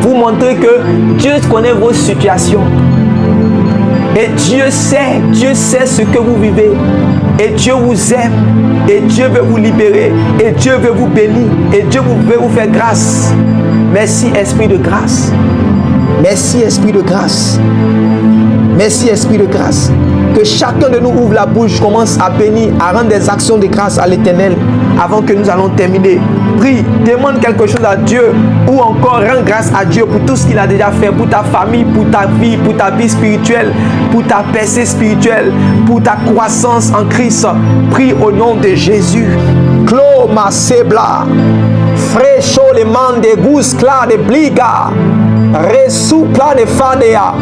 A: Vous montrez que Dieu connaît vos situations. Et Dieu sait ce que vous vivez. Et Dieu vous aime. Et Dieu veut vous libérer. Et Dieu veut vous bénir. Et Dieu veut vous faire grâce. Merci, Esprit de grâce. Merci, Esprit de grâce. Merci, Esprit de grâce. Que chacun de nous ouvre la bouche, commence à bénir, à rendre des actions de grâce à l'Éternel avant que nous allons terminer. Prie, demande quelque chose à Dieu ou encore rends grâce à Dieu pour tout ce qu'il a déjà fait, pour ta famille, pour ta vie spirituelle, pour ta percée spirituelle, pour ta croissance en Christ. Prie au nom de Jésus. Cloma sebla, fresho le mande guskla de bliga. Resupla de fadea,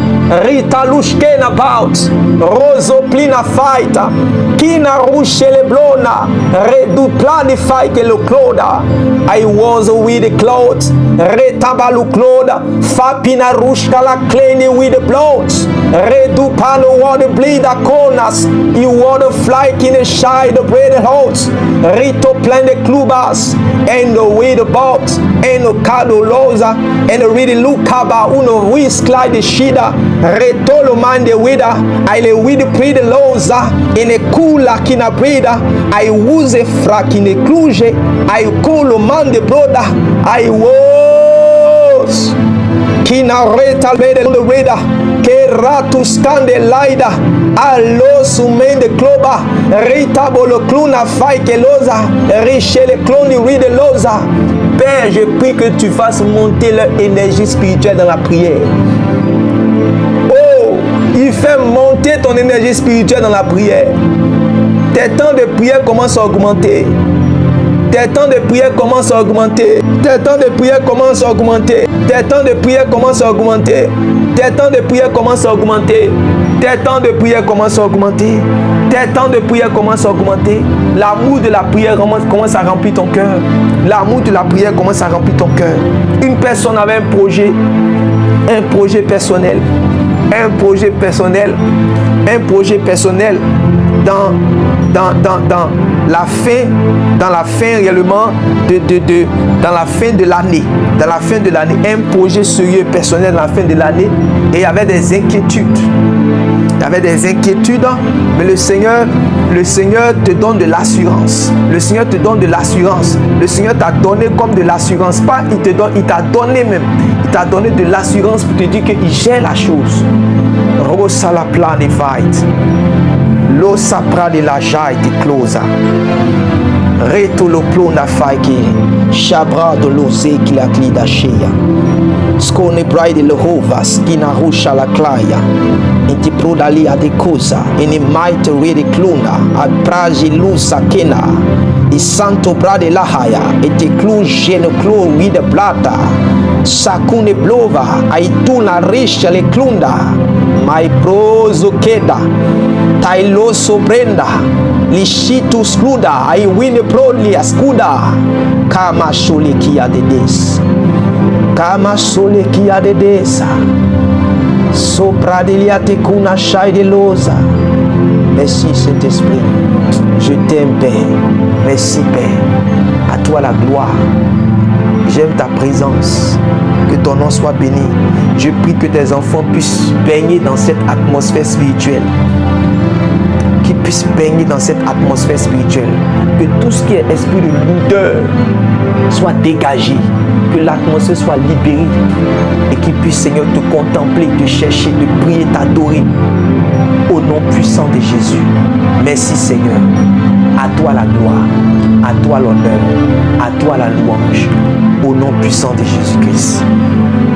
A: Rita lushkena baut, Roso plina faita, Kina rushe le blona, Redupla de faike lo cloda. I was with the clothes, Retabalu cloda, Fapina rushka la clean with the blood, Redupano water bleed a corners, you water fly in the shy the bread house, Rito plan the clubas, and the way the boat, and the cado loza, and the really look uno wiskla de shida retolo mande wida aile widi pride loza ene kula kina brida ai wuze frakine kluje ai kolo mande broda ai was kina reta mede the wida ke ratu stande laida allo sumende kloba rita bolo kluna faike loza riche le cloni ride loza. Père, je prie que tu fasses monter leur énergie spirituelle dans la prière. Oh, il fait monter ton énergie spirituelle dans la prière. Tes temps de prière commencent à augmenter. Tes temps de prière commencent à augmenter. Tes temps de prière commencent à augmenter. Tes temps de prière commencent à augmenter. Tes temps de prière commencent à augmenter. Tes temps de prière commencent à augmenter. Tes temps de prière commencent à augmenter. L'amour de la prière commence à remplir ton cœur. L'amour de la prière commence à remplir ton cœur. Une personne avait un projet personnel. Un projet personnel dans la fin réellement dans la fin de l'année, un projet sérieux personnel dans la fin de l'année, et il y avait des inquiétudes. Mais le Seigneur te donne de l'assurance. Le Seigneur t'a donné comme de l'assurance. Pas il t'a donné même. Il t'a donné de l'assurance pour te dire qu'il gère la chose. Rosa la plane fight. Lo sapra de la jaille de closa. Reto lo plona faiki. Chabra de l'osé qui la clida cheia.
F: Skone bride Lehova, skina rusha la klaya. Inti prodali adekosa, ini maite rede kluna, apraji lusa kena. I santo brade lahaya, ete klu jene klu wide blata. Sakune blova, aituna risha le klunda. Mai prozo keda, tailo sobrenda. Lishitu skluda, ai wine proli askuda. Kama shole kia dedes. Kama shole kia dedesa. Sopra deliate kuna shai de loza. Merci Saint-Esprit. Je t'aime Père. Merci Père. À toi la gloire. J'aime ta présence. Que ton nom soit béni. Je prie que tes enfants puissent baigner dans cette atmosphère spirituelle. Qu'ils puissent baigner dans cette atmosphère spirituelle. Que tout ce qui est esprit de lourdeur soit dégagé. Que l'atmosphère soit libérée. Et qu'ils puissent, Seigneur, te contempler, te chercher, te prier, t'adorer. Au nom puissant de Jésus. Merci Seigneur. À toi la gloire. À toi l'honneur. À toi la louange. Au nom puissant de Jésus-Christ.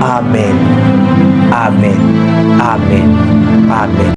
F: Amen. Amen. Amen. Amen.